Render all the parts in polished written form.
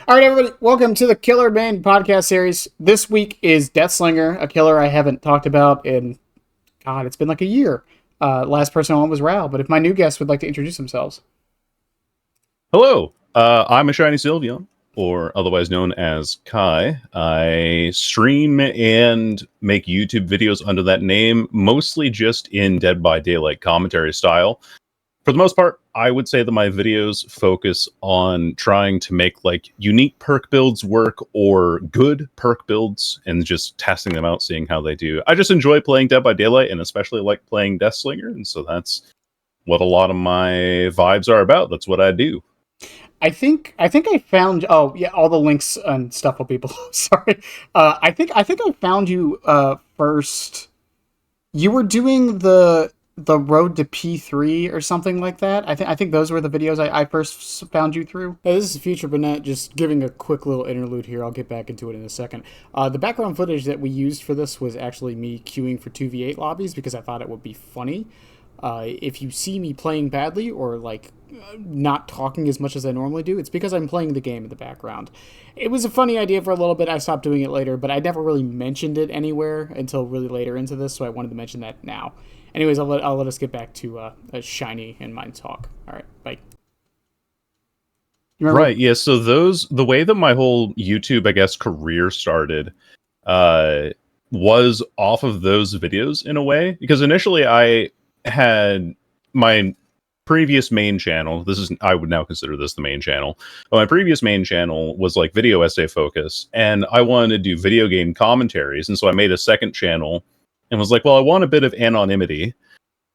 All right, everybody, welcome to the Killer Bane podcast series. This week is Deathslinger, a killer I haven't talked about in, God, it's been like a year. Last person on was Ral, but if my new guests would like to introduce themselves. Hello, I'm a Shiny Sylveon, or otherwise known as Kai. I stream and make YouTube videos under that name, mostly just in Dead by Daylight commentary style. For the most part, I would say that my videos focus on trying to make like unique perk builds work or good perk builds and just testing them out, seeing how they do. I just enjoy playing Dead by Daylight and especially like playing Deathslinger, and so that's what a lot of my vibes are about. That's what I do. I think I found. Oh yeah, all the links and stuff will be below. Sorry. I think I found you first. You were doing the road to P3 or something like that. I think those were the videos I first found you through. Hey, this is Future Burnett, just giving a quick little interlude here. I'll get back into it in a second. The background footage that we used for this was actually me queuing for 2v8 lobbies because I thought it would be funny. If you see me playing badly or like not talking as much as I normally do, it's because I'm playing the game in the background. It was a funny idea for a little bit. I stopped doing it later, but I never really mentioned it anywhere until really later into this, so I wanted to mention that now. Anyways, I'll let us get back to Shiny and mine talk. All right, bye. Right, yeah, so the way that my whole YouTube, I guess, career started was off of those videos in a way, because initially I had my previous main channel. I would now consider this the main channel, but my previous main channel was like video essay focus, and I wanted to do video game commentaries, and so I made a second channel and was like, well, I want a bit of anonymity,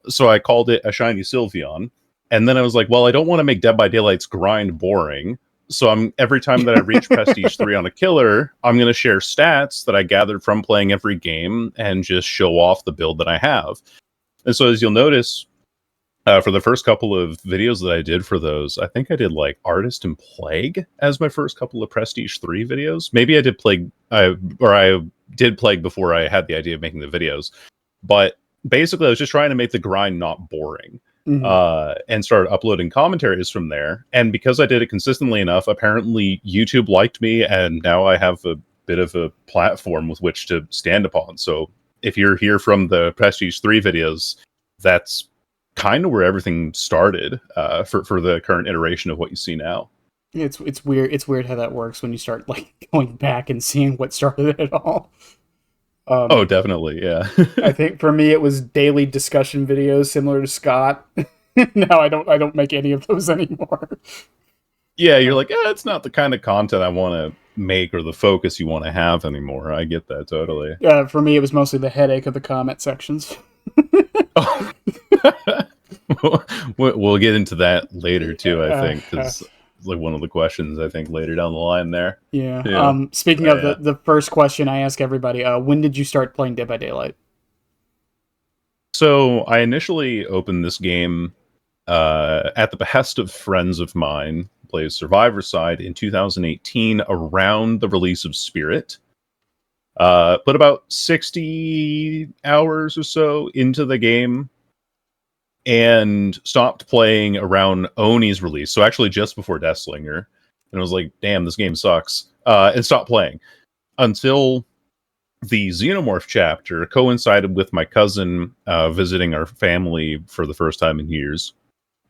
so I called it a Shiny Sylveon. And then I was like, well, I don't want to make Dead by Daylight's grind boring, so every time that I reach Prestige 3 on a killer, I'm going to share stats that I gathered from playing every game and just show off the build that I have. And so as you'll notice, for the first couple of videos that I did for those, I think I did like Artist and Plague as my first couple of Prestige 3 videos. Maybe I did Plague, I did Plague before I had the idea of making the videos. But basically, I was just trying to make the grind not boring. And started uploading commentaries from there. And because I did it consistently enough, apparently YouTube liked me, and now I have a bit of a platform with which to stand upon. So if you're here from the Prestige 3 videos, that's kind of where everything started for the current iteration of what you see now. It's weird. It's weird how that works when you start like going back and seeing what started it all. Oh, definitely, yeah. I think for me it was daily discussion videos similar to Scott. Now I don't make any of those anymore. Yeah, you're like, it's not the kind of content I want to make or the focus you want to have anymore. I get that totally. Yeah, for me it was mostly the headache of the comment sections. Oh. We'll get into that later too, I think, because like one of the questions I think later down the line there. Yeah. Speaking of the first question I ask everybody, when did you start playing Dead by Daylight? So I initially opened this game at the behest of friends of mine, plays Survivor Side in 2018 around the release of Spirit. Put about 60 hours or so into the game and stopped playing around Oni's release. So actually just before Deathslinger. And I was like, damn, this game sucks. And stopped playing until the Xenomorph chapter coincided with my cousin visiting our family for the first time in years.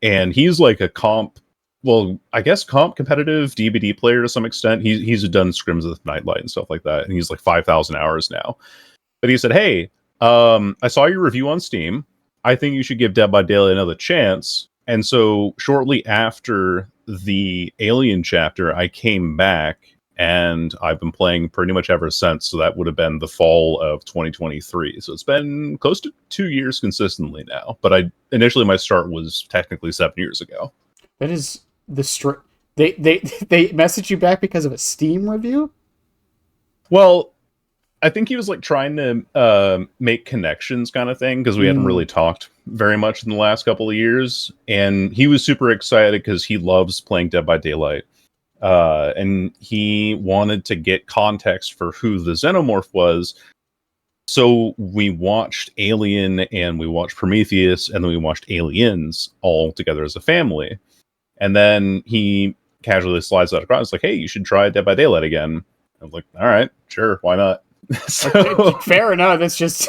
And he's like a comp competitive DBD player to some extent. He's done scrims with Nightlight and stuff like that. And he's like 5,000 hours now. But he said, hey, I saw your review on Steam. I think you should give Dead by Daylight another chance. And so shortly after the Alien chapter, I came back and I've been playing pretty much ever since. So that would have been the fall of 2023. So it's been close to 2 years consistently now. But initially my start was technically 7 years ago. That is they messaged you back because of a Steam review? Well, I think he was like trying to make connections kind of thing, because we hadn't really talked very much in the last couple of years. And he was super excited because he loves playing Dead by Daylight. And he wanted to get context for who the Xenomorph was. So we watched Alien and we watched Prometheus and then we watched Aliens all together as a family. And then he casually slides that across. It's like, hey, you should try Dead by Daylight again. I'm like, all right, sure, why not? So fair enough. It's just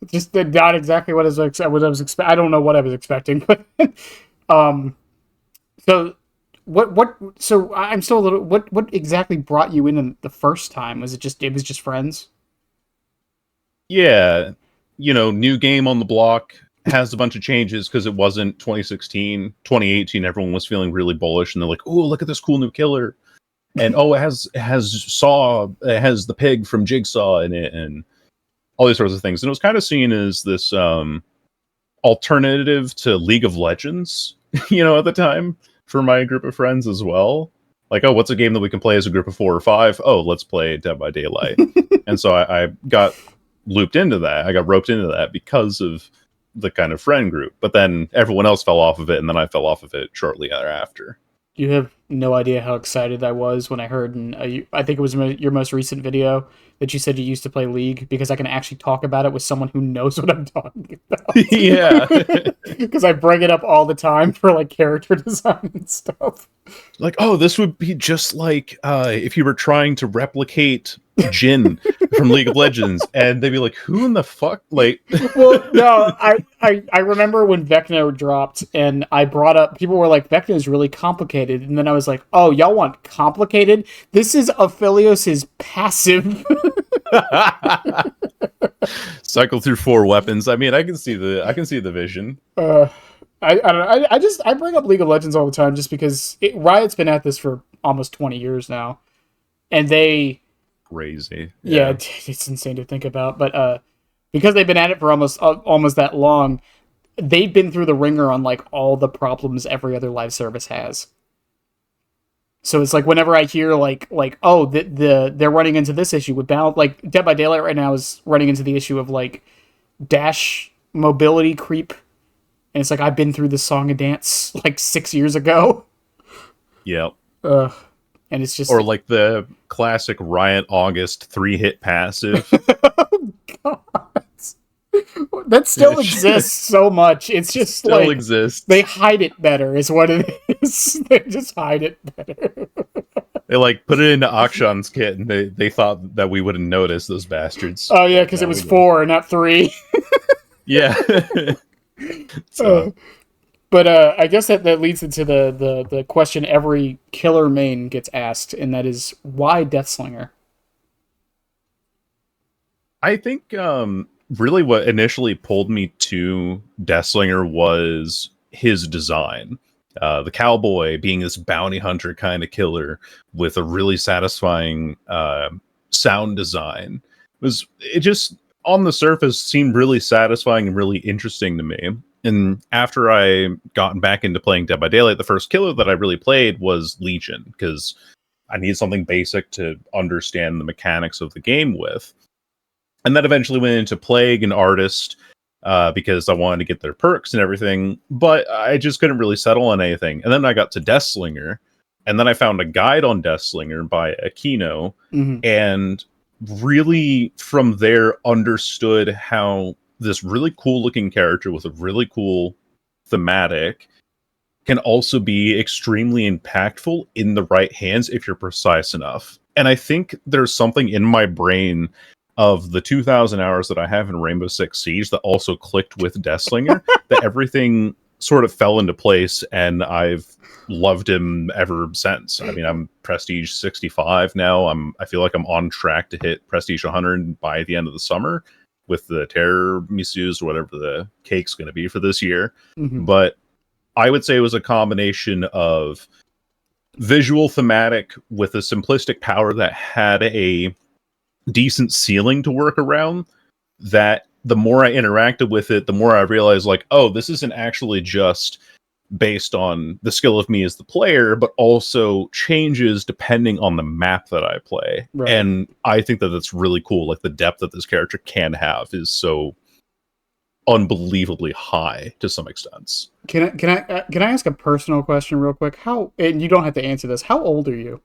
just not exactly what I was expecting. I don't know what I was expecting, but um, so so I'm still a little. What exactly brought you in the first time? Was it was just friends? Yeah, new game on the block, has a bunch of changes because it wasn't 2016, 2018. Everyone was feeling really bullish, and they're like, "Oh, look at this cool new killer!" And it has the pig from Jigsaw in it, and all these sorts of things. And it was kind of seen as this alternative to League of Legends, at the time for my group of friends as well. Like, oh, what's a game that we can play as a group of 4 or 5? Oh, let's play Dead by Daylight. And so I got looped into that. I got roped into that because of the kind of friend group. But then everyone else fell off of it, and then I fell off of it shortly thereafter. You have no idea how excited I was when I heard, I think it was your most recent video, that you said you used to play League, because I can actually talk about it with someone who knows what I'm talking about. Yeah. Because I bring it up all the time for like character design and stuff. Like, oh, this would be just like if you were trying to replicate Jin from League of Legends, and they'd be like, who in the fuck? Like, well, no, I remember when Vecna dropped, and I brought up, people were like, Vecna is really complicated, and then I was like, oh, y'all want complicated? This is Aphelios' passive. Cycle through 4 weapons. I mean, I can see the vision. I don't know. I bring up League of Legends all the time just because Riot's been at this for almost 20 years now, and they crazy. Yeah, it's insane to think about. But because they've been at it for almost that long, they've been through the ringer on like all the problems every other live service has. So it's like whenever I hear like oh they're running into this issue with balance, like Dead by Daylight right now is running into the issue of like dash mobility creep, and it's like I've been through this song and dance like 6 years ago. Yep. And it's just, or like the classic Riot August 3-hit passive. Oh god, that still exists so much. It's just still like exists. They hide it better, is what it is. They just hide it better. They like put it into Akshan's kit, and they thought that we wouldn't notice, those bastards. Oh yeah, because it was 4, not 3. Yeah. But I guess that leads into the question every killer main gets asked, and that is, why Deathslinger? I think really what initially pulled me to Deathslinger was his design. The cowboy being this bounty hunter kind of killer with a really satisfying sound design. It just, on the surface, seemed really satisfying and really interesting to me. And after I gotten back into playing Dead by Daylight, the first killer that I really played was Legion, because I needed something basic to understand the mechanics of the game with. And that eventually went into Plague and Artist, because I wanted to get their perks and everything, but I just couldn't really settle on anything. And then I got to Deathslinger, and then I found a guide on Deathslinger by Aquino, and really from there understood how this really cool looking character with a really cool thematic can also be extremely impactful in the right hands if you're precise enough. And I think there's something in my brain of the 2,000 hours that I have in Rainbow Six Siege that also clicked with Deathslinger, that everything sort of fell into place, and I've loved him ever since. I mean, I'm Prestige 65 now. I feel like I'm on track to hit Prestige 100 by the end of the summer with the Terror Misuse or whatever the cake's going to be for this year. But I would say it was a combination of visual thematic with a simplistic power that had a decent ceiling to work around, that the more I interacted with it, the more I realized, like, oh, this isn't actually just based on the skill of me as the player, but also changes depending on the map that I play. Right. And I think that that's really cool. Like, the depth that this character can have is so unbelievably high to some extent. Can I ask a personal question real quick? And you don't have to answer this, how old are you?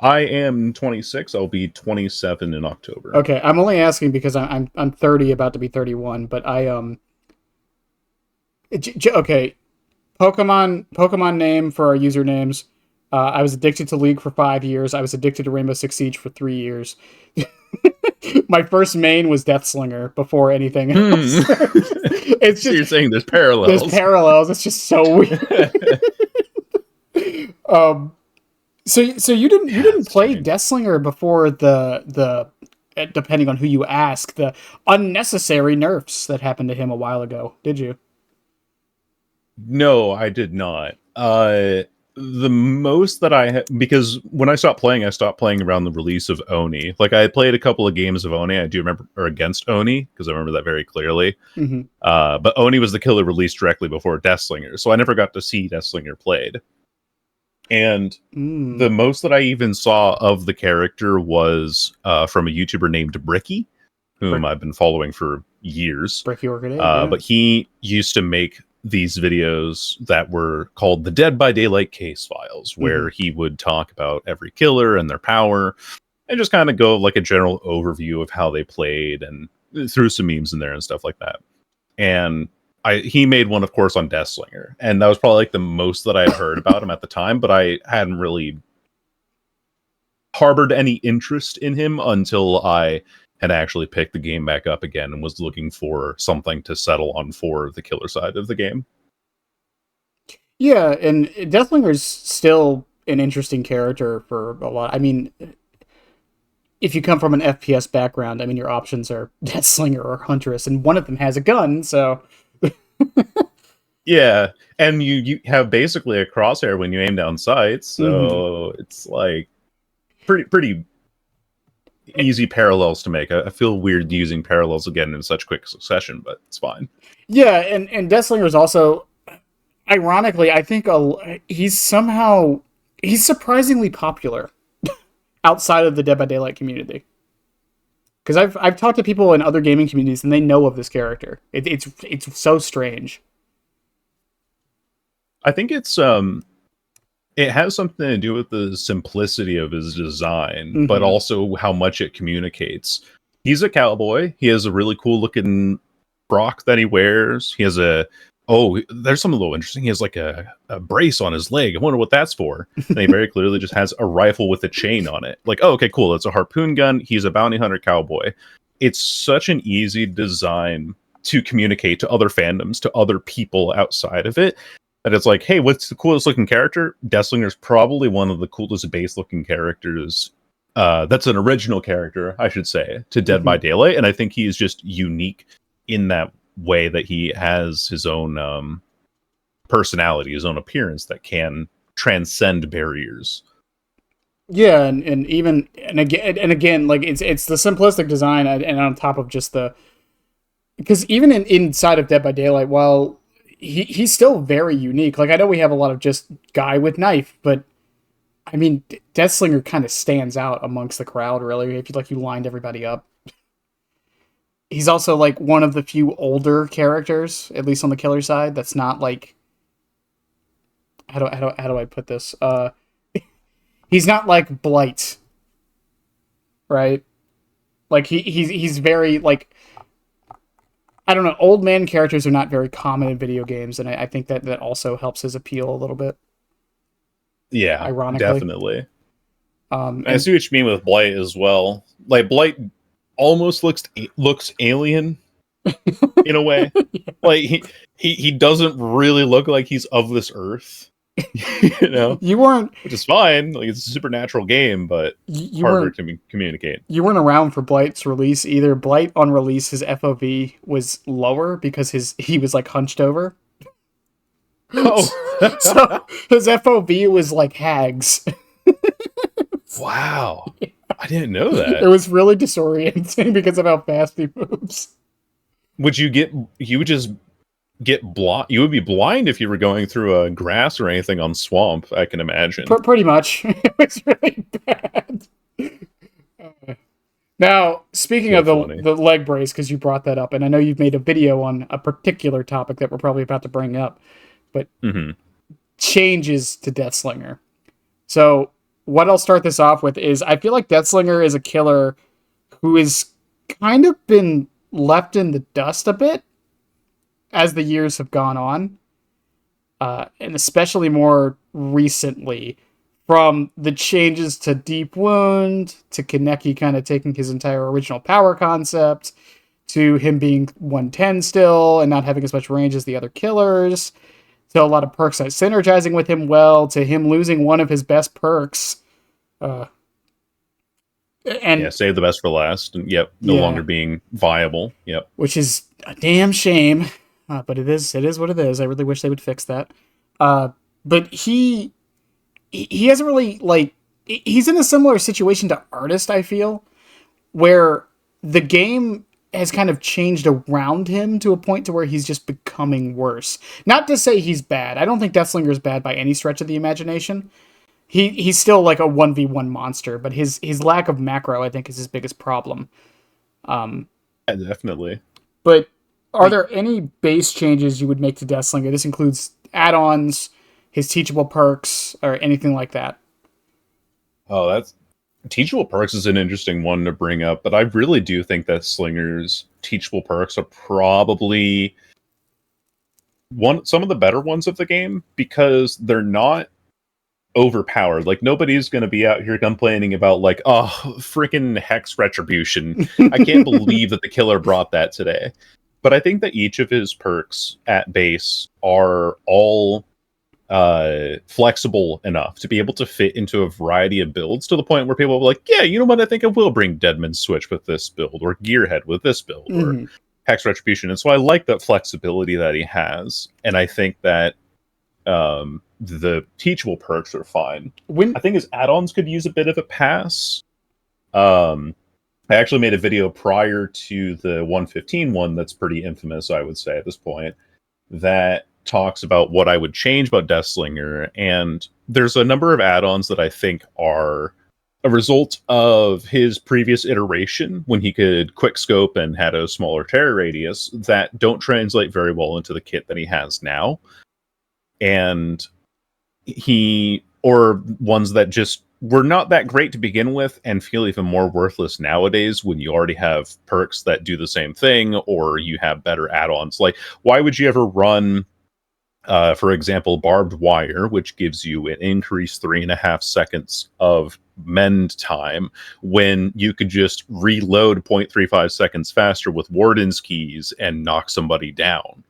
I am 26. I'll be 27 in October. Okay, I'm only asking because I'm 30, about to be 31. But okay, Pokemon name for our usernames. I was addicted to League for 5 years. I was addicted to Rainbow Six Siege for 3 years. My first main was Deathslinger before anything else. It's So you're just saying there's there's parallels. parallels. It's just so weird. So you didn't play Strange. Deathslinger before the depending on who you ask, the unnecessary nerfs that happened to him a while ago, did you? No, I did not. The most that because when I stopped playing around the release of Oni. Like I had played a couple of games of Oni. I do remember, or against Oni, because I remember that very clearly. Mm-hmm. But Oni was the killer released directly before Deathslinger, so I never got to see Deathslinger played. And the most that I even saw of the character was from a YouTuber named Bricky, whom I've been following for years. Bricky Orchid, yeah. But he used to make these videos that were called the Dead by Daylight case files, where he would talk about every killer and their power, and just kind of go like a general overview of how they played, and threw some memes in there and stuff like that. And he made one, of course, on Deathslinger, and that was probably like the most that I had heard about him at the time, but I hadn't really harbored any interest in him until I had actually picked the game back up again and was looking for something to settle on for the killer side of the game. Yeah, and Deathlinger's still an interesting character for a lot. I mean, if you come from an FPS background, I mean, your options are Deathslinger or Huntress, and one of them has a gun, so... Yeah, and you have basically a crosshair when you aim down sights, so it's like pretty easy parallels to make. I feel weird using parallels again in such quick succession, but it's fine. Yeah, and Deathslinger is also, ironically, I think he's surprisingly popular outside of the Dead by Daylight community. Because I've talked to people in other gaming communities and they know of this character. It's so strange. I think it has something to do with the simplicity of his design, but also how much it communicates. He's a cowboy. He has a really cool looking frock that he wears. He has there's something a little interesting. He has like a brace on his leg. I wonder what that's for. And he very clearly just has a rifle with a chain on it. Like, oh, okay, cool. It's a harpoon gun. He's a bounty hunter cowboy. It's such an easy design to communicate to other fandoms, to other people outside of it. And it's like, hey, what's the coolest looking character? Deathslinger's probably one of the coolest base looking characters. That's an original character, I should say, to Dead by Daylight. And I think he's just unique in that way that he has his own personality, his own appearance that can transcend barriers. Yeah, and again, like it's the simplistic design, and on top of just because even inside of Dead by Daylight, while he's still very unique. Like, I know we have a lot of just guy with knife, but I mean, Deathslinger kind of stands out amongst the crowd, really, if you lined everybody up. He's also, like, one of the few older characters, at least on the killer side, that's not, like... How do I put this? He's not, like, Blight. Right? Like, he's very, like... I don't know, old man characters are not very common in video games, and I think that also helps his appeal a little bit. Yeah, ironically. Definitely. I see what you mean with Blight as well. Like, Blight almost looks alien in a way. Yeah. Like, he doesn't really look like he's of this earth. You know? Which is fine. Like, it's a supernatural game, but harder to communicate. You weren't around for Blight's release either. Blight on release, his FOV was lower because he was like hunched over. Oh. So his FOV was like hags. Wow. Yeah. I didn't know that. It was really disorienting because of how fast he moves. You would just get blind. You would be blind if you were going through a grass or anything on swamp, I can imagine. Pretty much. It was really bad. Now, speaking of the leg brace, because you brought that up, and I know you've made a video on a particular topic that we're probably about to bring up, but changes to Deathslinger. So what I'll start this off with is I feel like Deathslinger is a killer who has kind of been left in the dust a bit as the years have gone on. and especially more recently, from the changes to Deep Wound, to Kaneki kind of taking his entire original power concept, to him being 110 still and not having as much range as the other killers, to a lot of perks that synergizing with him well, to him losing one of his best perks. Uh, Yeah, and save the best for last. And yep, no yeah, longer being viable. Yep. which is a damn shame. But it is what it is. I really wish they would fix that. Uh, but he hasn't really like he's in a similar situation to Artist, I feel, where the game has kind of changed around him to a point to where he's just becoming worse. Not to say he's bad. I don't think Deathslinger is bad by any stretch of the imagination. He's still like a 1v1 monster, but his lack of macro, I think, is his biggest problem. Yeah, definitely. But are Like, there any base changes you would make to Deathslinger? This includes add-ons, his teachable perks, or anything like that. oh, that's teachable perks is an interesting one to bring up, but I really do think that Slinger's teachable perks are probably some of the better ones of the game because they're not overpowered. Like nobody's going to be out here complaining about like, oh, freaking hex retribution. I can't believe that the killer brought that today. But I think that each of his perks at base are all flexible enough to be able to fit into a variety of builds to the point where people are like, yeah, you know what, I think I will bring Deadman's Switch with this build, or Gearhead with this build, or Mm-hmm. Hex Retribution. And so I like that flexibility that he has, and I think that the teachable perks are fine. When I think his add-ons could use a bit of a pass. I actually made a video prior to the 115 one that's pretty infamous, I would say, at this point, that talks about what I would change about Deathslinger, and there's a number of add-ons that I think are a result of his previous iteration when he could quick scope and had a smaller terror radius that don't translate very well into the kit that he has now. And or ones that just were not that great to begin with and feel even more worthless nowadays when you already have perks that do the same thing, or you have better add-ons. Like, why would you ever run for example, barbed wire, which gives you an increased 3.5 seconds of mend time, when you could just reload 0.35 seconds faster with Warden's keys and knock somebody down?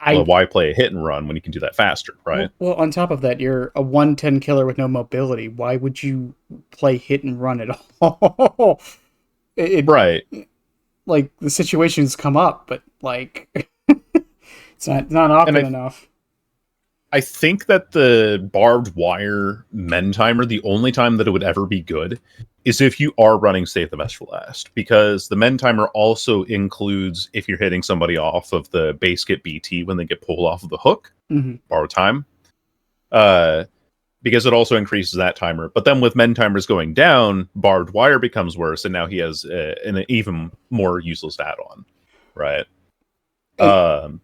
Well, I why play a hit and run when you can do that faster, right? well, on top of that, you're a 110 killer with no mobility. Why would you play hit and run at all? Right. Like the situations come up, but like it's not And often enough. I think that the barbed wire mend timer, the only time that it would ever be good is if you are running Save the Best for Last, because the mend timer also includes if you're hitting somebody off of the base kit BT when they get pulled off of the hook, Mm-hmm. borrow time, because it also increases that timer. But then with mend timers going down, barbed wire becomes worse, and now he has an even more useless add-on, right? I, Um,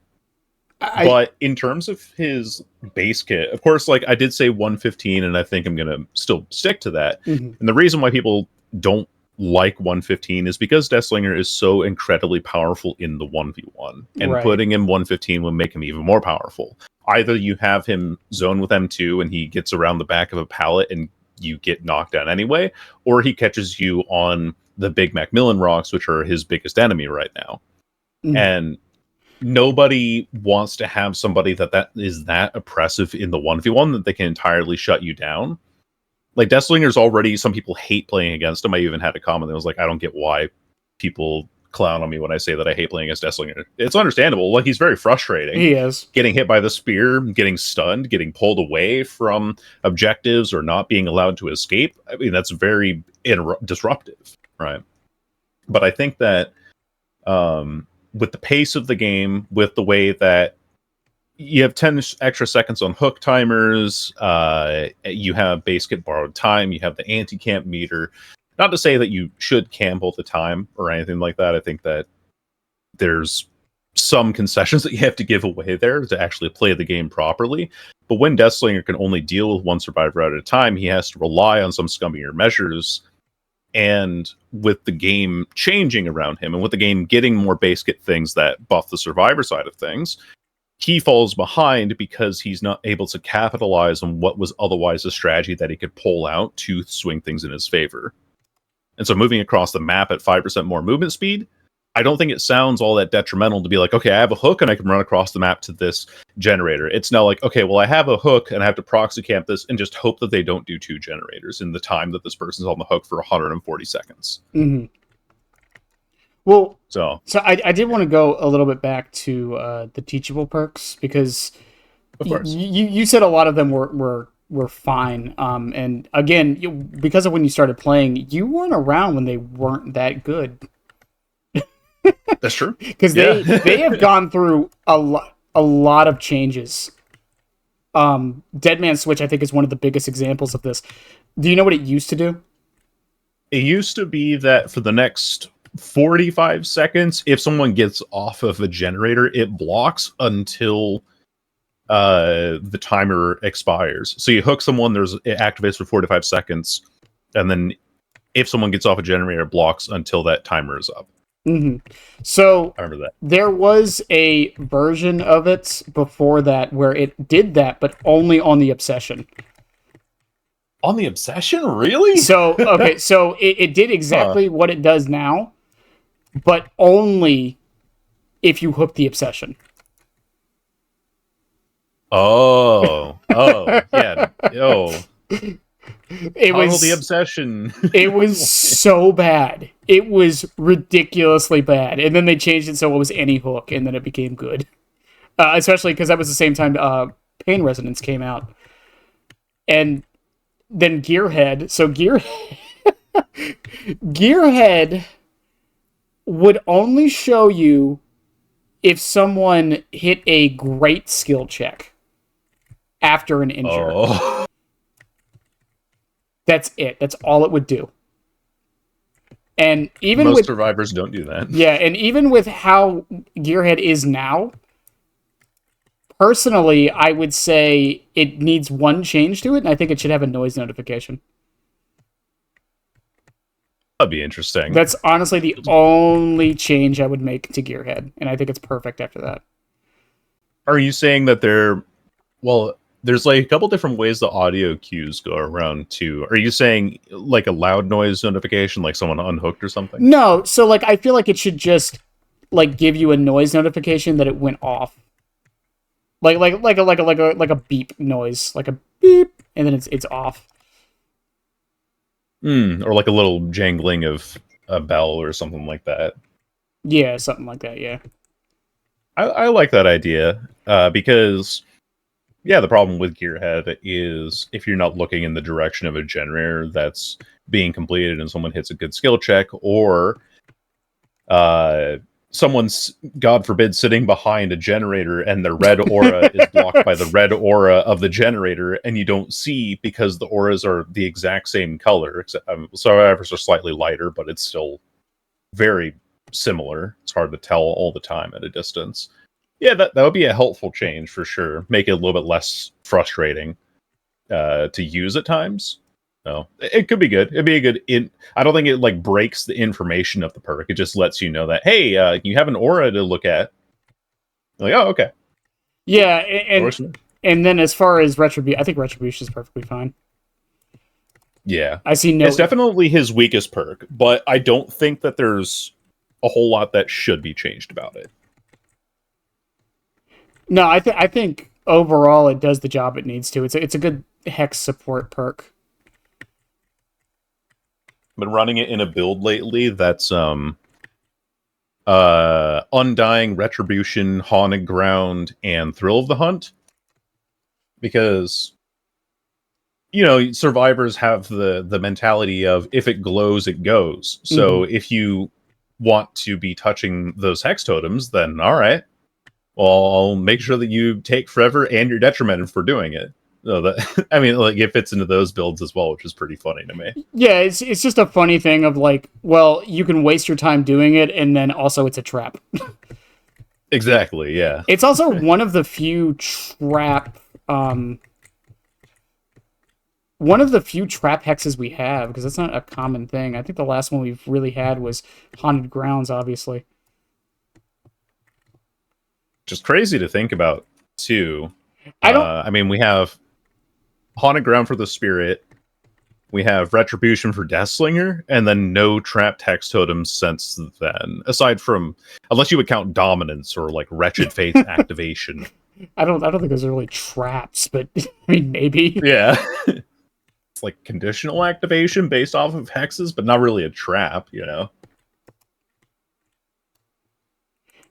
I But in terms of his base kit, of course, like I did say 115, and I think I'm going to still stick to that. mhm. And the reason why people don't like 115 is because Deathslinger is so incredibly powerful in the 1v1. And Right. putting him 115 will make him even more powerful. Either you have him zone with M2 and he gets around the back of a pallet and you get knocked down anyway, or he catches you on the big Macmillan rocks, which are his biggest enemy right now. Mhm. And nobody wants to have somebody that is that oppressive in the 1v1 that they can entirely shut you down. Like Deathslinger's already, some people hate playing against him. I even had a comment that was like, I don't get why people clown on me when I say that I hate playing against Deathslinger. It's understandable. Like, he's very frustrating. He is. Getting hit by the spear, getting stunned, getting pulled away from objectives, or not being allowed to escape. I mean, that's very disruptive, right? But I think that with the pace of the game, with the way that you have 10 extra seconds on hook timers, you have base kit borrowed time, you have the anti-camp meter. Not to say that you should camp all the time or anything like that. I think that there's some concessions that you have to give away there to actually play the game properly. But when Deathslinger can only deal with one survivor at a time, he has to rely on some scummier measures. And with the game changing around him, and with the game getting more base kit things that buff the survivor side of things, he falls behind because he's not able to capitalize on what was otherwise a strategy that he could pull out to swing things in his favor. And so moving across the map at 5% more movement speed, I don't think it sounds all that detrimental to be like, okay, I have a hook and I can run across the map to this generator. It's now like, okay, well, I have a hook and I have to proxy camp this and just hope that they don't do 2 generators in the time that this person's on the hook for 140 seconds. Mm-hmm. Well, so I did want to go a little bit back to the teachable perks, because you said a lot of them were fine. And again, because of when you started playing, you weren't around when they weren't that good. That's true. Because they have gone through a lot of changes. Dead Man Switch, I think, is one of the biggest examples of this. Do you know what it used to do? It used to be that for the next 45 seconds, if someone gets off of a generator, it blocks until the timer expires. So you hook someone, it activates for 45 seconds, and then if someone gets off a generator, it blocks until that timer is up. Mm-hmm. So I remember that. There was a version of it before that where it did that, but only on the Obsession. On the Obsession? Really? So, okay, so it did exactly what it does now, but only if you hook the Obsession. Oh, yeah. It was the Obsession. It was so bad. It was ridiculously bad. And then they changed it so it was any hook, and then it became good. Especially because that was the same time Pain Resonance came out. And then Gearhead. So Gearhead would only show you if someone hit a great skill check after an injury. Oh. That's it. That's all it would do. And even most survivors don't do that. Yeah, and even with how Gearhead is now, personally, I would say it needs one change to it, and I think it should have a noise notification. That'd be interesting. That's honestly the only change I would make to Gearhead, and I think it's perfect after that. Are you saying that there's like a couple different ways the audio cues go around too? Are you saying like a loud noise notification, like someone unhooked or something? No, so like I feel like it should just like give you a noise notification that it went off, like a beep noise, like a beep, and then it's off. Or like a little jangling of a bell or something like that. Yeah, something like that. Yeah, I like that idea because. Yeah, the problem with Gearhead is if you're not looking in the direction of a generator that's being completed and someone hits a good skill check, or someone's, God forbid, sitting behind a generator and their red aura is blocked by the red aura of the generator, and you don't see because the auras are the exact same color, except survivors are slightly lighter, but it's still very similar. It's hard to tell all the time at a distance. Yeah, that would be a helpful change for sure. Make it a little bit less frustrating to use at times. No, it could be good. It'd be a good. I don't think it like breaks the information of the perk. It just lets you know that hey, you have an aura to look at. Like, oh, okay. Yeah, and then as far as Retribution, I think Retribution is perfectly fine. Yeah, I see no. It's definitely his weakest perk, but I don't think that there's a whole lot that should be changed about it. No, I think overall it does the job it needs to. It's a good hex support perk. Been running it in a build lately that's Undying, Retribution, Haunted Ground, and Thrill of the Hunt. Because survivors have the mentality of if it glows, it goes. So if you want to be touching those hex totems, then all right. Well, I'll make sure that you take forever and you're detrimented for doing it. So that, I mean, like it fits into those builds as well, which is pretty funny to me. Yeah, it's just a funny thing of like, well, you can waste your time doing it, and then also it's a trap. Exactly. Yeah. It's also one of the few trap hexes we have, because that's not a common thing. I think the last one we've really had was Haunted Grounds, obviously. Just crazy to think about, too. I don't. I mean, we have Haunted Ground for the Spirit, we have Retribution for Deathslinger, and then no trapped hex totems since then. Aside from, unless you would count Dominance or like Wretched Faith activation. I don't think those are really traps, but I mean maybe. Yeah. It's like conditional activation based off of hexes, but not really a trap, you know?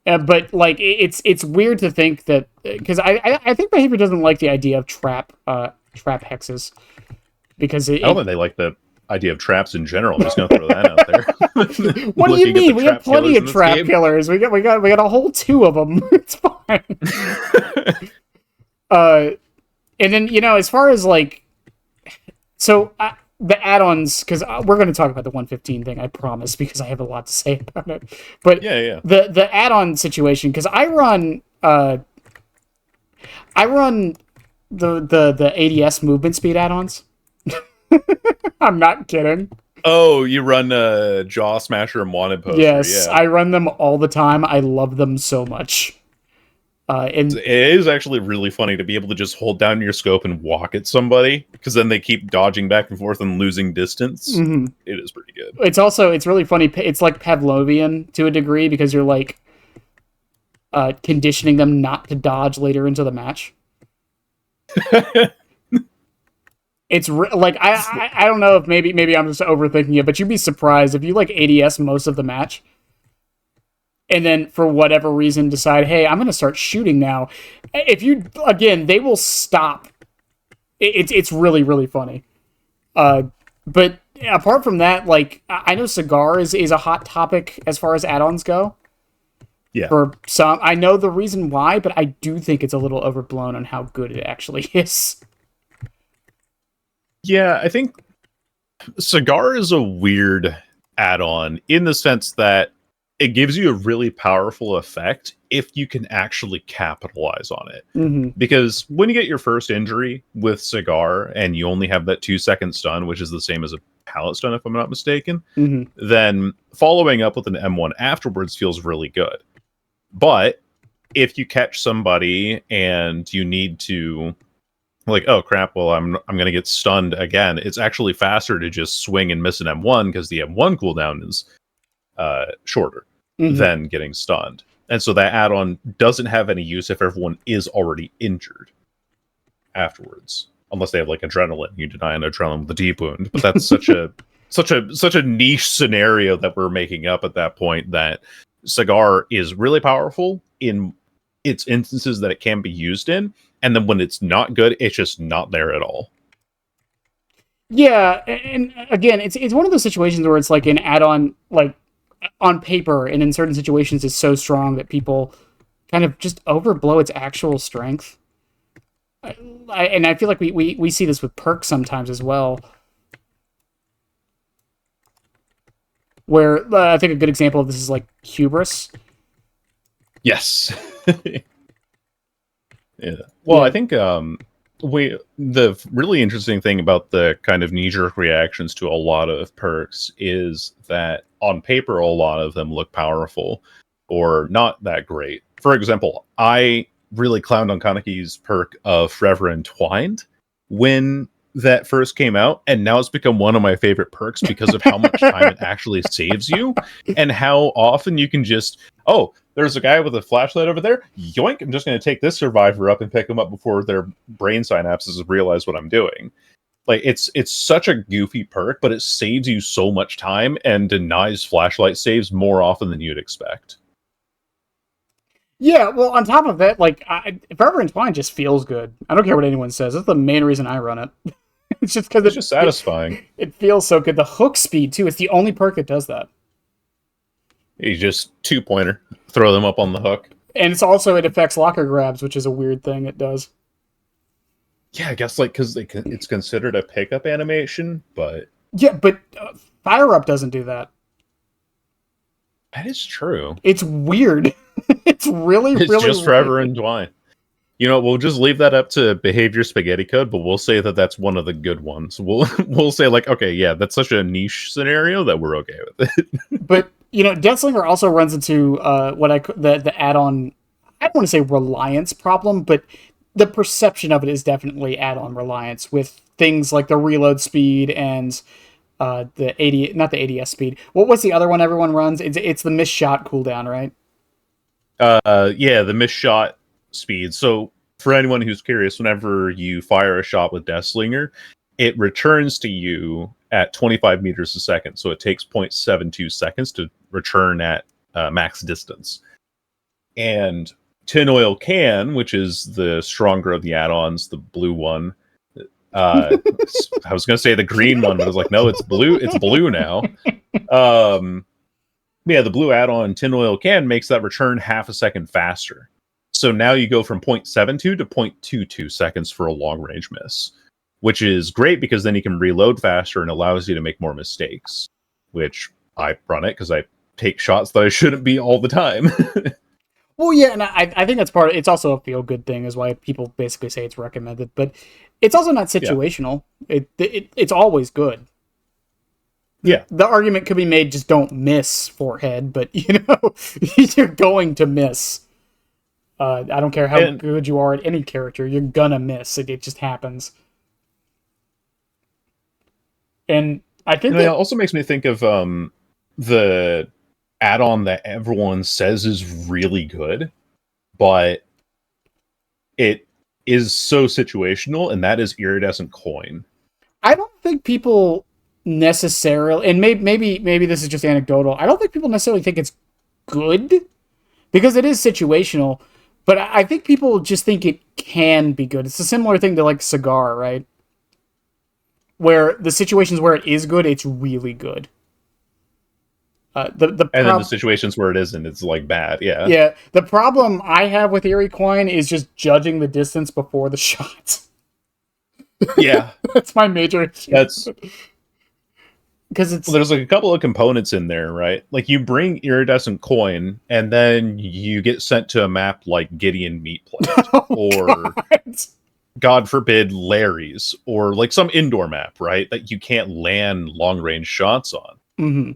But like it's weird to think that, because I think Behavior doesn't like the idea of trap hexes, because I don't think they like the idea of traps in general. I'm just gonna throw that out there. What do you mean? We have plenty of trap killers. We got a whole 2 of them. It's fine. And then, you know, as far as like, so the add-ons, because we're going to talk about the 115 thing, I promise, because I have a lot to say about it. But yeah. The add-on situation, because I run the ADS movement speed add-ons. I'm not kidding. Oh, you run Jaw Smasher and Wanted Poster. Yes, yeah. I run them all the time. I love them so much. And it is actually really funny to be able to just hold down your scope and walk at somebody, because then they keep dodging back and forth and losing distance. Mm-hmm. It is pretty good. It's really funny. It's like Pavlovian to a degree, because you're like conditioning them not to dodge later into the match. It's like I don't know if maybe I'm just overthinking it, but you'd be surprised if you like ADS most of the match, and then for whatever reason decide, hey, I'm going to start shooting now. If you, again, they will stop. It's really, really funny. But apart from that, like, I know Cigar is a hot topic as far as add-ons go. Yeah. For some, I know the reason why, but I do think it's a little overblown on how good it actually is. Yeah, I think Cigar is a weird add-on in the sense that it gives you a really powerful effect if you can actually capitalize on it. Mm-hmm. Because when you get your first injury with Cigar and you only have that 2-second stun, which is the same as a pallet stun if I'm not mistaken, then following up with an M1 afterwards feels really good. But if you catch somebody and you need to, like, oh crap, well I'm going to get stunned again, it's actually faster to just swing and miss an M1 because the M1 cooldown is shorter than getting stunned. And so that add-on doesn't have any use if everyone is already injured afterwards. Unless they have like adrenaline. You deny an adrenaline with a deep wound. But that's such a niche scenario that we're making up at that point, that Cigar is really powerful in its instances that it can be used in, and then when it's not good, it's just not there at all. Yeah, and again, it's one of those situations where it's like an add-on, like on paper and in certain situations is so strong that people kind of just overblow its actual strength. And I feel like we see this with Perk sometimes as well, where I think a good example of this is like Hubris. Yes. Yeah. Well, I think the really interesting thing about the kind of knee-jerk reactions to a lot of perks is that on paper, a lot of them look powerful or not that great. For example, I really clowned on Kaneki's perk of Forever Entwined when that first came out, and now it's become one of my favorite perks because of how much time it actually saves you, and how often you can just, oh, there's a guy with a flashlight over there, yoink, I'm just going to take this survivor up and pick them up before their brain synapses realize what I'm doing. Like, it's such a goofy perk, but it saves you so much time and denies flashlight saves more often than you'd expect. Yeah, well, on top of that, like, Forever Entwined just feels good. I don't care what anyone says. That's the main reason I run it. It's just because it's just satisfying. It feels so good. The hook speed, too. It's the only perk that does that. You just 2-pointer, throw them up on the hook. And it's also, it affects locker grabs, which is a weird thing it does. Yeah, I guess, like, because it's considered a pickup animation, but... Yeah, but Fire Up doesn't do that. That is true. It's weird. It's really just Forever Entwined. You know, we'll just leave that up to Behavior Spaghetti Code, but we'll say that that's one of the good ones. We'll say, like, okay, yeah, that's such a niche scenario that we're okay with it. But, you know, Deathslinger also runs into the add-on, I don't want to say reliance problem, but the perception of it is definitely add-on reliance with things like the reload speed and the 80, not the ADS speed. What was the other one everyone runs? It's the missed shot cooldown, right? Yeah, the missed shot speed. So for anyone who's curious, whenever you fire a shot with Deathslinger, it returns to you at 25 meters a second. So it takes 0.72 seconds to return at max distance. And Tin Oil Can, which is the stronger of the add-ons, the blue one. I was going to say the green one, but I was like, no, it's blue. It's blue now. Yeah, the blue add-on Tin Oil Can makes that return half a second faster. So now you go from 0.72 to 0.22 seconds for a long-range miss, which is great because then you can reload faster and allows you to make more mistakes, which I run it because I take shots that I shouldn't be all the time. Well, yeah, and I think that's part of it. It's also a feel-good thing, is why people basically say it's recommended. But it's also not situational. Yeah. It's always good. Yeah. The argument could be made, just don't miss forehead, but, you're going to miss. I don't care how good you are at any character, you're gonna miss. It just happens. And I think it also makes me think of the add-on that everyone says is really good, but it is so situational, and that is Iridescent Coin. I don't think people necessarily, and maybe this is just anecdotal, I don't think people necessarily think it's good, because it is situational, but I think people just think it can be good. It's a similar thing to like Cigar, right? Where the situations where it is good, it's really good. Then the situations where it isn't, it's like bad. Yeah. The problem I have with Eerie Coin is just judging the distance before the shot. Yeah, that's my major issue. That's because it's there's like a couple of components in there, right? Like you bring Iridescent Coin, and then you get sent to a map like Gideon Meat Plant, or God forbid Larry's, or like some indoor map, right? That you can't land long range shots on. Mm-hmm.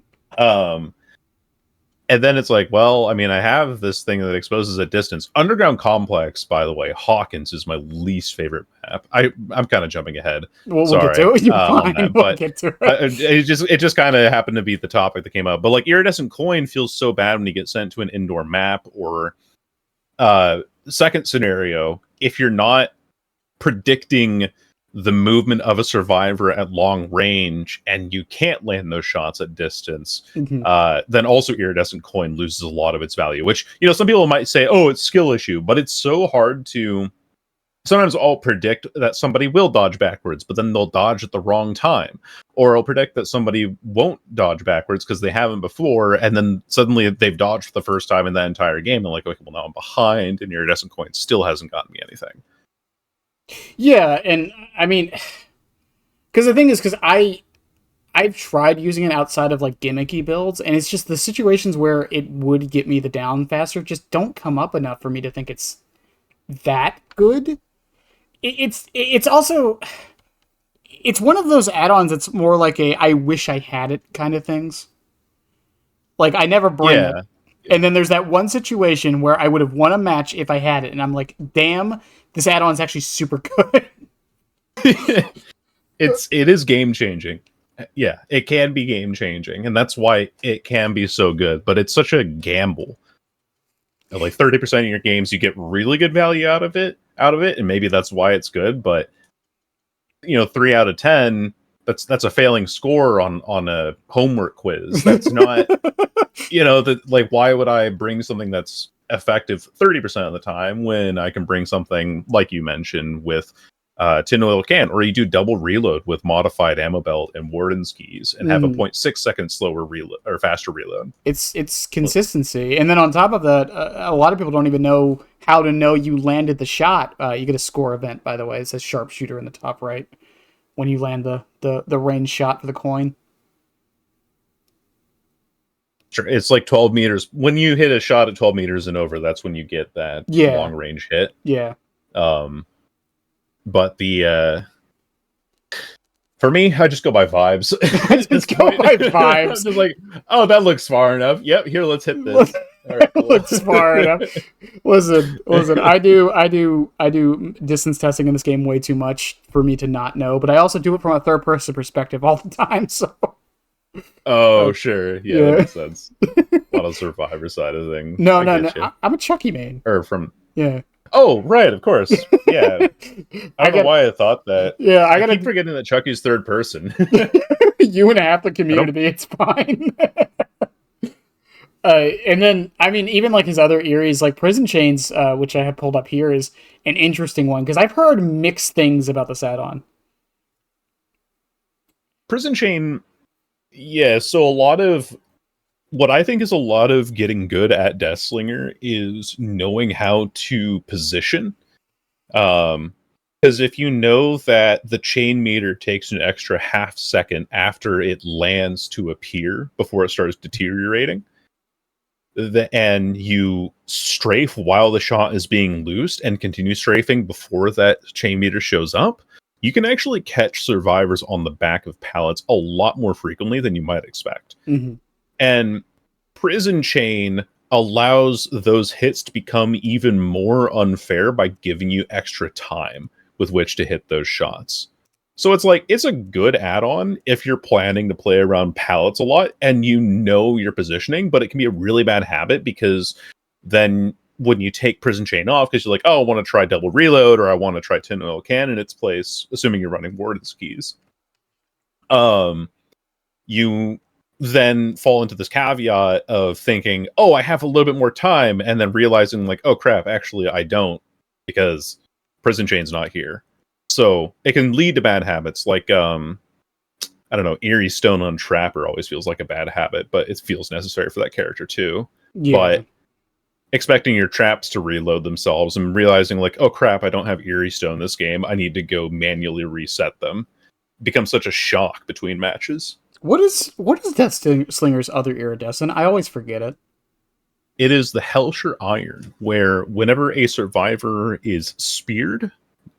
And then it's like, well, I mean, I have this thing that exposes at distance. Underground Complex, by the way, Hawkins is my least favorite map. I'm kind of jumping ahead. We'll get to it. You're fine. That, we'll get to it. It just kind of happened to be the topic that came up. But like Iridescent Coin feels so bad when you get sent to an indoor map, or second scenario, if you're not predicting the movement of a survivor at long range and you can't land those shots at distance, then also Iridescent Coin loses a lot of its value, which, some people might say, oh, it's skill issue, but it's so hard to sometimes I'll predict that somebody will dodge backwards, but then they'll dodge at the wrong time, or I'll predict that somebody won't dodge backwards because they haven't before, and then suddenly they've dodged for the first time in that entire game. They're like, okay, well, now I'm behind, and Iridescent Coin still hasn't gotten me anything. Yeah, and I mean, because the thing is, because I've tried using it outside of like gimmicky builds, and it's just the situations where it would get me the down faster just don't come up enough for me to think it's that good. It's also, it's one of those add-ons that's more like a I wish I had it kind of things. Like I never bring it. And then there's that one situation where I would have won a match if I had it, and I'm like, damn, this add-on is actually super good. It is game changing. Yeah, it can be game changing, and that's why it can be so good. But it's such a gamble. Like 30% of your games, you get really good value out of it, and maybe that's why it's good. But 3 out of 10, that's a failing score on a homework quiz. That's not. Like, why would I bring something that's effective 30% of the time when I can bring something like you mentioned with Tin Oil Can, or you do double reload with modified ammo belt and Warden's keys and have a 0.6 second slower reload or faster reload. It's consistency, and then on top of that, a lot of people don't even know how to know you landed the shot. You get a score event, by the way. It says sharpshooter in the top right when you land the range shot for the coin. Sure, it's like 12 meters. When you hit a shot at 12 meters and over, that's when you get that long range hit. Yeah. But for me, I just go by vibes. I just go by vibes. I'm just like, oh, that looks far enough. Yep, here, let's hit this. All right, cool. Looks far enough. Listen. I do distance testing in this game way too much for me to not know, but I also do it from a third person perspective all the time. So, Oh, sure. Yeah, that yeah. makes sense. A lot of Survivor side of things. No, I no, no. get you. I'm a Chucky main. Or from. Yeah. Oh, right, of course. Yeah. I don't know why I thought that. Yeah, I I keep gotta. forgetting that Chucky's third person. You and half the I don't. community, it's fine. And then, I mean, even like his other Eries, like Prison Chains, which I have pulled up here, is an interesting one because I've heard mixed things about this add-on. Prison Chain. Yeah, so a lot of. What I think is a lot of getting good at Deathslinger is knowing how to position. Because if you know that the chain meter takes an extra half second after it lands to appear before it starts deteriorating, and you strafe while the shot is being loosed and continue strafing before that chain meter shows up, you can actually catch survivors on the back of pallets a lot more frequently than you might expect. Mm-hmm. And Prison Chain allows those hits to become even more unfair by giving you extra time with which to hit those shots. So it's like, it's a good add-on if you're planning to play around pallets a lot and you know your positioning, but it can be a really bad habit because then when you take Prison Chain off, because you're like, oh, I want to try double reload or I want to try tin oil can in its place, assuming you're running Warden skis. You then fall into this caveat of thinking, oh, I have a little bit more time, and then realizing like, oh crap, actually I don't, because Prison Chain's not here. So it can lead to bad habits like I don't know, Eerie Stone on Trapper always feels like a bad habit, but it feels necessary for that character too. Yeah. But expecting your traps to reload themselves and realizing like, oh crap, I don't have Eerie Stone this game, I need to go manually reset them, becomes such a shock between matches. What is Deathslinger's other iridescent? I always forget it. It is the Hellshire Iron, where whenever a survivor is speared,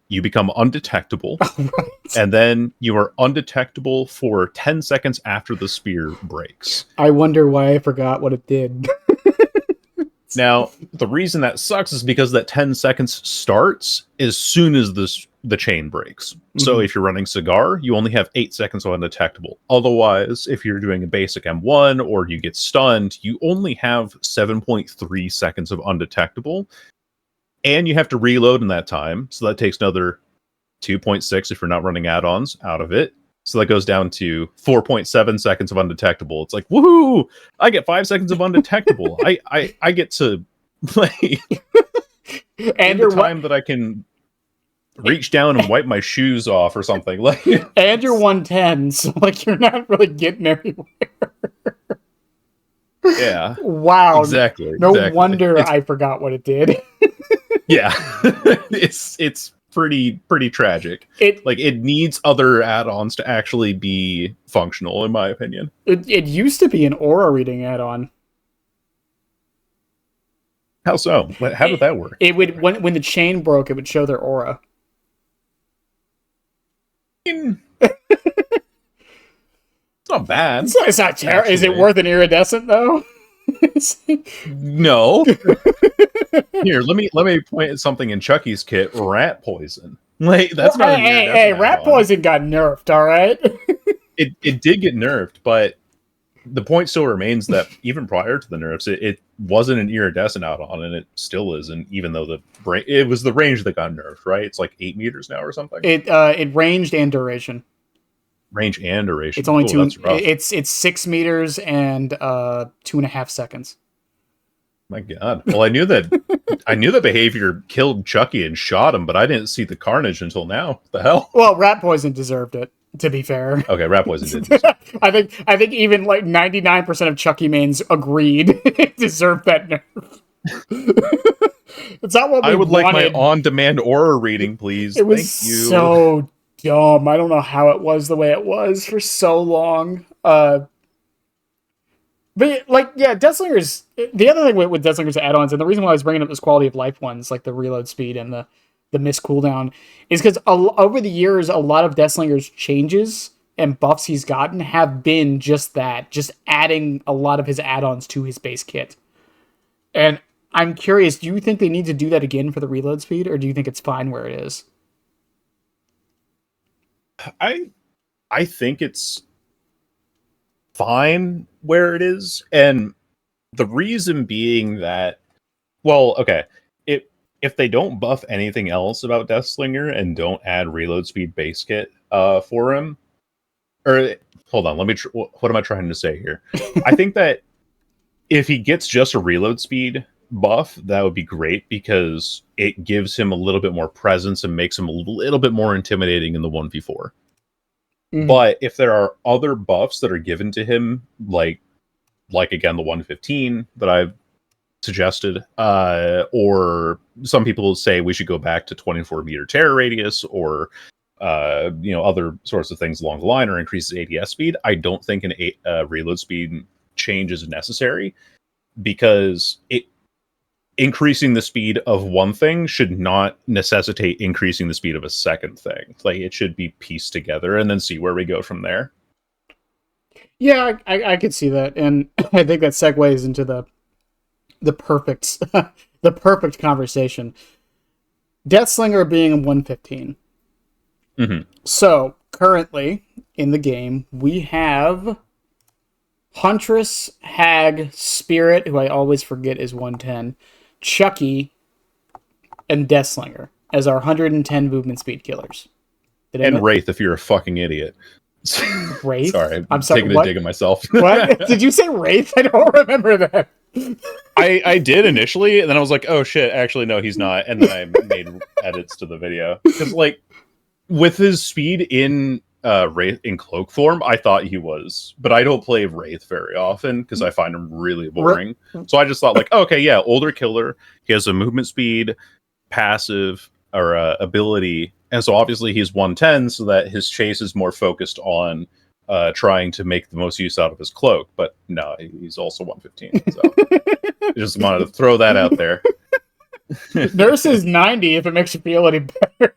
you become undetectable, Right. and then you are undetectable for 10 seconds after the spear breaks. I wonder why I forgot what it did. Now, the reason that sucks is because that 10 seconds starts as soon as the chain breaks. Mm-hmm. So if you're running Cigar, you only have 8 seconds of undetectable. Otherwise, if you're doing a basic M1 or you get stunned, you only have 7.3 seconds of undetectable. And you have to reload in that time. So that takes another 2.6 if you're not running add-ons out of it. So that goes down to 4.7 seconds of undetectable. It's like, woohoo! I get 5 seconds of undetectable. I get to play And the time that I can reach down and wipe my shoes off or something. Like, and you're 110, so like you're not really getting anywhere. Yeah. Wow. Exactly. No wonder I forgot what it did. Yeah. It's pretty tragic. It needs other add-ons to actually be functional, in my opinion. It used to be an aura reading add-on. How so? How did that work? It would when the chain broke, it would show their aura. It's not bad. It's not terrible. Is it worth an iridescent though? No. Here, let me point at something in Chucky's kit. Rat poison. Like, that's not. Hey! Rat poison got nerfed. All right. It did get nerfed, but the point still remains that even prior to the nerfs, it wasn't an iridescent add-on, and it still isn't. Even though it was the range that got nerfed, right? It's like 8 meters now or something. It ranged and duration. Range and duration. It's only 2. That's rough. It's 6 meters and 2.5 seconds. My God. Well, I knew that behavior killed Chucky and shot him, but I didn't see the carnage until now. What the hell? Well, rat poison deserved it, to be fair. Okay, rat poison did. I think even like 99% of Chucky mains agreed it deserved that nerf. It's not what we I would wanted. like my on-demand aura reading, please. It was Thank you. so dumb. I don't know how it was the way it was for so long. But like, yeah, Deathslinger's the other thing with Deathslinger's add-ons, and the reason why I was bringing up those quality of life ones, like the reload speed and the miss cooldown, is because over the years, a lot of Deathslinger's changes and buffs he's gotten have been just that, just adding a lot of his add-ons to his base kit. And I'm curious, do you think they need to do that again for the reload speed, or do you think it's fine where it is? I I think it's fine where it is, and the reason being that, well, okay, if they don't buff anything else about Deathslinger and don't add reload speed base kit for him, or hold on, let me. What am I trying to say here? I think that if he gets just a reload speed buff, that would be great because it gives him a little bit more presence and makes him a little bit more intimidating in the 1v4. Mm-hmm. But if there are other buffs that are given to him, like again the 115 that I've suggested, or some people say we should go back to 24-meter terror radius, or other sorts of things along the line, or increases ADS speed. I don't think an reload speed change is necessary because it increasing the speed of one thing should not necessitate increasing the speed of a second thing. Like, it should be pieced together and then see where we go from there. Yeah, I could see that, and I think that segues into the perfect the perfect conversation. Deathslinger being a 115. Mm-hmm. So currently in the game we have Huntress, Hag, Spirit, who I always forget is 110, Chucky, and Deathslinger as our 110 movement speed killers. And Wraith, if you're a fucking idiot. Wraith? Sorry, I'm sorry, taking a what? dig at myself. What? Did you say Wraith? I don't remember that. I did initially, and then I was like, oh shit, actually no, he's not. And then I made edits to the video. Because, like, with his speed in Wraith in cloak form, I thought he was. But I don't play Wraith very often because I find him really boring. So I just thought, like, okay, yeah, older killer. He has a movement speed, passive, or ability. And so obviously he's 110, so that his chase is more focused on trying to make the most use out of his cloak. But no, he's also 115. So I just wanted to throw that out there. Nurse is 90 if it makes you feel any better.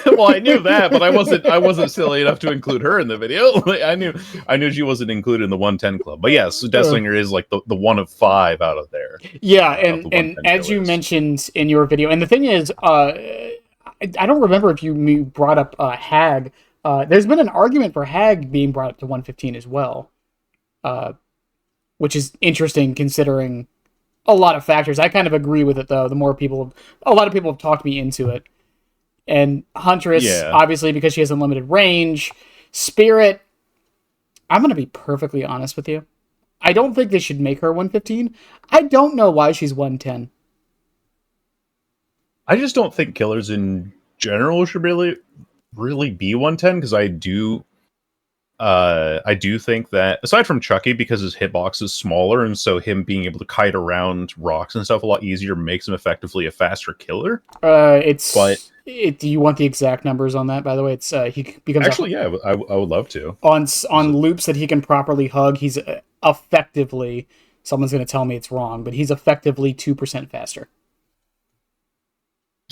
Well, I knew that, but I wasn't silly enough to include her in the video. Like, I knew she wasn't included in the 110 club. But yes, Deathslinger is like the one of 5 out of there. Yeah, and as you mentioned in your video, and the thing is, I don't remember if you brought up Hag. There's been an argument for Hag being brought up to 115 as well, which is interesting considering a lot of factors. I kind of agree with it though. A lot of people have talked me into it. And Huntress, obviously, because she has unlimited range. Spirit, I'm going to be perfectly honest with you. I don't think they should make her 115. I don't know why she's 110. I just don't think killers in general should really be 110, because I do think that, aside from Chucky, because his hitbox is smaller, and so him being able to kite around rocks and stuff a lot easier makes him effectively a faster killer. Do you want the exact numbers on that? By the way, it's he becomes actually I would love to on loops that he can properly hug. He's effectively, someone's going to tell me it's wrong, but he's effectively 2% faster.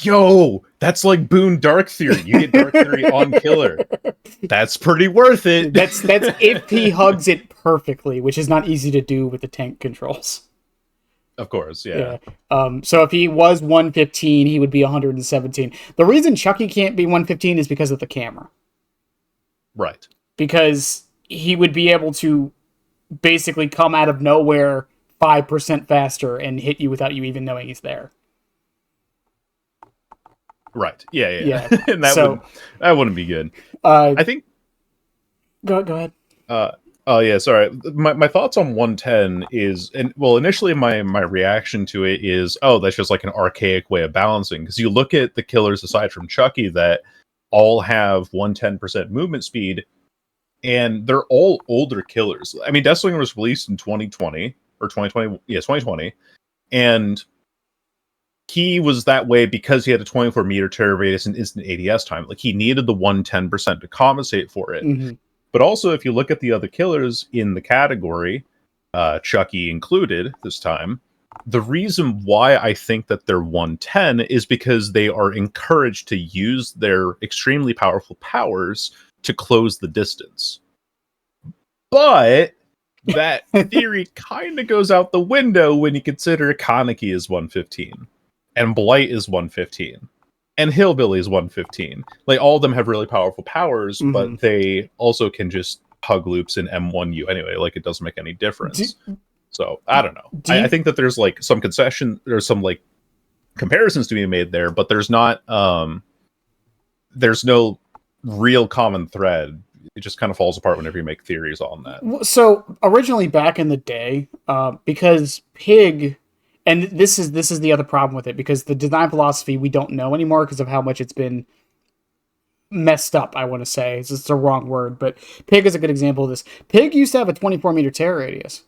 Yo, that's like Boone Dark Theory. You get Dark Theory on killer. That's pretty worth it. That's if he hugs it perfectly, which is not easy to do with the tank controls. Of course, yeah. So if he was 115, he would be 117. The reason Chucky can't be 115 is because of the camera. Right. Because he would be able to basically come out of nowhere 5% faster and hit you without you even knowing he's there. Right. Yeah. And that wouldn't be good. I think. Go ahead. Oh yeah, sorry. My thoughts on 110 is, and well, initially my reaction to it is, oh, that's just like an archaic way of balancing. Because you look at the killers aside from Chucky that all have 110% movement speed, and they're all older killers. I mean, Deathslinger was released in 2020 or 2020, 2020, and he was that way because he had a 24-meter terror radius and instant ADS time. Like, he needed the 110% to compensate for it. Mm-hmm. But also, if you look at the other killers in the category, Chucky included this time, the reason why I think that they're 110 is because they are encouraged to use their extremely powerful powers to close the distance. But that theory kind of goes out the window when you consider Kaneki is 115, and Blight is 115, and Hillbilly is 115. Like, all of them have really powerful powers, but they also can just hug loops in M1U anyway. Like, it doesn't make any difference. So, I don't know. I think that there's, like, some concession, there's some, like, comparisons to be made there, but there's not, there's no real common thread. It just kind of falls apart whenever you make theories on that. So originally back in the day, because Pig, and this is the other problem with it, because the design philosophy we don't know anymore because of how much it's been messed up, I want to say. It's just the wrong word, but Pig is a good example of this. Pig used to have a 24-meter tear radius.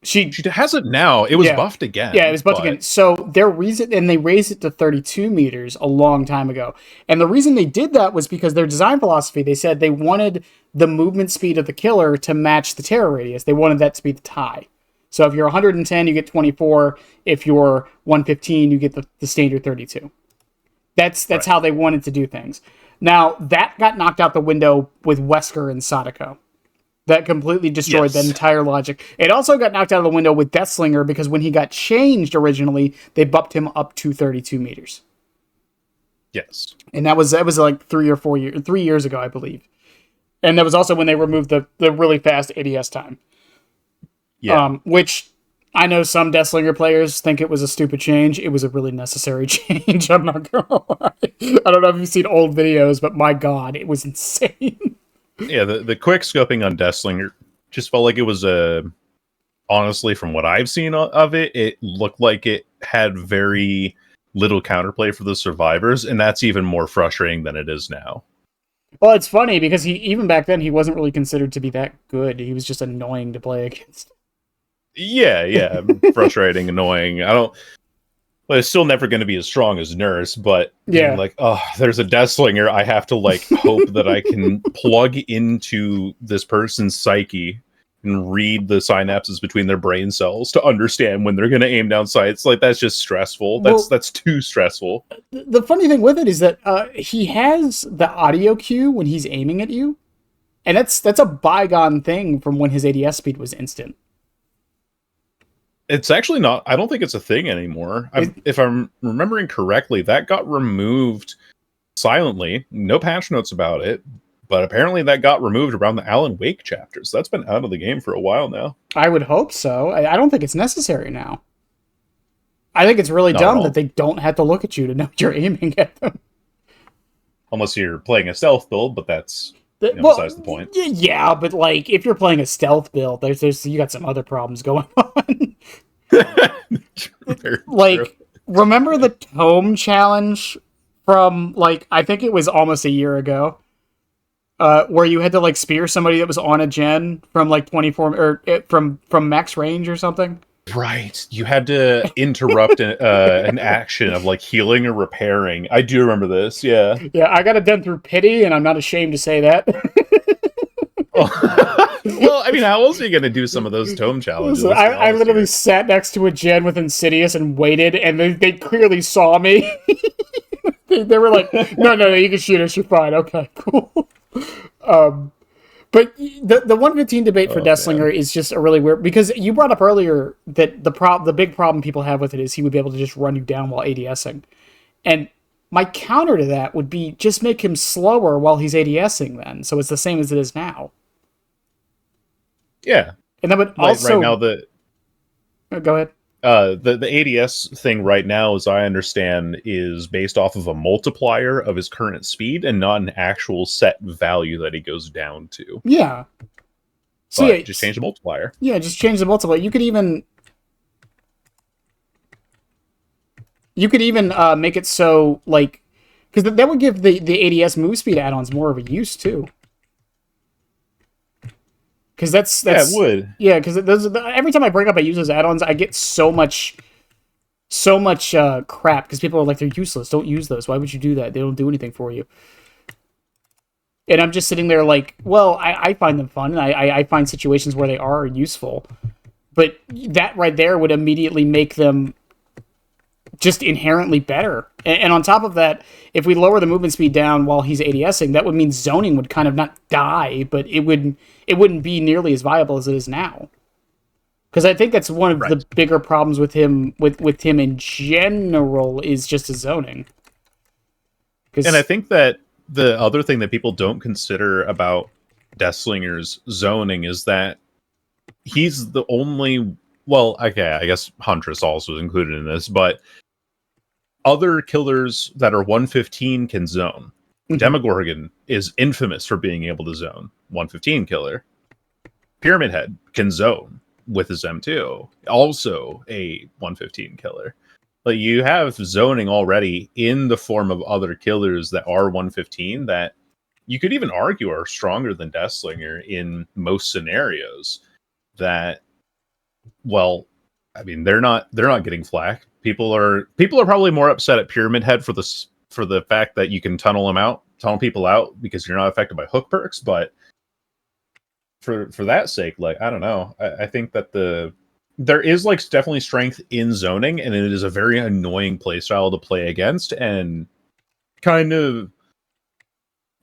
She has it now. It was buffed again. Yeah, it was buffed again. So their reason, and they raised it to 32 meters a long time ago. And the reason they did that was because their design philosophy, they said they wanted the movement speed of the killer to match the tear radius. They wanted that to be the tie. So if you're 110, you get 24. If you're 115, you get the standard 32. That's right. How they wanted to do things. Now, that got knocked out the window with Wesker and Sadako. That completely destroyed that entire logic. It also got knocked out of the window with Deathslinger because when he got changed originally, they bumped him up to 32 meters. Yes. And that was like 3 years ago, I believe. And that was also when they removed the really fast ADS time. Yeah. Which I know some Deathslinger players think it was a stupid change. It was a really necessary change. I'm not going to lie. I don't know if you've seen old videos, but my God, it was insane. Yeah, the quick scoping on Deathslinger just felt like it was honestly, from what I've seen of it, it looked like it had very little counterplay for the survivors, and that's even more frustrating than it is now. Well, it's funny because even back then he wasn't really considered to be that good. He was just annoying to play against. Yeah, frustrating, annoying. Well, it's still never going to be as strong as Nurse, but like, oh, there's a Deathslinger. I have to like hope that I can plug into this person's psyche and read the synapses between their brain cells to understand when they're going to aim down sights. Like, that's just stressful. That's too stressful. The funny thing with it is that he has the audio cue when he's aiming at you, and that's a bygone thing from when his ADS speed was instant. It's actually not. I don't think it's a thing anymore. If I'm remembering correctly, that got removed silently. No patch notes about it, but apparently that got removed around the Alan Wake chapters. That's been out of the game for a while now. I would hope so. I don't think it's necessary now. I think it's really dumb that they don't have to look at you to know you're aiming at them. Unless you're playing a stealth build, but that's besides the point. Yeah, but like if you're playing a stealth build, there's you got some other problems going on. Like, remember the Tome challenge from like I think it was almost a year ago, where you had to like spear somebody that was on a gen from like 24 or from max range or something. Right, you had to interrupt an action of like healing or repairing. I do remember this. Yeah, I got it done through pity, and I'm not ashamed to say that. Well, I mean, how else are you going to do some of those Tome challenges? So I literally sat next to a gen with Insidious and waited, and they clearly saw me. they were like, no, you can shoot us, you're fine. Okay, cool. But the 115 debate for Deathslinger is just a really weird, because you brought up earlier that the big problem people have with it is he would be able to just run you down while ADSing. And my counter to that would be just make him slower while he's ADSing then, so it's the same as it is now. Yeah. And that would also... Right now go ahead. The ADS thing right now, as I understand, is based off of a multiplier of his current speed and not an actual set value that he goes down to. Yeah. So just change the multiplier. Yeah, just change the multiplier. You could even make it so, like... Because that would give the ADS move speed add-ons more of a use, too. Because that's yeah, it would. Yeah, because every time I bring up I use those add-ons, I get so much crap because people are like, they're useless. Don't use those. Why would you do that? They don't do anything for you. And I'm just sitting there like, well, I find them fun, and I find situations where they are useful. But that right there would immediately make them just inherently better. And on top of that, if we lower the movement speed down while he's ADSing, that would mean zoning would kind of not die, but it wouldn't be nearly as viable as it is now. Because I think that's one of the bigger problems with him in general is just his zoning. And I think that the other thing that people don't consider about Deathslinger's zoning is that he's the only... Well, okay, I guess Huntress also is included in this, but other killers that are 115 can zone. Demogorgon is infamous for being able to zone. 115 killer. Pyramid Head can zone with his M2. Also a 115 killer. But you have zoning already in the form of other killers that are 115 that you could even argue are stronger than Deathslinger in most scenarios. That, well, I mean, they're not getting flack. People are probably more upset at Pyramid Head for the fact that you can tunnel people out because you're not affected by hook perks. But for that sake, like, I don't know. I think that there is like definitely strength in zoning, and it is a very annoying playstyle to play against, and kind of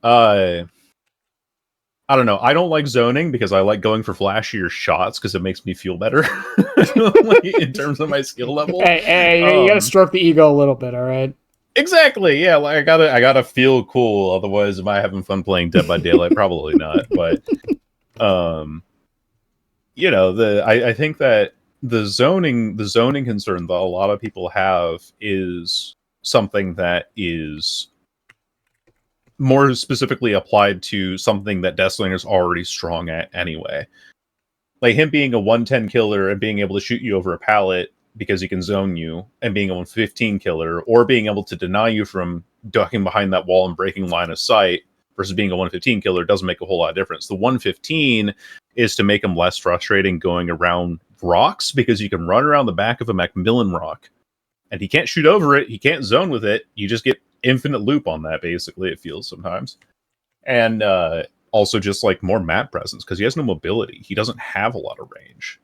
I don't know. I don't like zoning because I like going for flashier shots because it makes me feel better like, in terms of my skill level. Hey, you gotta stroke the ego a little bit, all right? Exactly. Yeah, like I gotta feel cool. Otherwise, am I having fun playing Dead by Daylight? Probably not. But you know, I think that the zoning concern that a lot of people have is something that is more specifically applied to something that Deathslinger's already strong at anyway. Like him being a 110 killer and being able to shoot you over a pallet because he can zone you, and being a 115 killer, or being able to deny you from ducking behind that wall and breaking line of sight versus being a 115 killer doesn't make a whole lot of difference. The 115 is to make him less frustrating going around rocks because you can run around the back of a Macmillan rock and he can't shoot over it, he can't zone with it, you just get infinite loop on that, basically, it feels sometimes. And also just like more map presence because he has no mobility. He doesn't have a lot of range.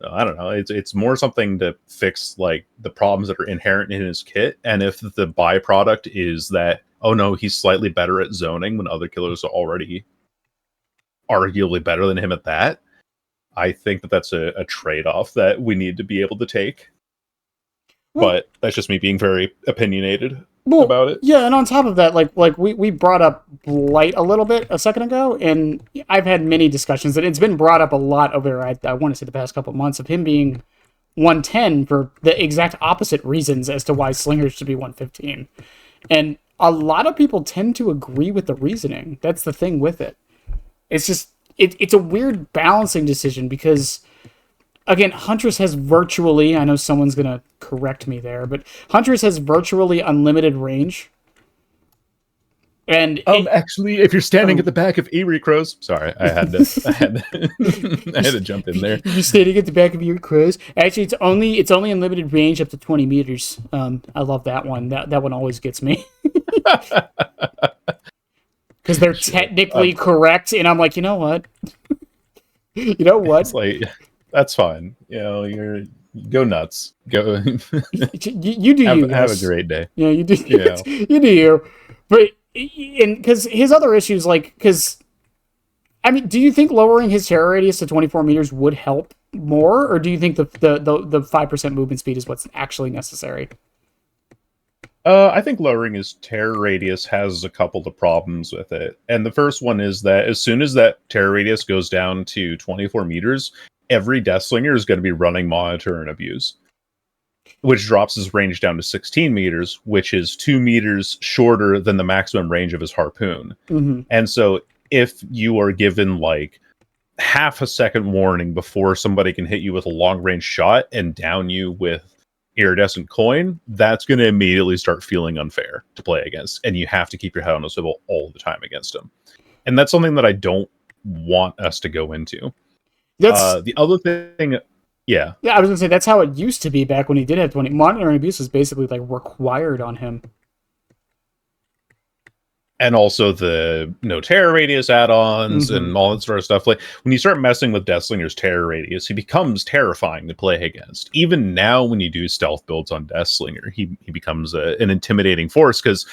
I don't know. It's more something to fix like the problems that are inherent in his kit. And if the byproduct is that, oh no, he's slightly better at zoning when other killers are already arguably better than him at that, I think that that's a trade-off that we need to be able to take. But that's just me being very opinionated about it. Yeah, and on top of that, like we brought up Blight a little bit a second ago, and I've had many discussions, and it's been brought up a lot over, I want to say, the past couple of months, of him being 110 for the exact opposite reasons as to why Slingers should be 115. And a lot of people tend to agree with the reasoning. That's the thing with it. It's just, it's a weird balancing decision because, again, Huntress has virtually, I know someone's going to correct me there, but Huntress has virtually unlimited range. And actually, if you're standing at the back of Eerie Crows, sorry, I had to jump in there. You're standing at the back of Eerie Crows. Actually, it's only unlimited range up to 20 meters. I love that one. That one always gets me. Because they're technically correct, and I'm like, you know what? It's like, that's fine. You know, go nuts. Go. you do you. Have a great day. Yeah, you do. Yeah. You do you. But because his other issues, I mean, do you think lowering his terror radius to 24 meters would help more, or do you think the 5% movement speed is what's actually necessary? I think lowering his terror radius has a couple of problems with it. And the first one is that as soon as that terror radius goes down to 24 meters, every Deathslinger is going to be running Monitor and Abuse, which drops his range down to 16 meters, which is 2 meters shorter than the maximum range of his harpoon. Mm-hmm. And so if you are given like half a second warning before somebody can hit you with a long range shot and down you with Iridescent Coin, that's going to immediately start feeling unfair to play against, and you have to keep your head on a swivel all the time against him. And that's something that I don't want us to go into. That's the other thing. Yeah, I was gonna say that's how it used to be back when he did have 20. Monitoring Abuse was basically like required on him. and also the no terror radius add-ons Mhm. and all that sort of stuff. Like when you start messing with Deathslinger's terror radius, he becomes terrifying to play against. Even now, when you do stealth builds on Deathslinger, he becomes an intimidating force because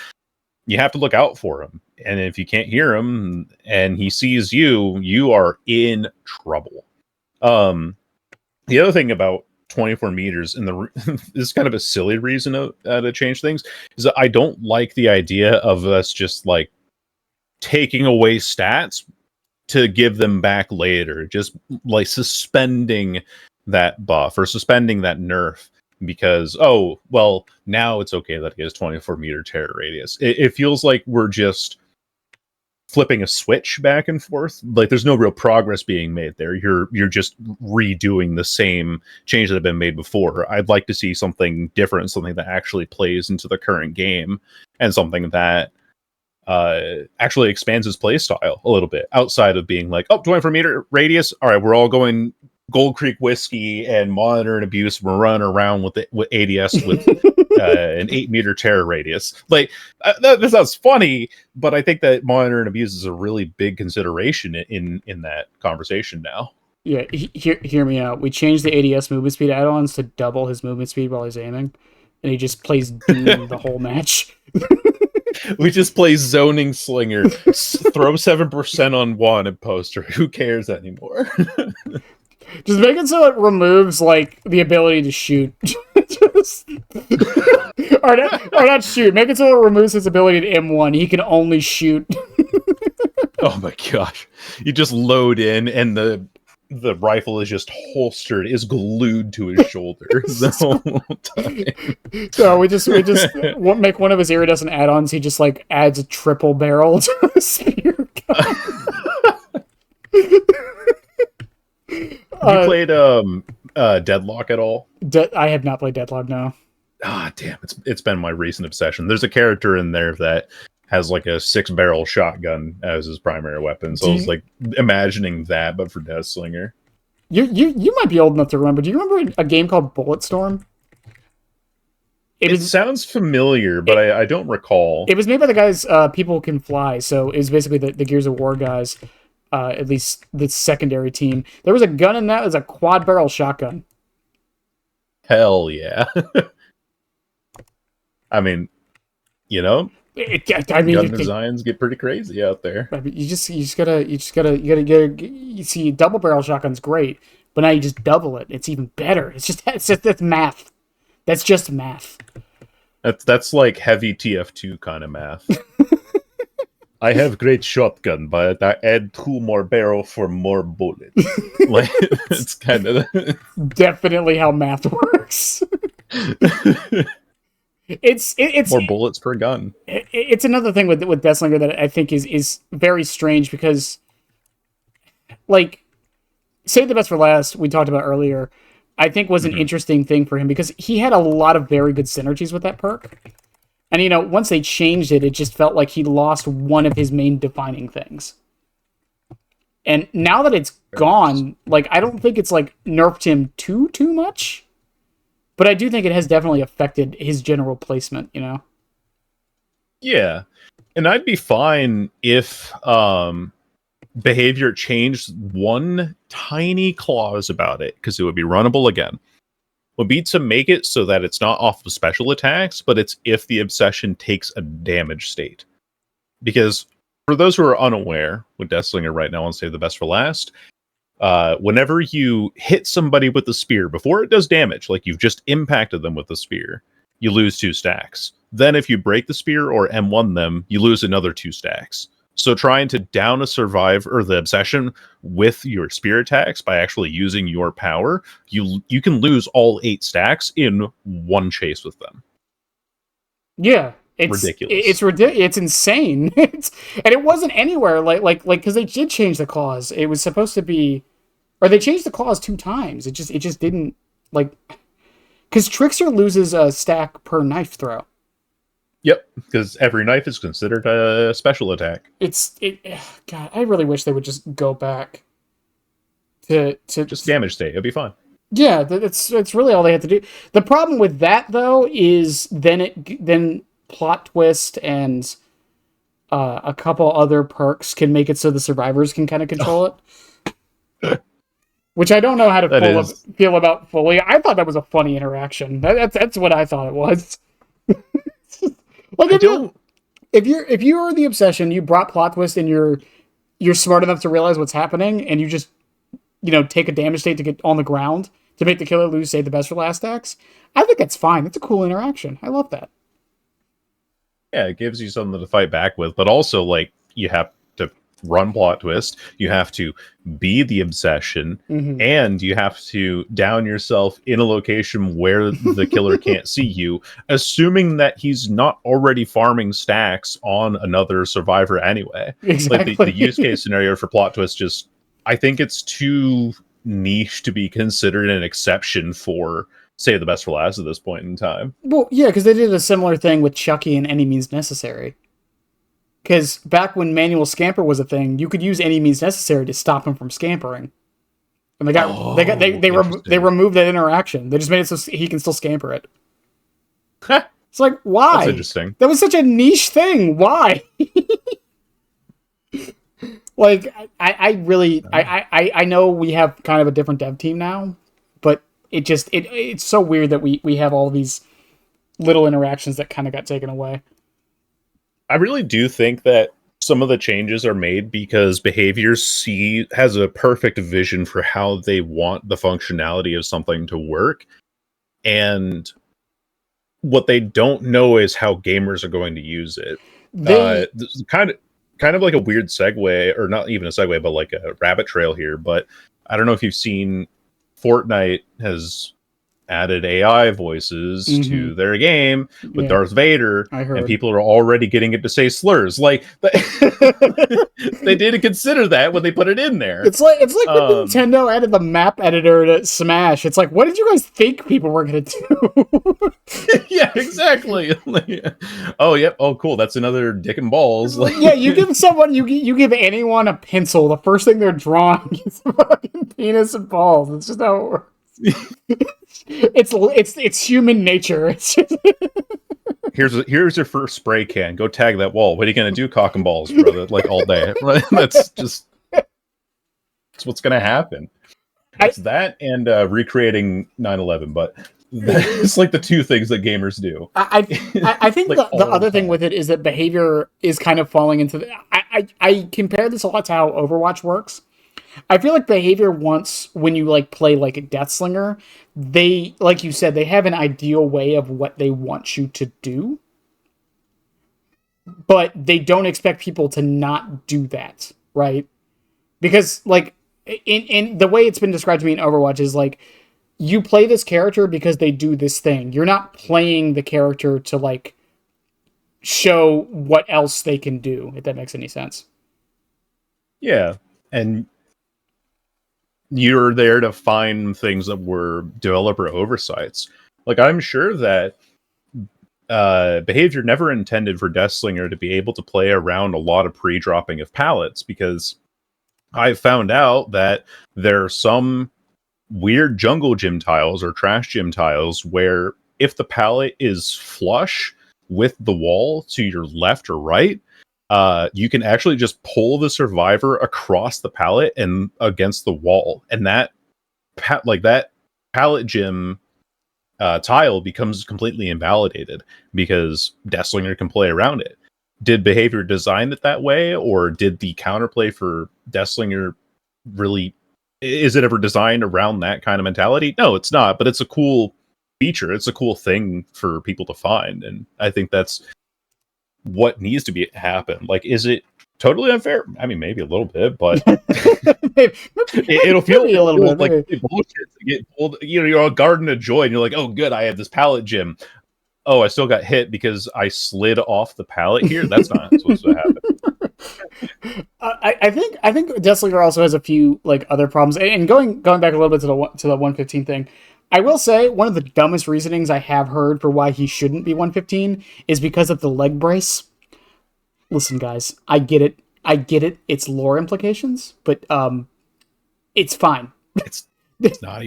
you have to look out for him. And if you can't hear him and he sees you, you are in trouble. The other thing about 24 meters, and this is kind of a silly reason to change things, is that I don't like the idea of us just like taking away stats to give them back later, just like suspending that buff or suspending that nerf because, oh, well, now it's okay that he has 24-meter terror radius. It feels like we're just flipping a switch back and forth. Like there's no real progress being made there. You're just redoing the same change that have been made before. I'd like to see something different, something that actually plays into the current game, and something that actually expands his play style a little bit outside of being like, oh, 24-meter radius. All right, we're all going Gold Creek whiskey and monitor and abuse. We're running around with ADS with an 8-meter terror radius. Like that sounds funny, but I think that monitor and abuse is a really big consideration in that conversation now. Yeah, hear me out. We changed the ADS movement speed add-ons to double his movement speed while he's aiming, and he just plays Doom the whole match. We just play zoning slinger, throw 7% on wanted poster. Who cares anymore? Just make it so it removes like the ability to shoot. or not shoot. Make it so it removes his ability to M1. He can only shoot. Oh my gosh! You just load in, and the rifle is just holstered, is glued to his shoulder the whole time. So we just make one of his iridescent add-ons. He just like adds a triple barrel to the spear gun. You played Deadlock at all? I have not played Deadlock, no. Ah, damn! It's been my recent obsession. There's a character in there that has like a 6-barrel shotgun as his primary weapon. So I was like imagining that, but for Deathslinger. You might be old enough to remember. Do you remember a game called Bulletstorm? It sounds familiar, but I don't recall. It was made by the guys People Can Fly, so it was basically the Gears of War guys, at least the secondary team. There was a gun in that. It was a quad-barrel shotgun. Hell yeah. I mean, you know, gun designs get pretty crazy out there. I mean, you see, double barrel shotgun's great, but now you just double it. It's even better. That's math. That's just math. That's like heavy TF2 kind of math. I have great shotgun, but I add 2 more barrel for more bullets. Like it's kind of definitely how math works. It's more bullets per gun. It's another thing with Deathslinger that I think is very strange because, like, Save the Best for Last, we talked about earlier, I think was an interesting thing for him because he had a lot of very good synergies with that perk. And, you know, once they changed it, it just felt like he lost one of his main defining things. And now that it's gone, like, I don't think it's, like, nerfed him too much. But I do think it has definitely affected his general placement, you know? Yeah. And I'd be fine if behavior changed one tiny clause about it, because it would be runnable again. Would be to make it so that it's not off of special attacks, but it's if the obsession takes a damage state. Because for those who are unaware, with Deathslinger right now on Save the Best for Last, whenever you hit somebody with the spear, before it does damage, like you've just impacted them with the spear, you lose 2 stacks. Then if you break the spear or M1 them, you lose another 2 stacks. So trying to down a survive or the obsession with your spear attacks by actually using your power, you can lose all 8 stacks in one chase with them. Yeah. It's ridiculous. It's ridiculous. It's insane. And it wasn't anywhere like because they did change the clause. It was supposed to be, or they changed the clause 2 times. It just didn't, like, because Trickster loses a stack per knife throw. Yep, because every knife is considered a special attack. God, I really wish they would just go back to just damage state. It'd be fine. Yeah, it's really all they have to do. The problem with that though is then plot twist and a couple other perks can make it so the survivors can kind of control it. Which I don't know how to That is. feel about fully. I thought that was a funny interaction. That's what I thought it was. Like I don't. if you are the obsession, you brought plot twist, and you're smart enough to realize what's happening, and you just take a damage state to get on the ground to make the killer lose, save the best for last acts. I think that's fine. That's a cool interaction. I love that. Yeah, it gives you something to fight back with, but also like you have to run plot twist, you have to be the obsession, Mm-hmm. and you have to down yourself in a location where the killer can't see you, assuming that he's not already farming stacks on another survivor anyway. Like Exactly. the use case scenario for plot twist, just I think it's too niche to be considered an exception for say the best for last at this point in time. Well, yeah, because they did a similar thing with Chucky and Any Means Necessary. Because back when manual scamper was a thing, you could use Any Means Necessary to stop him from scampering, and they Interesting. removed that interaction. They just made it so he can still scamper it. That's It's like, why? interesting. That was such a niche thing. Why? Like, I really, I know we have kind of a different dev team now, but it's so weird that we have all these little interactions that kind of got taken away. I really do think that some of the changes are made because behavior C has a perfect vision for how they want the functionality of something to work. And what they don't know is how gamers are going to use it. They This is kind of like a weird segue, or not even a segue, but like a rabbit trail here. But I don't know if you've seen Fortnite has added AI voices Mhm. to their game with Yeah, Darth Vader, I and heard. people are already getting it to say slurs. Like they didn't consider that when they put it in there. It's like when Um, Nintendo added the map editor to Smash. It's like, what did you guys think people were gonna do? yeah, exactly. Like, oh, yep. Oh, cool. That's another dick and balls. Like, Yeah, you give anyone a pencil, the first thing they're drawing is fucking penis and balls. It's just how it works. It's human nature. It's just, here's your first spray can. Go tag that wall. What are you gonna do, cock and balls, brother? Like all day, right? That's what's gonna happen. I, It's that and recreating 9/11, but that's like the two things that gamers do. I think Like the all the other thing time. with it is that behavior is kind of falling into I compare this a lot to how Overwatch works. I feel like behavior once when you like play like a Deathslinger, they like you said, they have an ideal way of what they want you to do, but they don't expect people to not do that, right? Because like in the way it's been described to me in Overwatch is like you play this character because they do this thing. You're not playing the character to like show what else they can do, if that makes any sense. Yeah, and you're there to find things that were developer oversights. Like I'm sure that behavior never intended for Deathslinger to be able to play around a lot of pre-dropping of pallets, because I found out that there are some weird jungle gym tiles or trash gym tiles where if the pallet is flush with the wall to your left or right, you can actually just pull the survivor across the pallet and against the wall, and that that pallet gym tile becomes completely invalidated because Deathslinger can play around it. Did behavior design it that way, or did the counterplay for Deathslinger really? Is it ever designed around that kind of mentality? No, it's not. But it's a cool feature. It's a cool thing for people to find, and I think that's what needs to be happen. Like, is it totally unfair? I mean, maybe a little bit, but maybe, it'll feel maybe a little bit. like Maybe. bullshit to get pulled. You're a garden of joy, and you're like, oh, good, I have this pallet gym. Oh, I still got hit because I slid off the pallet here. That's not supposed to happen. I think Deathslinger also has a few like other problems. And going back a little bit to the 115 thing, I will say one of the dumbest reasonings I have heard for why he shouldn't be 115 is because of the leg brace. Listen, guys, I get it. I get it. It's lore implications, but it's fine. It's it's not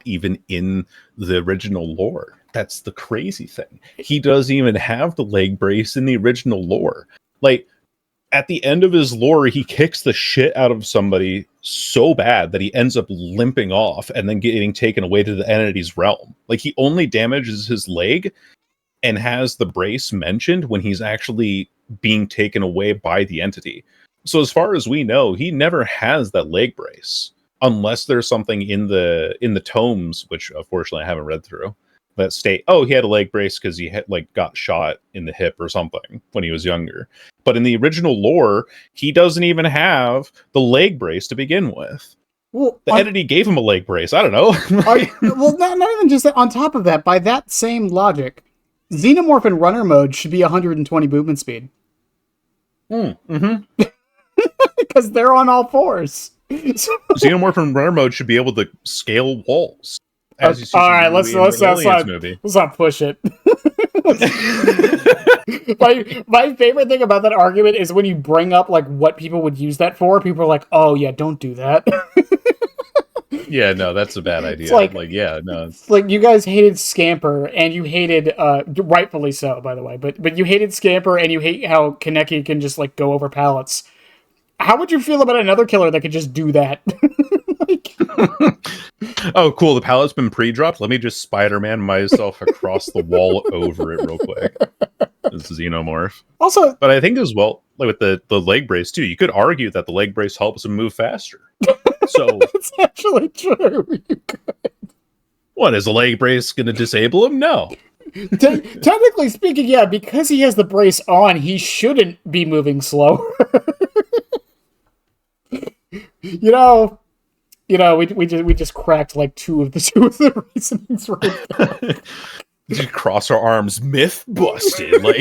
even in the original lore. That's the crazy thing. He doesn't even have the leg brace in the original lore. Like, at the end of his lore, he kicks the shit out of somebody so bad that he ends up limping off and then getting taken away to the entity's realm. Like, he only damages his leg and has the brace mentioned when he's actually being taken away by the entity. So as far as we know, he never has that leg brace unless there's something in the tomes, which unfortunately I haven't read through, that state, oh, he had a leg brace because he had like got shot in the hip or something when he was younger. But in the original lore, he doesn't even have the leg brace to begin with. Well, the entity gave him a leg brace. I don't know. Well, not even just that. On top of that, by that same logic, Xenomorph in runner mode should be 120 movement speed. Because they're on all fours. Xenomorph in runner mode should be able to scale walls. As you see, all right, let's not push it. my favorite thing about that argument is when you bring up like what people would use that for. People are like, "Oh yeah, don't do that." Yeah, no, that's a bad idea. Yeah, no. It's like you guys hated Scamper and you hated, rightfully so, by the way, but you hated Scamper and you hate how Kaneki can just like go over pallets. How would you feel about another killer that could just do that? Oh, cool. The pallet's been pre-dropped. Let me just Spider-Man myself across the wall over it real quick. This is Xenomorph. Also, but I think as well, like with the leg brace too, you could argue that the leg brace helps him move faster. So it's actually true. You could. What, is the leg brace going to disable him? No. Technically speaking, yeah, because he has the brace on, he shouldn't be moving slower. We just cracked like two of the reasonings right there. Just cross our arms, myth busted. Like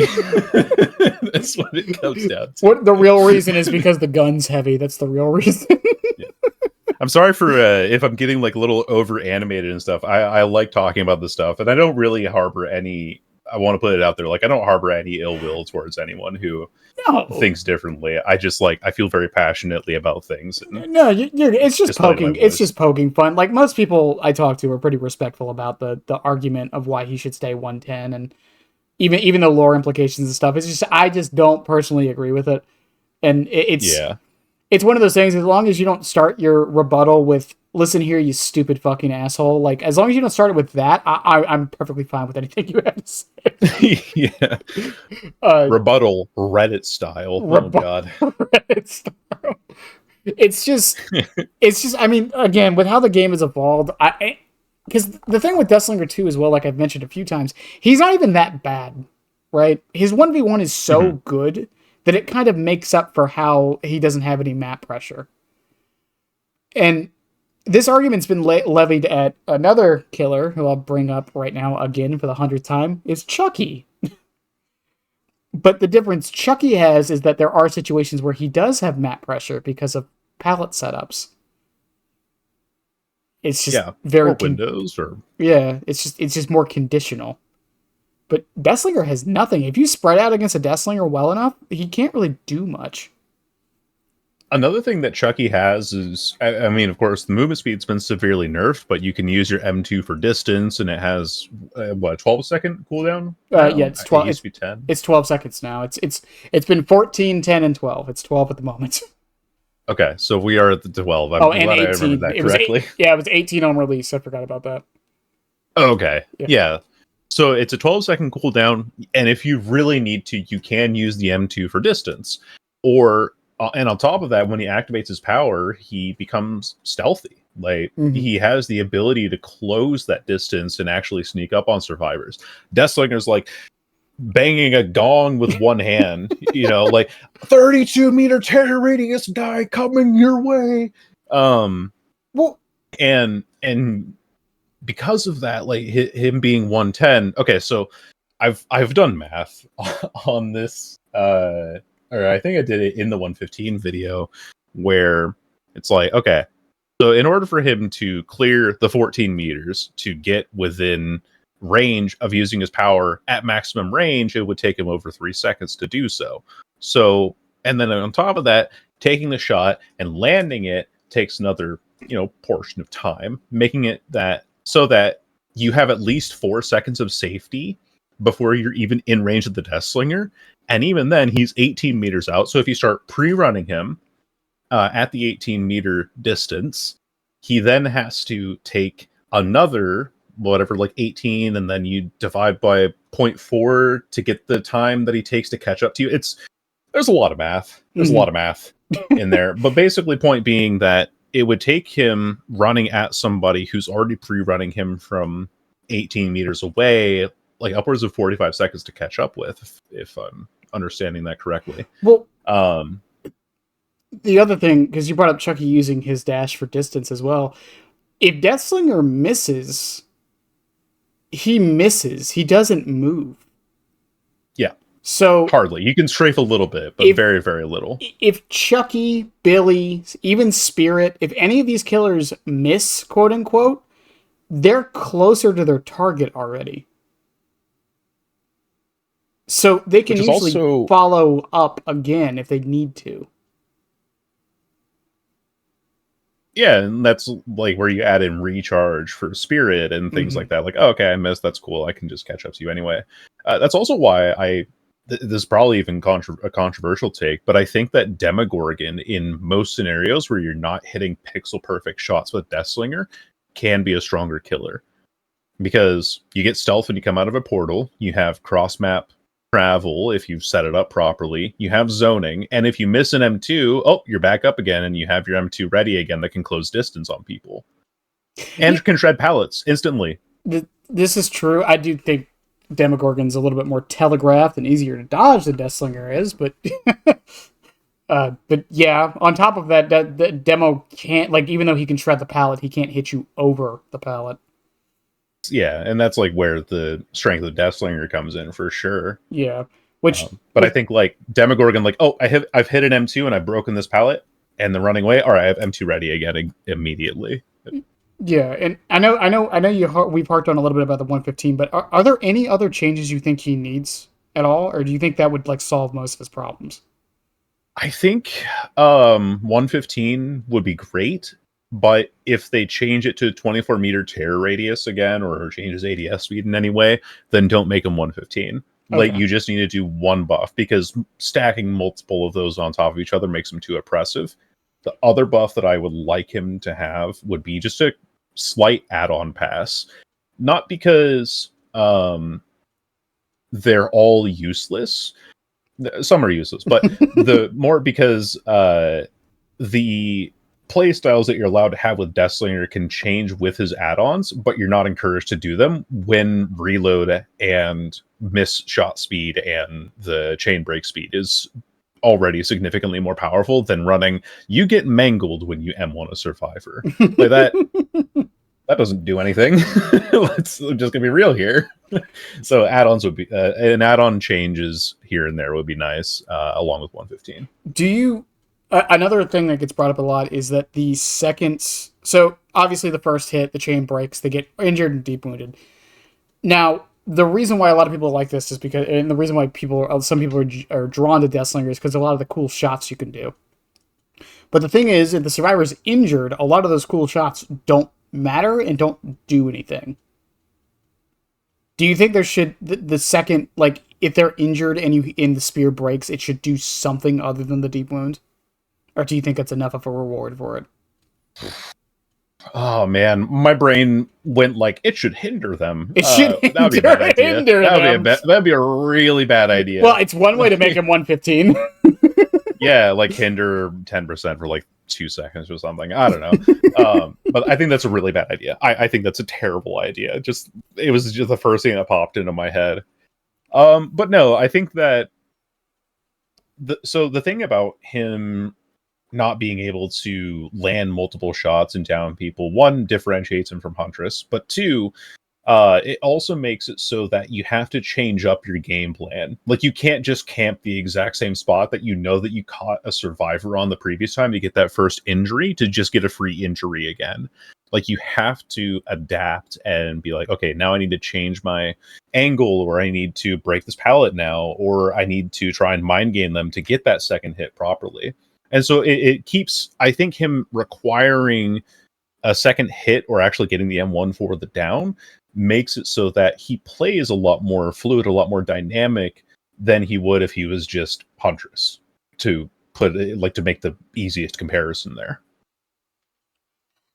that's what it comes down to. What the real reason is because the gun's heavy. That's the real reason. Yeah. I'm sorry for if I'm getting like a little over animated and stuff. I like talking about this stuff, and I don't really harbor any. I want to put it out there, like I don't harbor any ill will towards anyone who thinks differently. I just I feel very passionately about things. No, it's just poking. It's just poking fun. Like most people I talk to are pretty respectful about the argument of why he should stay 110, and even the lore implications and stuff. It's just I just don't personally agree with it, and it's one of those things. As long as you don't start your rebuttal with "Listen here, you stupid fucking asshole," like as long as you don't start it with that, I'm perfectly fine with anything you have to say. Yeah. Rebuttal Reddit style. Oh god. Reddit style. It's just. I mean, again, with how the game has evolved, because the thing with Deathslinger 2 as well, like I've mentioned a few times, he's not even that bad, right? His 1v1 is so good that it kind of makes up for how he doesn't have any map pressure. And this argument's been levied at another killer, who I'll bring up right now again for the 100th time, is Chucky. But the difference Chucky has is that there are situations where he does have map pressure because of pallet setups. It's just very windows or it's just more conditional. But Deathslinger has nothing. If you spread out against a Deathslinger well enough, he can't really do much. Another thing that Chucky has is, I mean, of course, the movement speed's been severely nerfed, but you can use your M2 for distance, and it has 12-second cooldown. Yeah, it's 12. It used to be 10. It's 12 seconds now. It's been 14, 10, and 12. It's 12 at the moment. Okay, so we are at the 12. I'm glad 18. I remembered that correctly. It was 18 on release. I forgot about that. Okay, yeah. So it's a 12-second cooldown, and if you really need to, you can use the M2 for distance. And on top of that, when he activates his power, he becomes stealthy. Like, he has the ability to close that distance and actually sneak up on survivors. Deathslinger's like banging a gong with one hand, like 32-meter terror radius guy coming your way. And because of that, like him being 110. Okay, so I've done math on this. Or I think I did it in the 115 video, where it's like, okay, so in order for him to clear the 14 meters to get within range of using his power at maximum range, it would take him over 3 seconds to do so. So, and then on top of that, taking the shot and landing it takes another, portion of time, making it that so that you have at least 4 seconds of safety before you're even in range of the Deathslinger. And even then, he's 18 meters out. So if you start pre-running him at the 18-meter distance, he then has to take another whatever, like 18, and then you divide by 0.4 to get the time that he takes to catch up to you. There's a lot of math. There's a lot of math in there. But basically, point being that it would take him running at somebody who's already pre-running him from 18 meters away, like upwards of 45 seconds to catch up with, if I'm understanding that correctly. Well, the other thing, because you brought up Chucky using his dash for distance as well, if Deathslinger misses, he misses. He doesn't move. Yeah. So hardly. You can strafe a little bit, but very, very little. If Chucky, Billy, even Spirit, if any of these killers miss, quote unquote, they're closer to their target already. So they can usually follow up again if they need to. Yeah, and that's like where you add in recharge for Spirit and things like that. Like, oh, okay, I missed. That's cool. I can just catch up to you anyway. That's also why this is probably even a controversial take, but I think that Demogorgon in most scenarios where you're not hitting pixel perfect shots with Deathslinger can be a stronger killer. Because you get stealth when you come out of a portal, you have cross map travel if you've set it up properly, you have zoning, and if you miss an M2, you're back up again and you have your M2 ready again that can close distance on people. And can shred pallets instantly. This is true. I do think Demogorgon's a little bit more telegraphed and easier to dodge than Deathslinger is, but but yeah, on top of that, the Demo can't, like, even though he can shred the pallet, he can't hit you over the pallet. Yeah, and that's like where the strength of Deathslinger comes in for sure. Yeah, but I think like Demogorgon, like, I've hit an M2 and I've broken this pallet and the running away. All right, I have M2 ready again immediately. Yeah, and I know we've harped on a little bit about the 115, but are there any other changes you think he needs at all, or do you think that would like solve most of his problems? I think 115 would be great. But if they change it to 24-meter terror radius again, or change his ADS speed in any way, then don't make him 115. Okay. Like, you just need to do one buff, because stacking multiple of those on top of each other makes him too oppressive. The other buff that I would like him to have would be just a slight add-on pass. Not because they're all useless. Some are useless, but the more because the play styles that you're allowed to have with Deathslinger can change with his add-ons, but you're not encouraged to do them when reload and miss shot speed and the chain break speed is already significantly more powerful than running you get mangled when you M1 a survivor. Like that doesn't do anything. Let's just gonna be real here. So add-ons would be an add-on changes here and there would be nice, along with 115. Do you another thing that gets brought up a lot is that the seconds, so obviously the first hit, the chain breaks, they get injured and deep wounded. Now, the reason why a lot of people like this is because, and the reason why some people are drawn to Deathslinger is because a lot of the cool shots you can do. But the thing is, if the survivor's injured, a lot of those cool shots don't matter and don't do anything. Do you think there should, the second, like, if they're injured and the spear breaks, it should do something other than the deep wound? Or do you think it's enough of a reward for it? Oh man, my brain went like it should hinder them. It should that would be a bad idea. That'd be a really bad idea. Well, it's one way to make him 115. Yeah, like hinder 10% for like 2 seconds or something. I don't know. But I think that's a really bad idea. I think that's a terrible idea. It was just the first thing that popped into my head. But no, I think that the thing about him not being able to land multiple shots and down people, one, differentiates him from Huntress, but two, it also makes it so that you have to change up your game plan. Like, you can't just camp the exact same spot that you know that you caught a survivor on the previous time to get that first injury to just get a free injury again. Like, you have to adapt and be like, okay, now I need to change my angle, or I need to break this pallet now, or I need to try and mind game them to get that second hit properly. And so it keeps, I think, him requiring a second hit or actually getting the M1 for the down makes it so that he plays a lot more fluid, a lot more dynamic than he would if he was just Huntress, to put it, like, to make the easiest comparison there.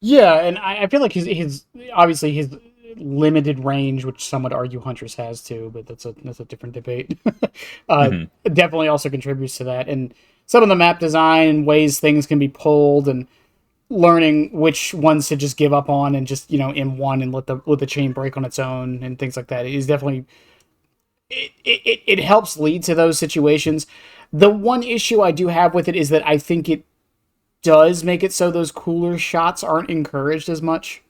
Yeah, and I feel like his obviously his limited range, which some would argue Huntress has too, but that's a different debate. Definitely also contributes to that, and some of the map design ways things can be pulled, and learning which ones to just give up on and just M1 and let the chain break on its own and things like that is definitely it helps lead to those situations. The one issue I do have with it is that I think it does make it so those cooler shots aren't encouraged as much.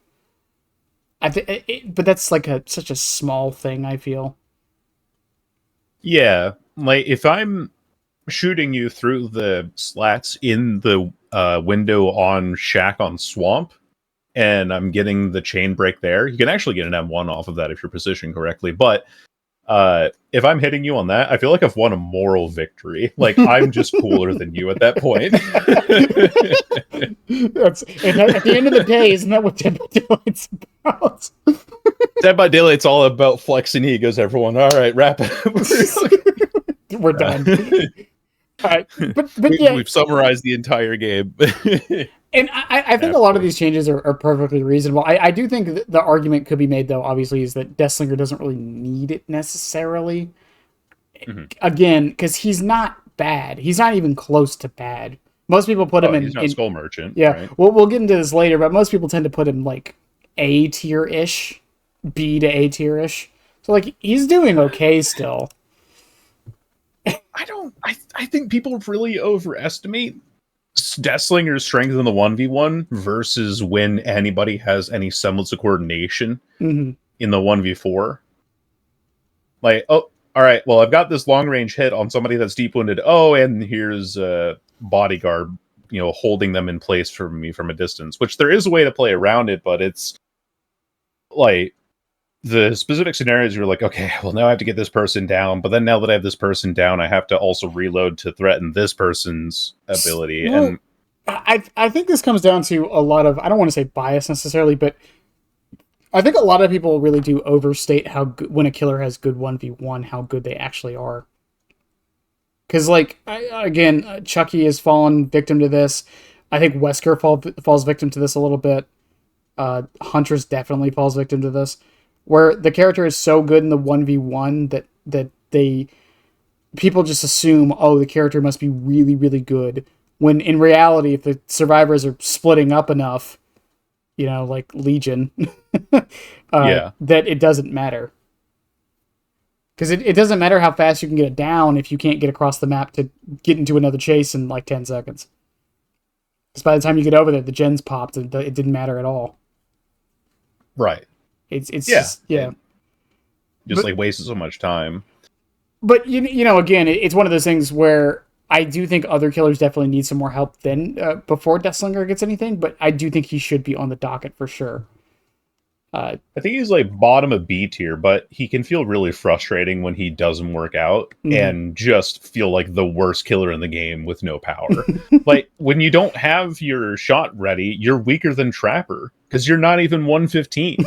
But that's like such a small thing, I feel. Yeah, like if I'm shooting you through the slats in the window on Shack on Swamp, and I'm getting the chain break there, you can actually get an M1 off of that if you're positioned correctly. But if I'm hitting you on that, I feel like I've won a moral victory. Like, I'm just cooler than you at that point. At the end of the day, isn't that what Dead by Daylight's about? Dead by Daylight's all about flexing egos, everyone. All right, wrap it. We're done. All right. But yeah, we've summarized the entire game. And I think a lot of these changes are perfectly reasonable. I do think the argument could be made, though, obviously, is that Deathslinger doesn't really need it necessarily. Again, because he's not bad. He's not even close to bad. Most people put him in... He's not Skull Merchant. Yeah, right? we'll get into this later, but most people tend to put him, like, A tier-ish. B to A tier-ish. So, like, he's doing okay still. I think people really overestimate Deathslinger's strength in the 1v1 versus when anybody has any semblance of coordination in the 1v4. Like, oh, all right, well, I've got this long-range hit on somebody that's deep wounded. Oh, and here's a bodyguard, holding them in place for me from a distance, which there is a way to play around it, but it's like the specific scenarios you're like, okay, well, now I have to get this person down, but then now that I have this person down, I have to also reload to threaten this person's ability. Well, and I think this comes down to a lot of, I don't want to say bias necessarily, but I think a lot of people really do overstate how good, when a killer has good 1v1, how good they actually are. Because, like, again, Chucky has fallen victim to this. I think Wesker falls victim to this a little bit. Huntress definitely falls victim to this, where the character is so good in the 1v1 that people just assume, oh, the character must be really, really good. When in reality, if the survivors are splitting up enough, like Legion, that it doesn't matter. Because it doesn't matter how fast you can get it down if you can't get across the map to get into another chase in like 10 seconds. Because by the time you get over there, the gens popped and it didn't matter at all. Right. It's just like wasted so much time. But again, it's one of those things where I do think other killers definitely need some more help before Deathslinger gets anything, but I do think he should be on the docket for sure. I think he's like bottom of B tier, but he can feel really frustrating when he doesn't work out and just feel like the worst killer in the game with no power. Like, when you don't have your shot ready, you're weaker than Trapper because you're not even 115.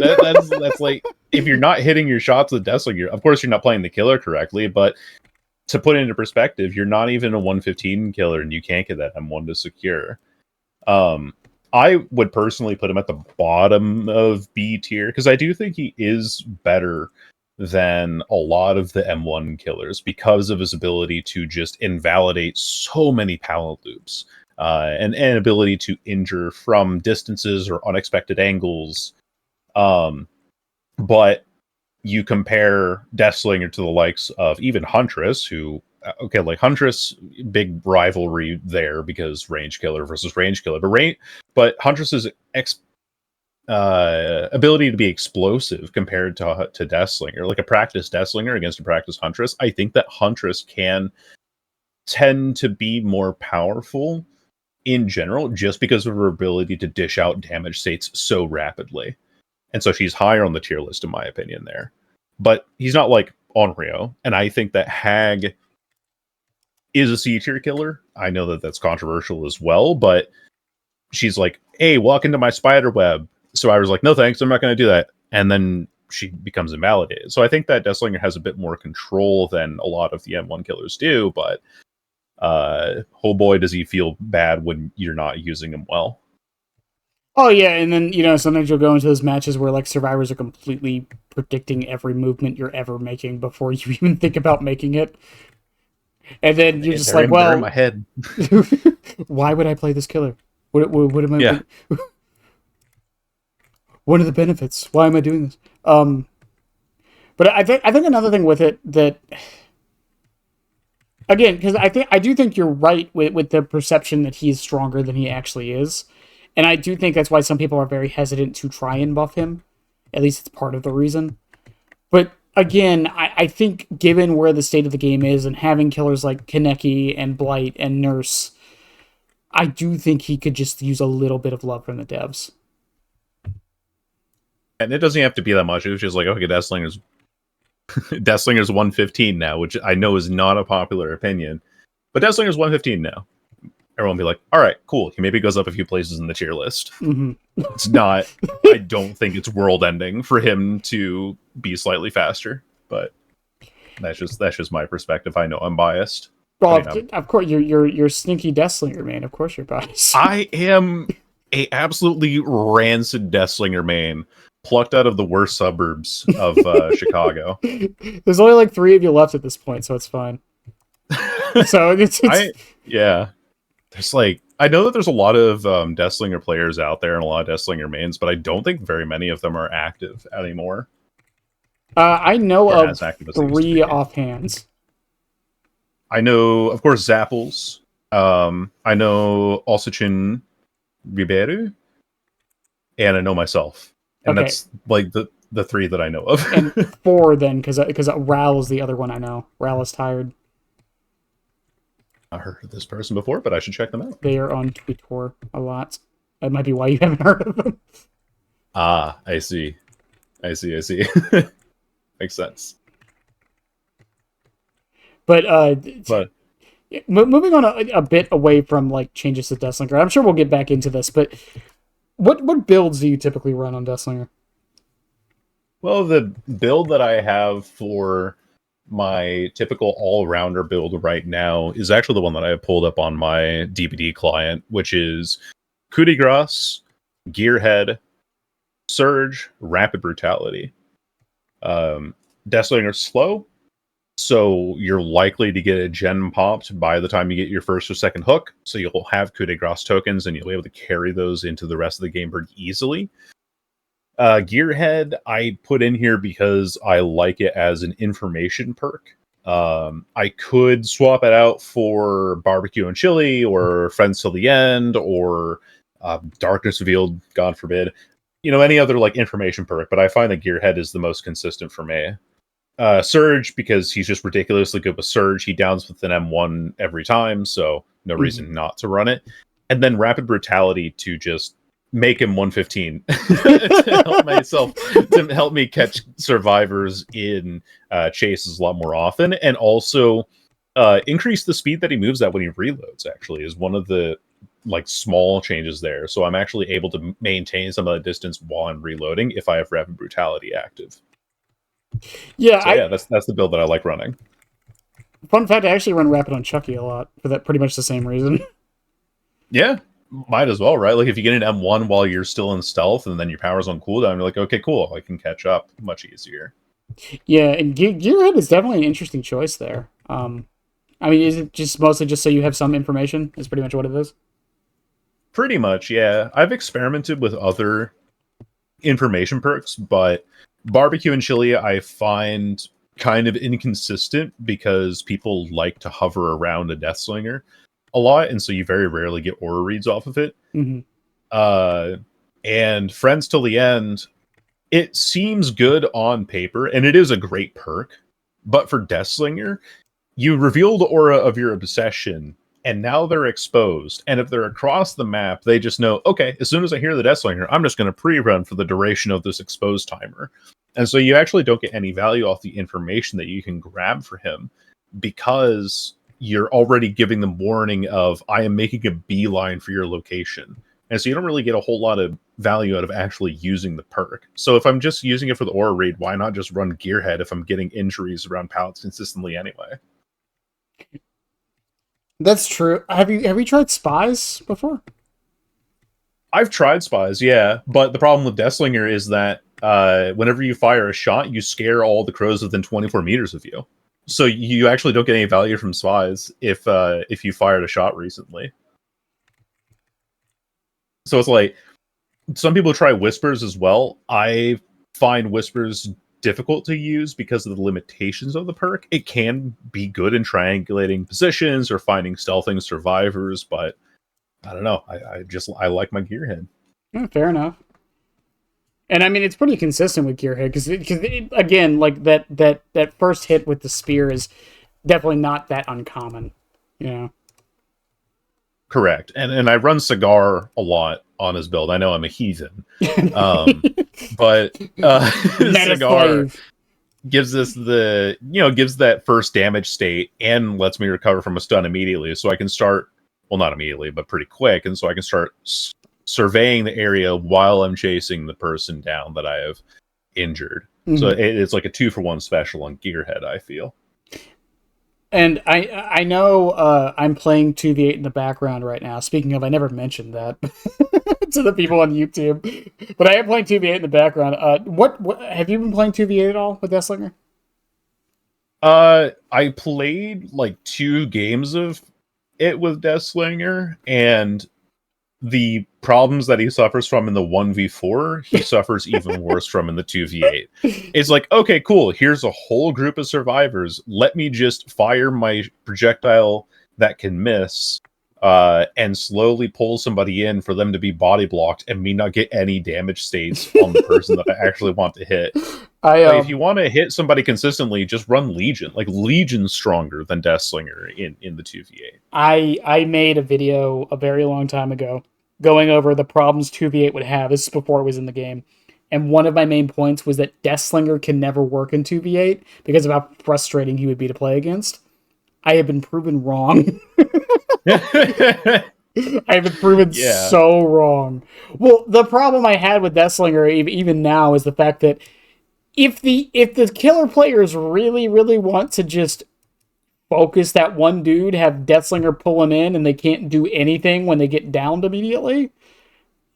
That's like, if you're not hitting your shots with Deathslinger, of course you're not playing the killer correctly, but to put it into perspective, you're not even a 115 killer and you can't get that M1 to secure. I would personally put him at the bottom of B tier because I do think he is better than a lot of the M1 killers because of his ability to just invalidate so many pallet loops and ability to injure from distances or unexpected angles. But you compare Deathslinger to the likes of even Huntress, who, okay, like Huntress, big rivalry there because range killer versus range killer. But Huntress's ability to be explosive compared to Deathslinger, like a practice Deathslinger against a practice Huntress, I think that Huntress can tend to be more powerful in general just because of her ability to dish out damage states so rapidly. And so she's higher on the tier list, in my opinion, there. But he's not like Onryo. And I think that Hag is a C tier killer. I know that that's controversial as well, but she's like, hey, walk into my spider web. Survivor's like, no thanks, I'm not going to do that. And then she becomes invalidated. So I think that Deathslinger has a bit more control than a lot of the M1 killers do, but oh boy, does he feel bad when you're not using him well. Oh yeah, and then sometimes you'll go into those matches where like survivors are completely predicting every movement you're ever making before you even think about making it, and then you're just like, they're in well, my head. why would I play this killer? What am I? Yeah. What are the benefits? Why am I doing this? But I think another thing with it that, again, because I do think you're right with the perception that he's stronger than he actually is, and I do think that's why some people are very hesitant to try and buff him. At least it's part of the reason. But again, I think given where the state of the game is and having killers like Kaneki and Blight and Nurse, I do think he could just use a little bit of love from the devs. And it doesn't have to be that much. It was just like, okay, Deathslinger's 115 now, which I know is not a popular opinion. But Deathslinger's 115 now. Everyone will be like, all right, cool. He maybe goes up a few places in the tier list. Mm-hmm. It's not, I don't think it's world ending for him to be slightly faster. But that's just my perspective. I know I'm biased. Well, of course, you're sneaky Deathslinger, man. Of course you're biased. I am a absolutely rancid Deathslinger main, plucked out of the worst suburbs of Chicago. There's only like 3 of you left at this point, so it's fine. So it's yeah. There's like, I know that there's a lot of Deathslinger players out there and a lot of Deathslinger mains, but I don't think very many of them are active anymore. I know of 3 offhands. I know, of course, Zapples. I know Alsachin Ribeiro, and I know myself. And that's like the 3 that I know of. And 4 then, because Ral is the other one I know. Ral is tired. I've heard of this person before, but I should check them out. They are on Twitter a lot. That might be why you haven't heard of them. Ah, I see. Makes sense. But moving on a bit away from like changes to Deathslinger, I'm sure we'll get back into this, but what builds do you typically run on Deathslinger? Well, the build that I have for my typical all-rounder build right now is actually the one that I have pulled up on my DVD client, which is Coup de Grace, Gearhead, Surge, Rapid Brutality. Deathslinger's slow, so you're likely to get a gen popped by the time you get your first or second hook, so you'll have Coup de Grace tokens, and you'll be able to carry those into the rest of the game pretty easily. Gearhead I put in here because I like it as an information perk. I could swap it out for Barbecue and Chili, or Friends Till the End, or Darkness Revealed, God forbid. Any other like information perk, but I find that Gearhead is the most consistent for me. Surge, because he's just ridiculously good with Surge. He downs with an M1 every time, so no reason not to run it. And then Rapid Brutality to just make him 115 to help me catch survivors in chases a lot more often, and also increase the speed that he moves at when he reloads. Actually, is one of the like small changes there. So I'm actually able to maintain some of the distance while I'm reloading if I have Rapid Brutality active. Yeah, so that's the build that I like running. Fun fact: I actually run Rapid on Chucky a lot for that pretty much the same reason. Yeah. Might as well, right? Like if you get an M1 while you're still in stealth and then your power's on cooldown, you're like, okay, cool, I can catch up much easier. Yeah, and Gearhead is definitely an interesting choice there. I mean, is it just mostly just so you have some information? Is pretty much what it is? Pretty much, yeah. I've experimented with other information perks, but Barbecue and Chili I find kind of inconsistent because people like to hover around a Deathslinger a lot, and so you very rarely get aura reads off of it. Mm-hmm. And Friends Till the End, it seems good on paper, and it is a great perk, but for Deathslinger, you reveal the aura of your obsession, and now they're exposed, and if they're across the map, they just know, okay, as soon as I hear the Deathslinger, I'm just going to pre-run for the duration of this exposed timer. And so you actually don't get any value off the information that you can grab for him, because you're already giving them warning of, I am making a beeline for your location. And so you don't really get a whole lot of value out of actually using the perk. So if I'm just using it for the aura read, why not just run Gearhead if I'm getting injuries around pallets consistently anyway? That's true. Have you tried spies before? I've tried spies, yeah, but the problem with Deathslinger is that whenever you fire a shot, you scare all the crows within 24 meters of you. So you actually don't get any value from spies if you fired a shot recently. So it's like some people try whispers as well. I find whispers difficult to use because of the limitations of the perk. It can be good in triangulating positions or finding stealthing survivors, but I don't know. I like my gearhead. Yeah, fair enough. And I mean, it's pretty consistent with Gearhead because again, like that first hit with the spear is definitely not that uncommon. You know. Correct. And I run Cigar a lot on his build. I know I'm a heathen. But Cigar gives us gives that first damage state and lets me recover from a stun immediately. So I can start, well, not immediately, but pretty quick. And so I can start surveying the area while I'm chasing the person down that I have injured. Mm-hmm. So it's like a 2-for-1 special on Gearhead, I feel. And I know I'm playing 2v8 in the background right now. Speaking of, I never mentioned that to the people on YouTube, but I am playing 2v8 in the background. What have you been playing 2v8 at all with Deathslinger? I played like 2 games of it with Deathslinger, and the problems that he suffers from in the 1v4, he suffers even worse from in the 2v8. It's like, okay, cool, here's a whole group of survivors. Let me just fire my projectile that can miss, and slowly pull somebody in for them to be body blocked and me not get any damage states on the person that I actually want to hit. If you want to hit somebody consistently, just run Legion. Like, Legion's stronger than Deathslinger in the 2v8. I made a video a very long time ago going over the problems 2v8 would have. This is before it was in the game. And one of my main points was that Deathslinger can never work in 2v8 because of how frustrating he would be to play against. I have been proven wrong. I have been proven so wrong. Well, the problem I had with Deathslinger even now is the fact that if the killer players really, really want to just focus that one dude, have Deathslinger pull him in, and they can't do anything when they get downed immediately,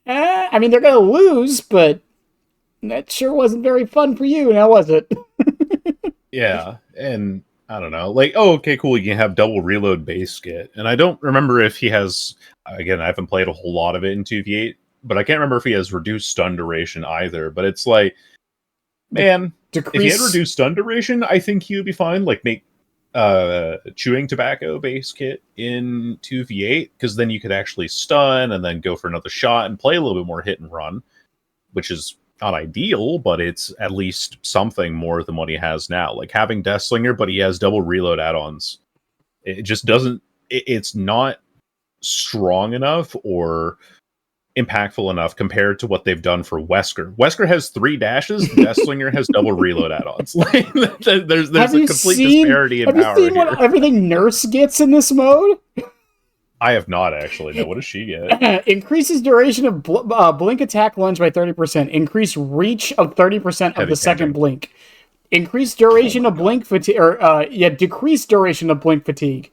I mean, they're going to lose, but that sure wasn't very fun for you, now was it? Yeah, and I don't know. Like, oh, okay, cool, you can have double reload base kit. And I don't remember if he has, again, I haven't played a whole lot of it in 2v8, but I can't remember if he has reduced stun duration either. But it's like, man, if he had reduced stun duration, I think he would be fine. Like, make chewing tobacco base kit in 2v8, because then you could actually stun and then go for another shot and play a little bit more hit and run, which is not ideal, but it's at least something more than what he has now. Like, having Deathslinger, but he has double reload add-ons. It just doesn't... It's not strong enough or impactful enough compared to what they've done for Wesker. Wesker has 3 dashes, Deathslinger has double reload add-ons. Like, there's a complete disparity in power here. Have you seen what everything Nurse gets in this mode? I have not, actually. No, what does she get? Increases duration of blink attack lunge by 30%. Increase reach of 30% of the second blink. Increased duration of blink fatigue, decreased duration of blink fatigue.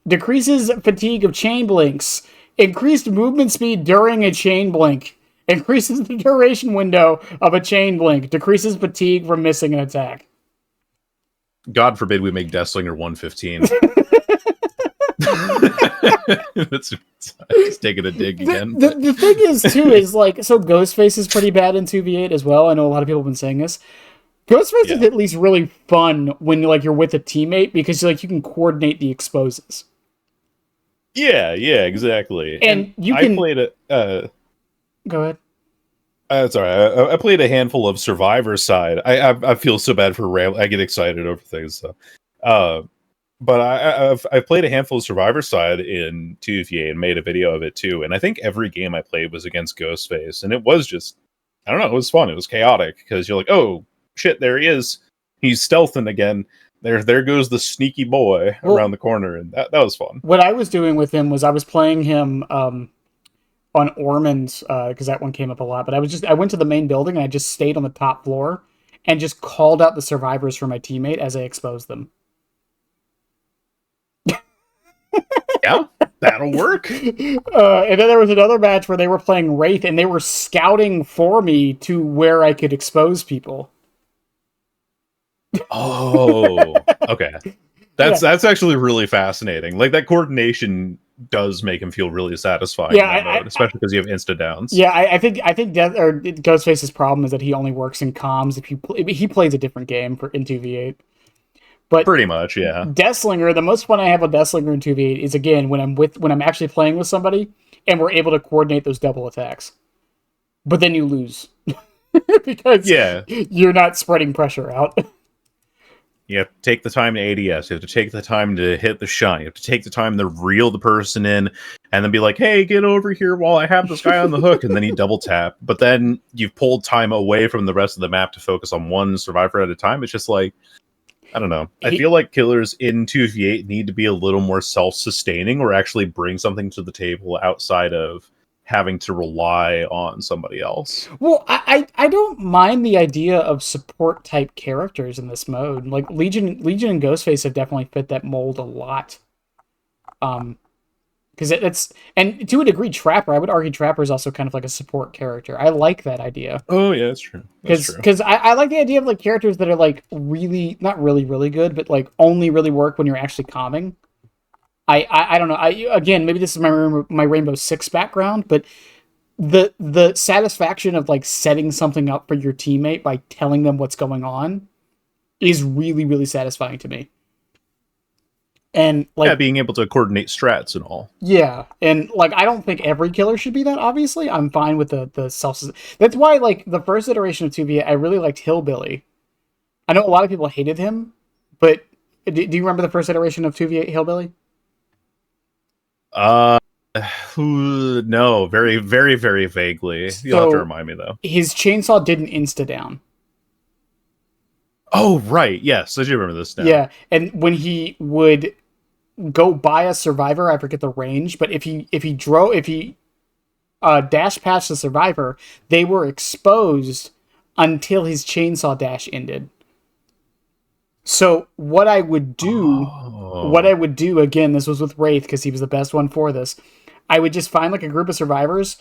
Decreases fatigue of chain blinks. Increased movement speed during a chain blink. Increases the duration window of a chain blink. Decreases fatigue from missing an attack. God forbid we make Deathslinger 115. That's just taking a dig again. The thing is, too, is like, so Ghostface is pretty bad in 2v8 as well. I know a lot of people have been saying this. Ghostface is at least really fun when you're with a teammate, because you can coordinate the exposes. Yeah, exactly. And you can... I played a... Go ahead. Sorry, I played a handful of Survivor side. I feel so bad for Ram. I get excited over things. So. But I've played a handful of Survivor side in 2v8 and made a video of it too. And I think every game I played was against Ghostface. And it was just, I don't know, it was fun. It was chaotic because you're like, oh, shit, there he is. He's stealthing again. There goes the sneaky boy around the corner. And that was fun. What I was doing with him was I was playing him on Ormond, because that one came up a lot. But I went to the main building and I just stayed on the top floor and just called out the survivors for my teammate as I exposed them. Yeah, that'll work. And then there was another match where they were playing Wraith and they were scouting for me to where I could expose people. Oh, okay. That's actually really fascinating. Like that coordination does make him feel really satisfying. Yeah, in that mode, especially because you have insta downs. Yeah, I think Ghostface's problem is that he only works in comms. If he plays a different game in 2v8. But pretty much, yeah. Deathslinger, the most fun I have with Deathslinger in 2v8 is again when I'm actually playing with somebody and we're able to coordinate those double attacks. But then you lose because you're not spreading pressure out. You have to take the time to ADS. You have to take the time to hit the shot. You have to take the time to reel the person in and then be like, hey, get over here while I have this guy on the hook. And then you double tap. But then you've pulled time away from the rest of the map to focus on one survivor at a time. It's just like, I don't know. I feel like killers in 2v8 need to be a little more self-sustaining or actually bring something to the table outside of having to rely on somebody else. Well, I don't mind the idea of support type characters in this mode. Like Legion and Ghostface have definitely fit that mold a lot. Because it's, and to a degree, Trapper. I would argue Trapper is also kind of like a support character. I like that idea. Oh yeah, that's true. Because I like the idea of like characters that are like really not really good, but like only really work when you're actually calming. I don't know. Again, maybe this is my Rainbow Six background, but the satisfaction of like setting something up for your teammate by telling them what's going on is really satisfying to me. And like being able to coordinate strats and all. Yeah, and like I don't think every killer should be that. Obviously, I'm fine with the self. That's why like the first iteration of 2v8, I really liked Hillbilly. I know a lot of people hated him, but do you remember the first iteration of 2v8 Hillbilly? No, very vaguely. You'll have to remind me though. His chainsaw didn't insta down. Oh right, yes, I do remember this now. Yeah, and when he would go by a survivor, I forget the range, but if he dashed past the survivor, they were exposed until his chainsaw dash ended. So what I would do, again, this was with Wraith because he was the best one for this. I would just find like a group of survivors,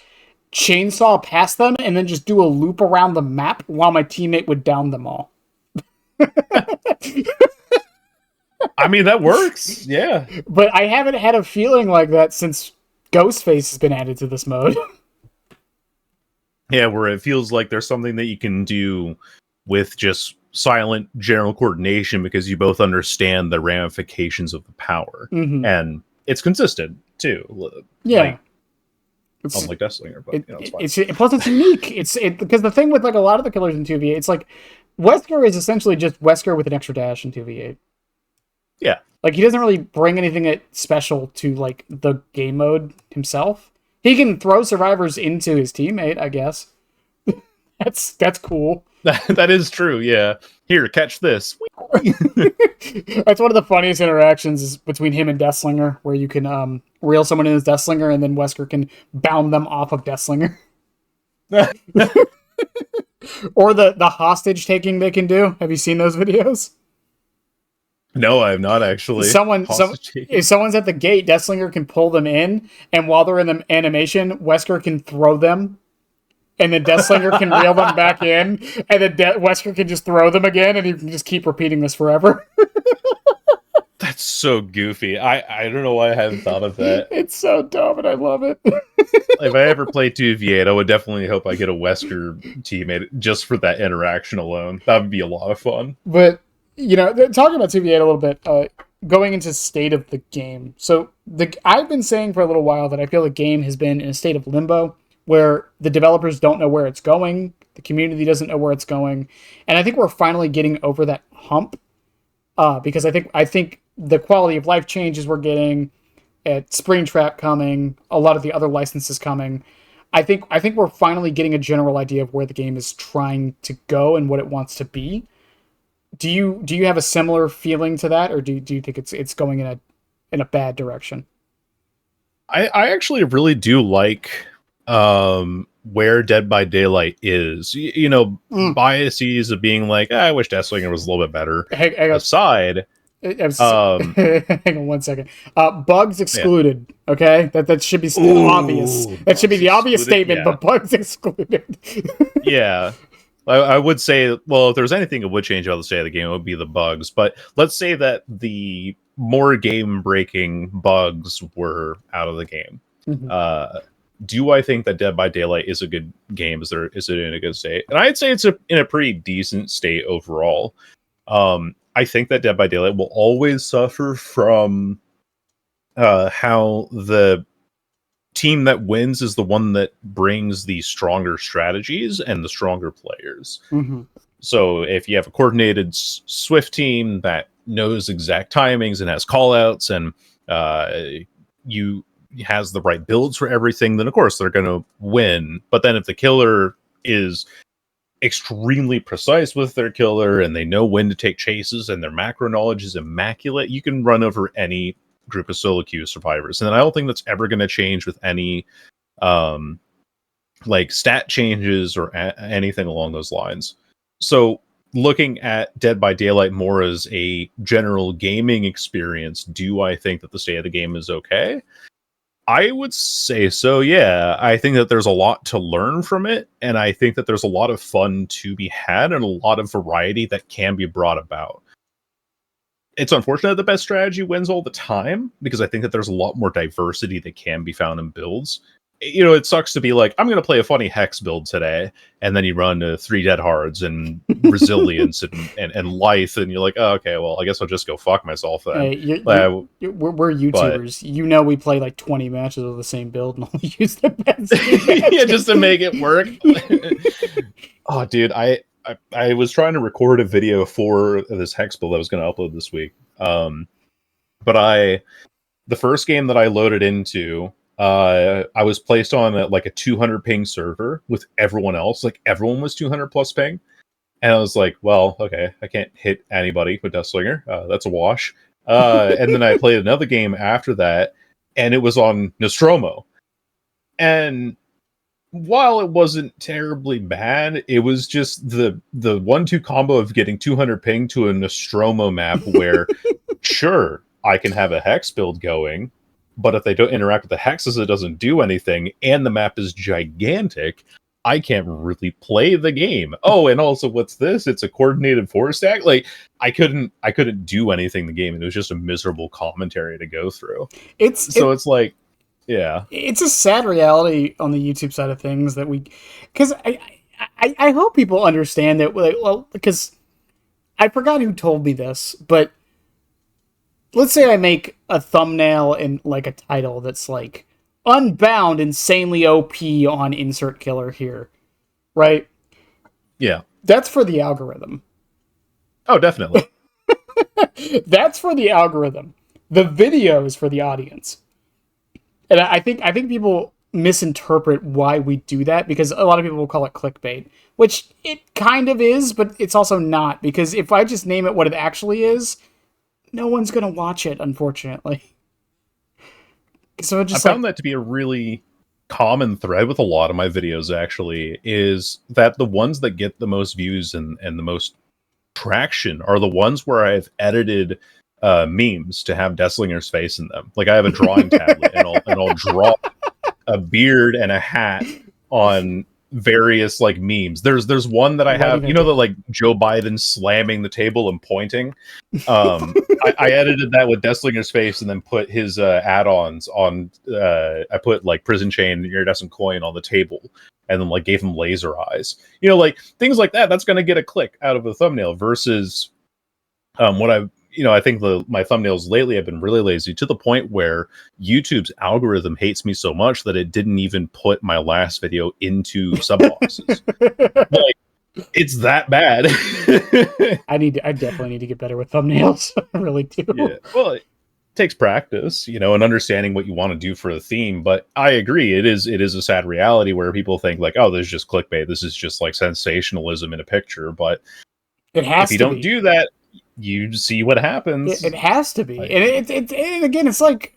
chainsaw past them, and then just do a loop around the map while my teammate would down them all. I mean, that works. Yeah. But I haven't had a feeling like that since Ghostface has been added to this mode. Yeah, where it feels like there's something that you can do with just silent general coordination because you both understand the ramifications of the power. Mm-hmm. And it's consistent, too. Yeah. Unlike Deathslinger, but it's plus it's unique. Because the thing with like a lot of the killers in 2v8, it's like Wesker is essentially just Wesker with an extra dash in 2v8. Yeah. Like he doesn't really bring anything special to like the game mode himself. He can throw survivors into his teammate, I guess. That's cool. That is true, yeah. Here, catch this. That's one of the funniest interactions is between him and Deathslinger, where you can reel someone in as Deathslinger and then Wesker can bound them off of Deathslinger. Or the hostage taking they can do. Have you seen those videos? No, I have not actually. If someone's at the gate, Deathslinger can pull them in, and while they're in the animation, Wesker can throw them, and then Deathslinger can reel them back in, and then Wesker can just throw them again, and you can just keep repeating this forever. That's so goofy. I don't know why I haven't thought of that. It's so dumb, and I love it. If I ever play 2v8, I would definitely hope I get a Wesker teammate just for that interaction alone. That would be a lot of fun. But you know, talking about 2v8 a little bit, going into state of the game. So I've been saying for a little while that I feel the game has been in a state of limbo where the developers don't know where it's going, the community doesn't know where it's going, and I think we're finally getting over that hump. Because I think the quality of life changes we're getting, at Springtrap coming, a lot of the other licenses coming. I think we're finally getting a general idea of where the game is trying to go and what it wants to be. Do you have a similar feeling to that, or do you think it's going in a bad direction? I actually really do like where Dead by Daylight is. Mm. Biases of being like, I wish Deathslinger was a little bit better. Hang on. Aside, um, Hang on 1 second. Bugs yeah. excluded. Okay, that should be obvious. Ooh, That should be bugs the obvious excluded. statement. Yeah, But bugs excluded. yeah. I would say, well, if there's anything that would change about the state of the game, it would be the bugs. But let's say that the more game-breaking bugs were out of the game. Mhm. Do I think that Dead by Daylight is a good game? Is it in a good state? And I'd say it's in a pretty decent state overall. I think that Dead by Daylight will always suffer from how the team that wins is the one that brings the stronger strategies and the stronger players. Mm-hmm. So if you have a coordinated Swift team that knows exact timings and has callouts and you has the right builds for everything, then of course they're going to win. But then if the killer is extremely precise with their killer and they know when to take chases and their macro knowledge is immaculate, you can run over any group of solo queue survivors. And I don't think that's ever going to change with any like stat changes or anything along those lines. So looking at Dead by Daylight more as a general gaming experience, do I think that the state of the game is okay? I would say so, yeah. I think that there's a lot to learn from it, and I think that there's a lot of fun to be had and a lot of variety that can be brought about. It's unfortunate that the best strategy wins all the time, because I think that there's a lot more diversity that can be found in builds. It sucks to be like, I'm going to play a funny Hex build today, and then you run 3 Dead Hards and Resilience and Lithe, and you're like, oh, okay, well, I guess I'll just go fuck myself then. Hey, we're YouTubers. We play like 20 matches of the same build and only use the best. Yeah, just to make it work. Oh, dude, I was trying to record a video for this Hex build I was going to upload this week. But the first game that I loaded into, I was placed on like a 200 ping server with everyone else. Like everyone was 200 plus ping. And I was like, well, okay, I can't hit anybody with Deathslinger. That's a wash. And then I played another game after that, and it was on Nostromo. And while it wasn't terribly bad, it was just the 1-2 combo of getting 200 ping to a Nostromo map where, sure, I can have a Hex build going, but if they don't interact with the hexes, it doesn't do anything, and the map is gigantic. I can't really play the game. Oh, and also, what's this? It's a coordinated 4-stack. Like, I couldn't do anything in the game, and it was just a miserable commentary to go through. It's like, yeah, it's a sad reality on the YouTube side of things that because I hope people understand that. Well, because I forgot who told me this, but let's say I make a thumbnail and like a title that's like Unbound insanely OP on insert killer here, right? Yeah, that's for the algorithm. Oh, definitely. That's for the algorithm. The video is for the audience. And I think people misinterpret why we do that, because a lot of people will call it clickbait, which it kind of is, but it's also not, because if I just name it what it actually is, no one's going to watch it, unfortunately. So I found that to be a really common thread with a lot of my videos, actually, is that the ones that get the most views and the most traction are the ones where I've edited memes to have Deathslinger's face in them. Like, I have a drawing tablet and I'll draw a beard and a hat on various like memes. There's one that I have, the like Joe Biden slamming the table and pointing. I edited that with Deathslinger's face and then put his add-ons on. I put like Prison Chain, Iridescent Coin on the table, and then like gave him laser eyes. Like things like that. That's going to get a click out of a thumbnail versus what I think my thumbnails lately have been really lazy, to the point where YouTube's algorithm hates me so much that it didn't even put my last video into sub boxes. Like, it's that bad. I definitely need to get better with thumbnails. I really do. Yeah. Well, it takes practice, and understanding what you want to do for the theme. But I agree, it is a sad reality where people think like, oh, this is just clickbait. This is just like sensationalism in a picture. But it has if you don't do that, you see what happens. It has to be. And it again, it's like,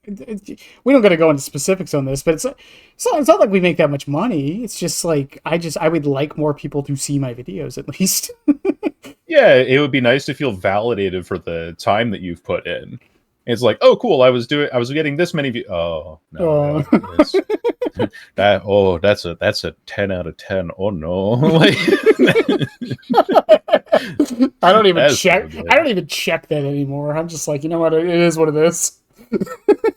we don't got to go into specifics on this, but it's not like we make that much money. It's just like I would like more people to see my videos at least. Yeah, it would be nice to feel validated for the time that you've put in. It's like, oh, cool, I was getting this many views. Oh no, Oh. it's, that's a 10 out of 10. Oh no, like, I don't even that's so check. good. I don't even check that anymore. I'm just like, you know what? It is what it is.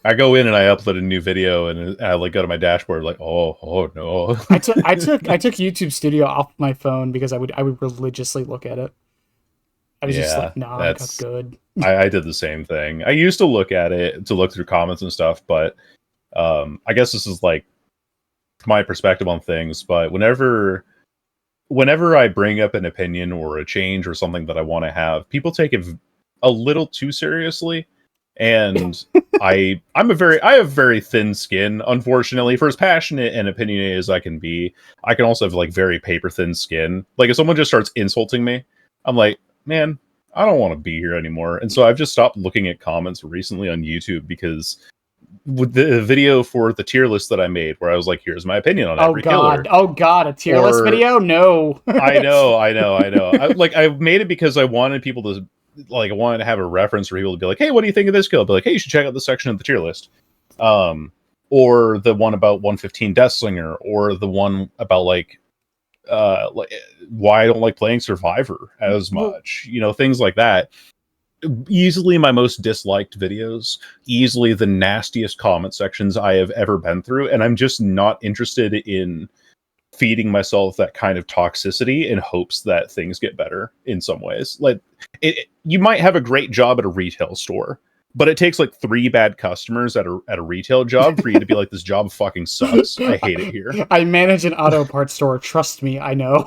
I go in and I upload a new video and I like go to my dashboard like, oh no. I took YouTube Studio off my phone because I would religiously look at it. I was just Yeah, like, nah, I'm that's good. I did the same thing. I used to look at it to look through comments and stuff, but I guess this is like my perspective on things. But whenever I bring up an opinion or a change or something that I want to have, people take it a little too seriously. And I have very thin skin, unfortunately. For as passionate and opinionated as I can be, I can also have like very paper thin skin. Like if someone just starts insulting me, I'm like, man, I don't want to be here anymore. And so I've just stopped looking at comments recently on YouTube because with the video for the tier list that I made, where I was like, here's my opinion on every killer. Oh god, a tier list video? No. I know. I made it because I wanted people to I wanted to have a reference for people to be like, hey, what do you think of this kill? I'd be like, hey, you should check out this section of the tier list. Or the one about 115 Deathslinger, or the one about like why I don't like playing Survivor as much. You know, things like that. Easily my most disliked videos, easily the nastiest comment sections I have ever been through, and I'm just not interested in feeding myself that kind of toxicity in hopes that things get better in some ways. Like you might have a great job at a retail store, but it takes like 3 bad customers at a retail job for you to be like, this job fucking sucks. I hate it here. I manage an auto parts store. Trust me, I know.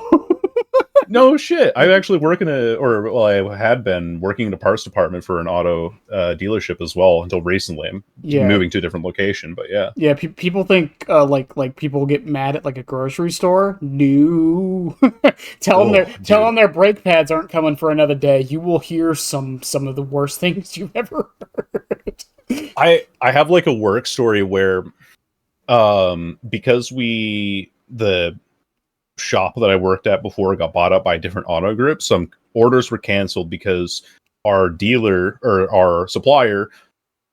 No shit. I actually I had been working in the parts department for an auto dealership as well until recently. I'm moving to a different location, but yeah. Yeah, people think like people get mad at like a grocery store. No, tell them their brake pads aren't coming for another day. You will hear some of the worst things you've ever heard. I have like a work story where because the shop that I worked at before got bought up by a different auto group, some orders were canceled because our dealer or our supplier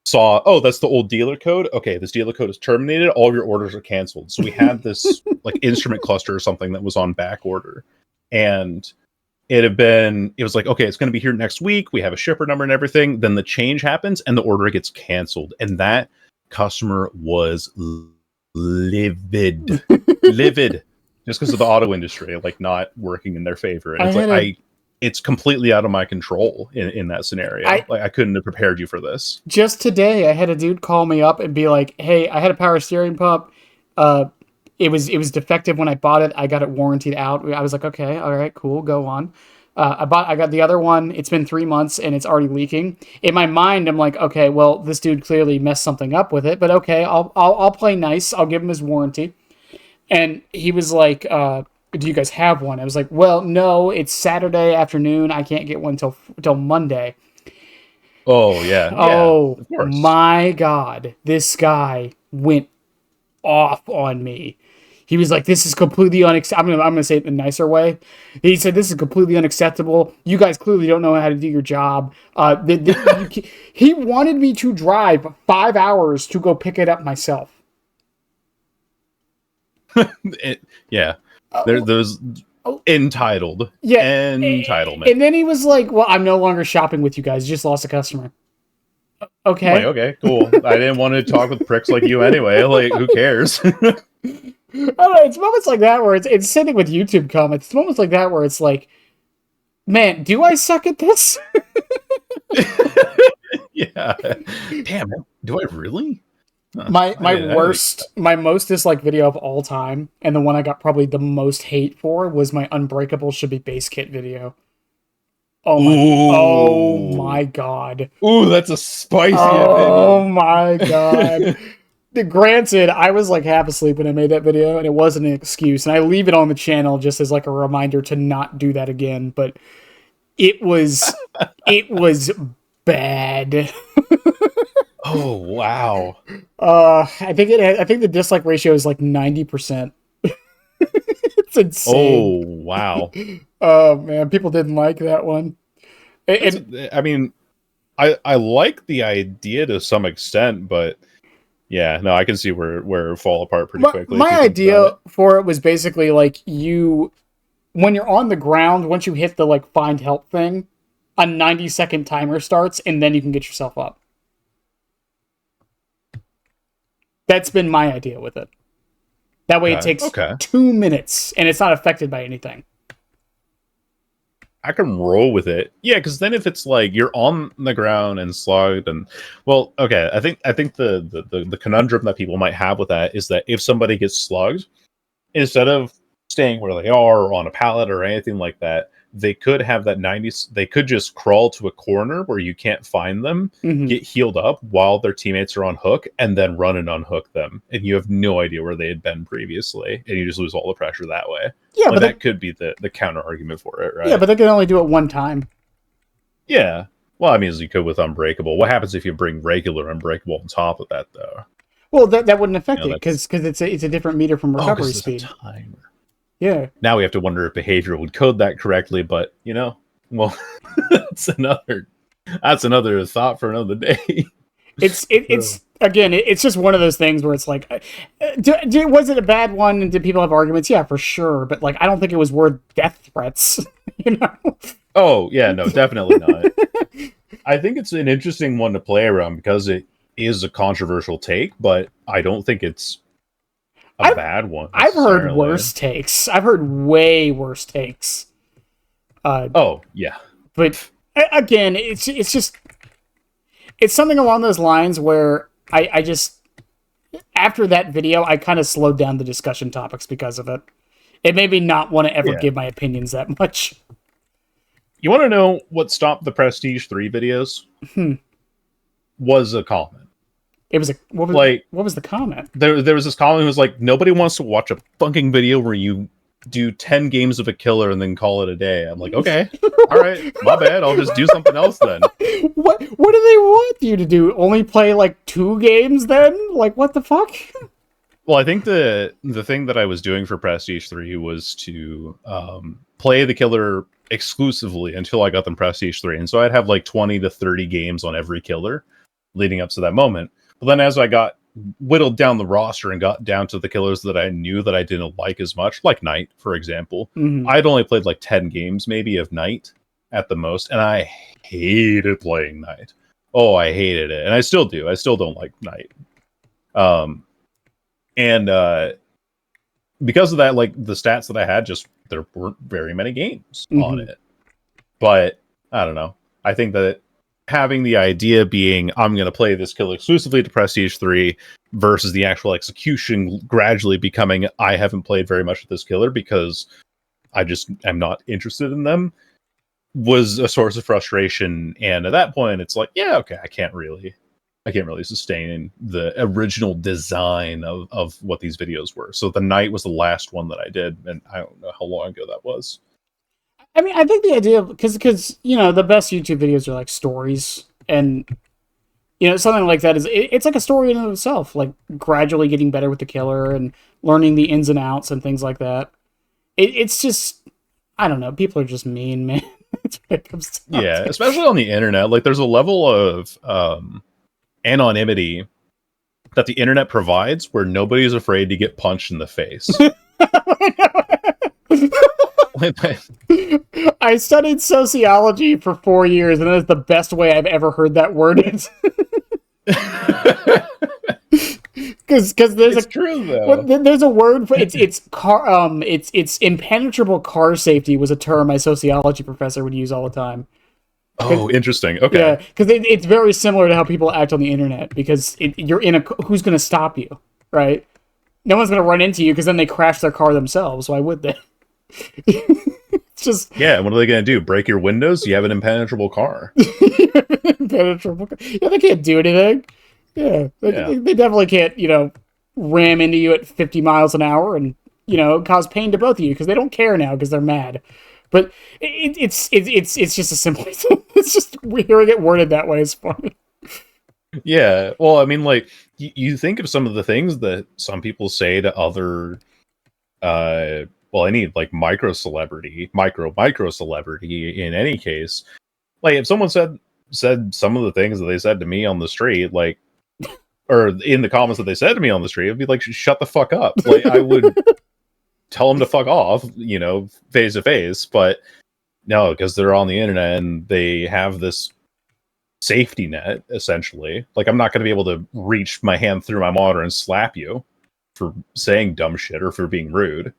saw, oh, that's the old dealer code. Okay, this dealer code is terminated. All of your orders are canceled. So we had this like instrument cluster or something that was on back order, and it was like, okay, it's going to be here next week. We have a shipper number and everything. Then the change happens and the order gets canceled, and that customer was livid. Just because of the auto industry, like not working in their favor. And it's completely out of my control in that scenario. I couldn't have prepared you for this. Just today, I had a dude call me up and be like, hey, I had a power steering pump. It was defective when I bought it. I got it warrantied out. I was like, okay, all right, cool, go on. I got the other one. It's been 3 months and it's already leaking. In my mind, I'm like, okay, well, this dude clearly messed something up with it, but okay, I'll play nice. I'll give him his warranty. And he was like, do you guys have one? I was like, well, no, it's Saturday afternoon. I can't get one till Monday. Oh, yeah. Oh, yeah, my God. This guy went off on me. He was like, this is completely unacceptable. I'm gonna say it in a nicer way. He said, this is completely unacceptable. You guys clearly don't know how to do your job. He wanted me to drive 5 hours to go pick it up myself. There's entitled. Yeah, entitlement. And then he was like, well, I'm no longer shopping with you guys. You just lost a customer. Okay. Like, okay, cool. I didn't want to talk with pricks like you anyway. Like, who cares? I don't know, it's moments like that where it's sitting with YouTube comments. It's moments like that where it's like, man, do I suck at this? Yeah. Damn, do I really? My most disliked video of all time, and the one I got probably the most hate for, was my Unbreakable Should Be Base Kit video. Oh my God. Ooh, that's a spicy opinion. Oh my God. Granted, I was like half asleep when I made that video, and it wasn't an excuse, and I leave it on the channel just as like a reminder to not do that again, but it was bad. Oh wow. I think the dislike ratio is like 90%. It's insane. Oh wow. Oh man, people didn't like that one. That's, And I mean, I like the idea to some extent, but yeah, no, I can see where it fall apart pretty quickly if my you think about idea it. for it was basically like when you're on the ground, once you hit the like find help thing, a 90-second timer starts and then you can get yourself up. That's been my idea with it. That way it Okay, takes okay. 2 minutes and it's not affected by anything. I can roll with it. Yeah, because then if it's like you're on the ground and slugged and well, okay, I think the conundrum that people might have with that is that if somebody gets slugged, instead of staying where they are or on a pallet or anything like that, they could have that 90 they could just crawl to a corner where you can't find them, Mm-hmm. get healed up while their teammates are on hook, and then run and unhook them. And you have no idea where they had been previously, and you just lose all the pressure that way. Yeah, Like but that could be the counter argument for it, yeah, right? but they can only do it one time. Yeah. Well, I mean, as you could with Unbreakable. What happens if you bring regular Unbreakable on top of that, though? Well, that wouldn't affect You know, it that's because it's a different meter from oh, recovery because there's speed. a timer. Yeah, Now we have to wonder if behavior would code that correctly, but well, that's another thought for another day. it's again, it's just one of those things where it's like, was it a bad one? And did people have arguments? Yeah, for sure. But like, I don't think it was worth death threats. You know? Oh yeah, no, definitely not. I think it's an interesting one to play around because it is a controversial take, but I don't think it's a bad one I've heard necessarily. worse takes. I've heard way worse takes. Oh yeah, But again, it's just it's something along those lines where I just after that video I kind of slowed down the discussion topics because of it. It made me not want to ever yeah. give my opinions that much. You want to know what stopped the Prestige 3 videos? Was a comment. It was what was the comment? There was this comment who was like, nobody wants to watch a fucking video where you do 10 games of a killer and then call it a day. I'm like, okay, all right, my bad. I'll just do something else then. What do they want you to do? Only play like 2 games then? Like what the fuck? Well, I think the thing that I was doing for Prestige 3 was to play the killer exclusively until I got them Prestige 3. And so I'd have like 20 to 30 games on every killer leading up to that moment. But then as I got whittled down the roster and got down to the killers that I knew that I didn't like as much, like Knight, for example, I'd only played like 10 games maybe of Knight at the most, and I hated playing Knight. Oh, I hated it. And I still do. I still don't like Knight. And because of that, like the stats that I had, just there weren't very many games on it. But I don't know. I think that having the idea being I'm going to play this kill exclusively to Prestige 3 versus the actual execution gradually becoming I haven't played very much with this killer because I just am not interested in them was a source of frustration. And at that point, it's like, yeah, okay, I can't really sustain the original design of what these videos were. So the Knight was the last one that I did, and I don't know how long ago that was. I mean, I think the idea because the best YouTube videos are like stories, and something like that it's like a story in and of itself, like gradually getting better with the killer and learning the ins and outs and things like that. It's just I don't know. People are just mean, man. Yeah, especially on the internet. Like, there's a level of anonymity that the internet provides where nobody's afraid to get punched in the face. I studied sociology for 4 years, and that's the best way I've ever heard that worded. Because there's true though. There's a word for it's car it's impenetrable car safety was a term my sociology professor would use all the time. Oh, interesting. Okay. Yeah, because it's very similar to how people act on the internet. Because you're in who's going to stop you, right? No one's going to run into you because then they crash their car themselves. Why would they? It's just what are they going to do? Break your windows? You have an impenetrable car. impenetrable. Yeah, they can't do anything. Yeah, they definitely can't. Ram into you at 50 miles an hour and cause pain to both of you because they don't care now because they're mad. But it's just a simple thing. It's just hearing it worded that way is funny. Yeah. Well, I mean, like you think of some of the things that some people say to other well, I need like micro celebrity in any case. Like if someone said some of the things that they said to me on the street, like or in the comments that they said to me on the street, I'd be like, shut the fuck up. Like I would tell them to fuck off, face to face, but no, because they're on the internet and they have this safety net, essentially. Like I'm not going to be able to reach my hand through my monitor and slap you for saying dumb shit or for being rude.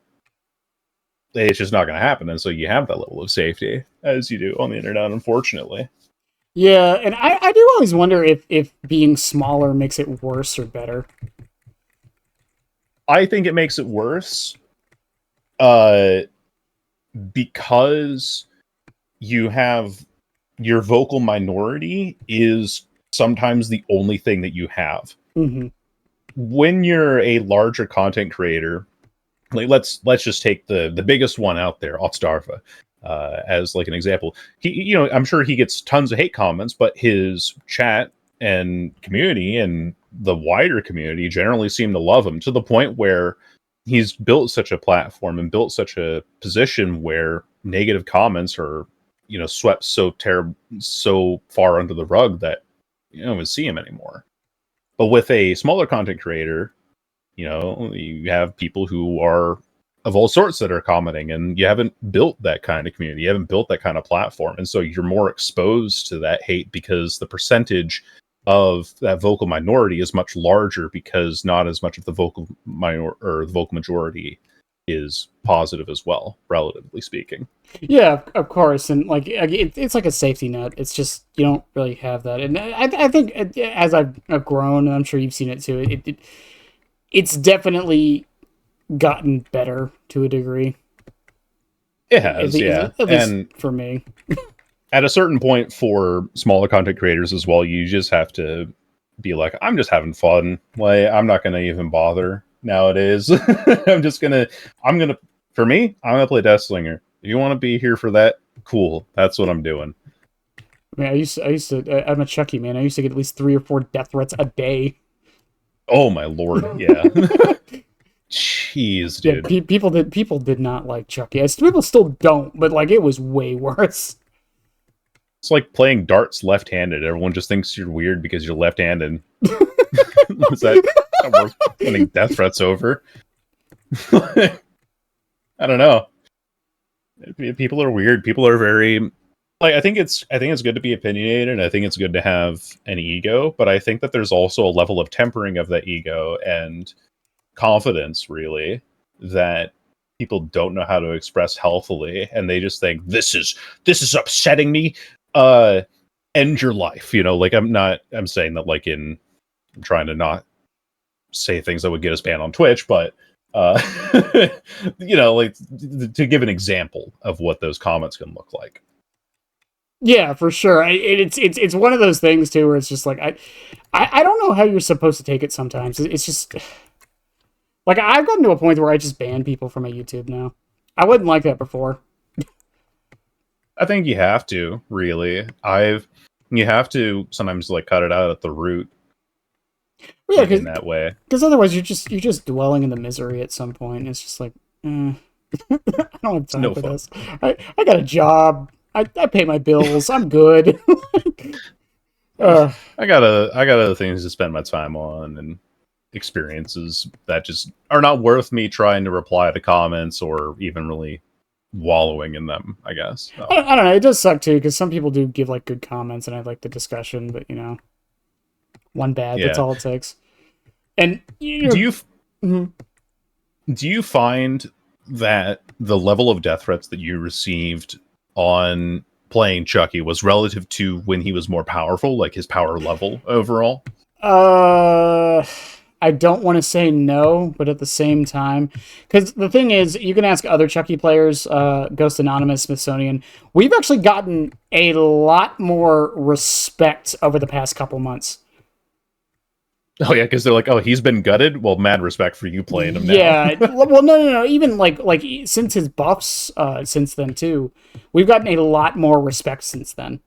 It's just not going to happen, and so you have that level of safety as you do on the internet, unfortunately. Yeah, and I do always wonder if being smaller makes it worse or better. I think it makes it worse, uh, because you have your vocal minority is sometimes the only thing that you have. Mm-hmm. When you're a larger content creator, like let's just take the biggest one out there, Otstarva, as like an example. He, I'm sure he gets tons of hate comments, but his chat and community and the wider community generally seem to love him to the point where he's built such a platform and built such a position where negative comments are, swept so far under the rug that you don't even see him anymore. But with a smaller content creator, you have people who are of all sorts that are commenting, and you haven't built that kind of community, you haven't built that kind of platform, and so you're more exposed to that hate because the percentage of that vocal minority is much larger because not as much of the vocal majority is positive as well, relatively speaking. Yeah, of course, and like it's like a safety net. It's just you don't really have that, and I think as I've grown, and I'm sure you've seen it too. It's definitely gotten better to a degree. It has, yeah, At least and for me. at a certain point for smaller content creators as well, you just have to be like, I'm just having fun. Like, I'm not going to even bother nowadays. I'm going to, for me, I'm going to play Deathslinger. If you want to be here for that, cool. That's what I'm doing. I mean, I'm a Chucky man. I used to get at least 3 or 4 death threats a day. Oh my lord, yeah. Jeez, dude. Yeah, people did not like Chucky. People still don't, but like it was way worse. It's like playing darts left-handed. Everyone just thinks you're weird because you're left-handed. Was that worth winning death threats over? I don't know. People are weird. People are very like I think it's good to be opinionated, and I think it's good to have an ego, but I think that there's also a level of tempering of that ego and confidence, really, that people don't know how to express healthily, and they just think this is upsetting me. End your life. Like I'm saying that like I'm trying to not say things that would get us banned on Twitch, but like to give an example of what those comments can look like. Yeah, for sure. It's one of those things too where it's just like I don't know how you're supposed to take it sometimes. It's just like I've gotten to a point where I just ban people from my YouTube now. I wouldn't like that before. I think you have to, really. You have to sometimes like cut it out at the root. Yeah, in that way. Because otherwise you're just dwelling in the misery at some point. It's just like, I don't have time for this. I got a job. I pay my bills. I'm good. I got other things to spend my time on and experiences that just are not worth me trying to reply to comments or even really wallowing in them, I guess. So. I don't know. It does suck too because some people do give like good comments and I like the discussion, but one bad. That's all it takes. And do you find that the level of death threats that you received on playing Chucky was relative to when he was more powerful, like his power level overall? I don't want to say no, but at the same time, because the thing is, you can ask other Chucky players, Ghost Anonymous, Smithsonian. We've actually gotten a lot more respect over the past couple months. Oh yeah, because they're like, oh, he's been gutted. Well, mad respect for you playing him now. Yeah, well, no. Even like since his buffs, since then too, we've gotten a lot more respect since then.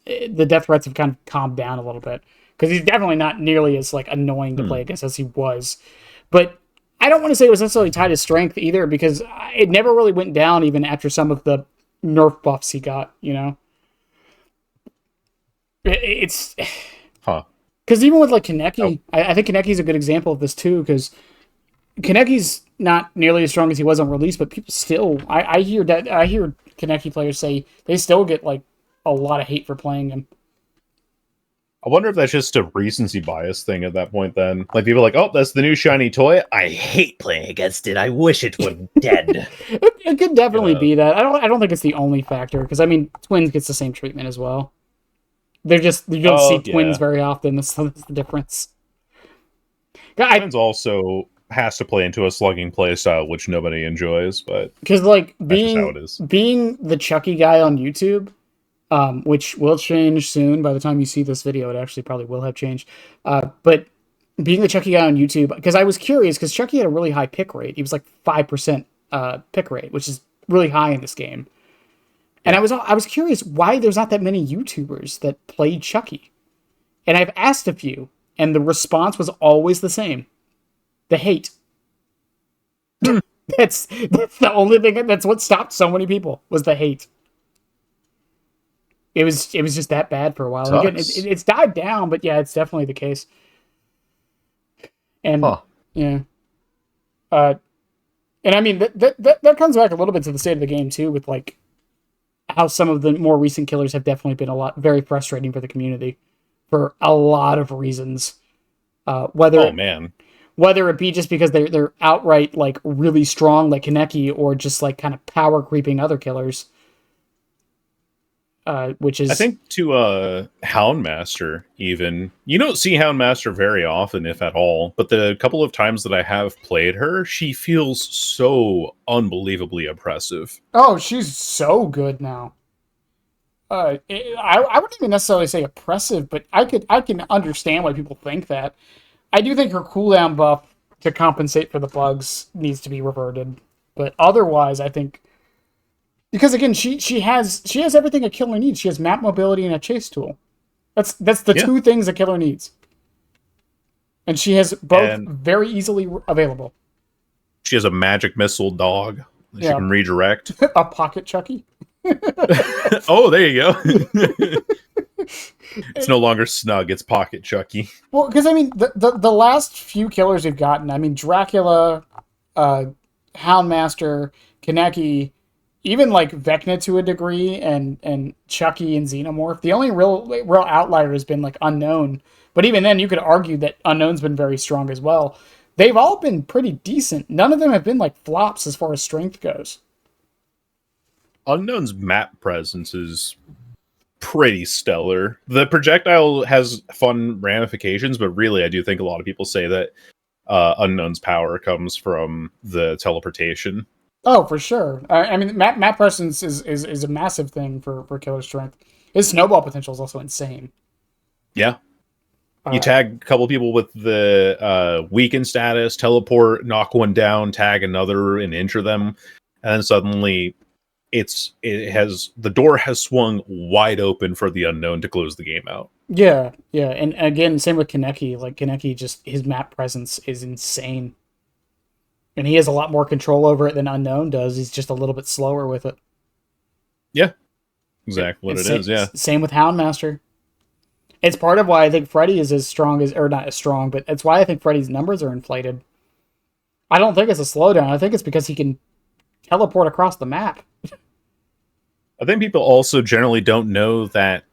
the death threats have kind of calmed down a little bit because he's definitely not nearly as like annoying to play against as he was. But I don't want to say it was necessarily tied to strength either, because it never really went down even after some of the nerf buffs he got. You know, it's because even with like Kaneki, I think Kaneki's a good example of this too, because Kaneki's not nearly as strong as he was on release, but people still, I hear Kaneki players say they still get like a lot of hate for playing him. I wonder if that's just a recency bias thing at that point then. Like, people are like, oh, that's the new shiny toy. I hate playing against it. I wish it were dead. It could definitely be that. I don't think it's the only factor, because I mean, Twins gets the same treatment as well. You don't see Twins very often. That's the difference. Twins also has to play into a slugging play style, which nobody enjoys, but because like that's how it is. Being the Chucky guy on YouTube, which will change soon. By the time you see this video, it actually probably will have changed. But being the Chucky guy on YouTube, because I was curious, because Chucky had a really high pick rate. He was like 5% pick rate, which is really high in this game. And I was curious why there's not that many YouTubers that play Chucky. And I've asked a few, and the response was always the same. The hate. That's the only thing. That's what stopped so many people, was the hate. It was just that bad for a while. Again, it's died down, but yeah, it's definitely the case. And yeah, and I mean that comes back a little bit to the state of the game too, with like how some of the more recent killers have definitely been very frustrating for the community for a lot of reasons. Whether it be just because they're outright like really strong like Kaneki, or just like kind of power creeping other killers. Which is, I think, to Houndmaster even. You don't see Houndmaster very often, if at all, but the couple of times that I have played her, she feels so unbelievably oppressive. Oh, she's so good now. I wouldn't even necessarily say oppressive, but I can understand why people think that. I do think her cooldown buff to compensate for the bugs needs to be reverted, but otherwise, I think, because again, she has everything a killer needs. She has map mobility and a chase tool. That's the two things a killer needs, and she has both very easily available. She has a magic missile dog that she can redirect. A pocket Chucky. Oh, there you go. It's no longer Snug, it's Pocket Chucky. Well, because I mean, the last few killers we've gotten, I mean, Dracula, Houndmaster, Kaneki, even like Vecna to a degree, and Chucky and Xenomorph. The only real outlier has been like Unknown, but even then, you could argue that Unknown's been very strong as well. They've all been pretty decent. None of them have been like flops as far as strength goes. Unknown's map presence is pretty stellar. The projectile has fun ramifications, but really I do think a lot of people say that Unknown's power comes from the teleportation. Oh, for sure. I mean, map presence is a massive thing for killer strength. His snowball potential is also insane. Yeah. You tag a couple people with the weaken status, teleport, knock one down, tag another, and injure them, and then suddenly the door has swung wide open for the Unknown to close the game out. Yeah, and again, same with Kaneki. Like Kaneki, just his map presence is insane, and he has a lot more control over it than Unknown does. He's just a little bit slower with it. Yeah, exactly what it is. Yeah, same with Houndmaster. It's part of why I think Freddy is as strong as, or not as strong, but it's why I think Freddy's numbers are inflated. I don't think it's a slowdown. I think it's because he can teleport across the map. I think people also generally don't know that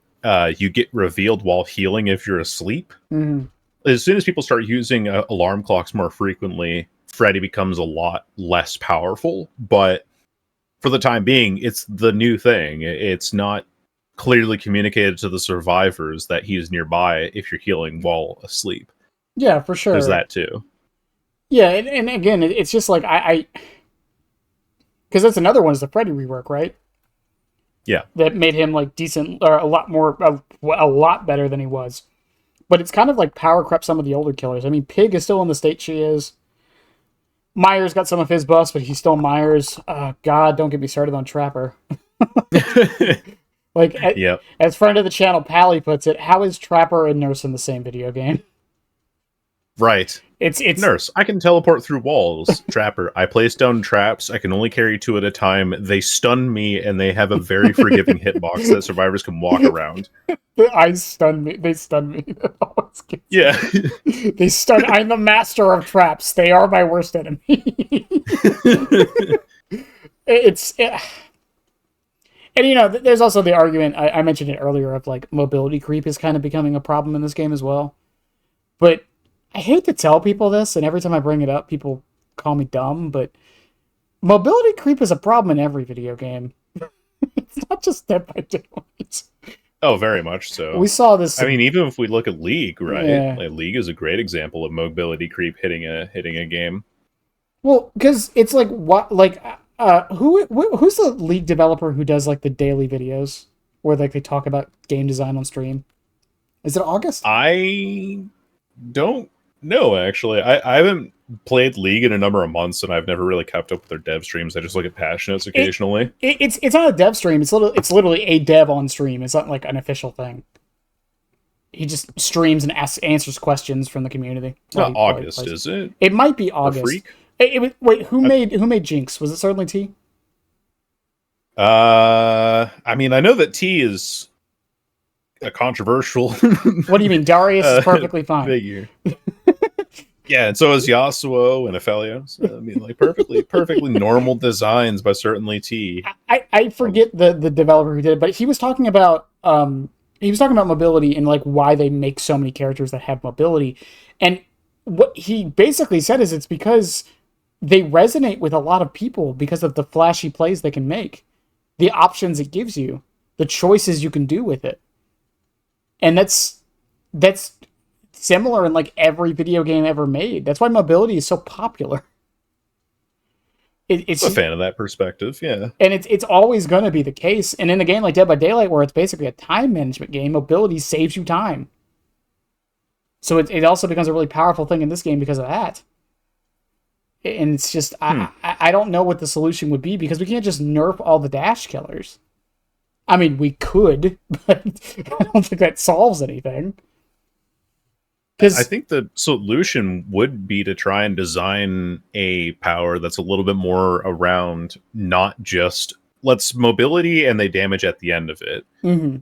you get revealed while healing if you're asleep. Mm-hmm. As soon as people start using alarm clocks more frequently, Freddy becomes a lot less powerful. But for the time being, it's the new thing. It's not clearly communicated to the survivors that he's nearby if you're healing while asleep. Yeah, for sure. There's that too. Yeah, and again, it's just like I because that's another one is the Freddy rework, right? Yeah, that made him like decent, or a lot better than he was. But it's kind of like power crept some of the older killers. I mean, Pig is still in the state she is. Myers got some of his buffs, but he's still Myers. God, don't get me started on Trapper. Like, Yep. as friend of the channel, Pally puts it, how is Trapper and Nurse in the same video game? Right. It's Nurse, I can teleport through walls. Trapper, I place down traps. I can only carry 2 at a time. They stun me, and they have a very forgiving hitbox that survivors can walk around. the eyes stun me. They stun me. That always gets Yeah. me. They stun. I'm the master of traps. They are my worst enemy. And you know, there's also the argument I mentioned it earlier of like mobility creep is kind of becoming a problem in this game as well. But I hate to tell people this, and every time I bring it up, people call me dumb. But mobility creep is a problem in every video game. It's not just Dead by Daylight. Oh, very much so. We saw this. I mean, even if we look at League, right? Yeah. Like, League is a great example of mobility creep hitting a game. Well, because it's like what, like, who's the League developer who does like the daily videos where like they talk about game design on stream? Is it August? I don't know, actually. I haven't played League in a number of months, and I've never really kept up with their dev streams. I just look at passionates occasionally. It's not a dev stream. It's literally a dev on stream. It's not like an official thing. He just streams and answers questions from the community. It's not August, is it? It might be August. Freak? Wait, who made Jinx? Was it certainly T? I mean, I know that T is a controversial. What do you mean? Darius is perfectly fine. Figure. Yeah, and so is Yasuo and Aphelios. So, I mean, like perfectly normal designs by certainly T. I forget the developer who did it, but he was talking about mobility and like why they make so many characters that have mobility, and what he basically said is it's because they resonate with a lot of people because of the flashy plays they can make, the options it gives you, the choices you can do with it, and that's similar in like every video game ever made. That's why mobility is so popular. It's a fan of that perspective, yeah. And it's always going to be the case. And in a game like Dead by Daylight, where it's basically a time management game, mobility saves you time. So it also becomes a really powerful thing in this game because of that. And it's just, I don't know what the solution would be, because we can't just nerf all the dash killers. I mean, we could, but I don't think that solves anything. I think the solution would be to try and design a power that's a little bit more around not just let's mobility and they damage at the end of it. Mm-hmm.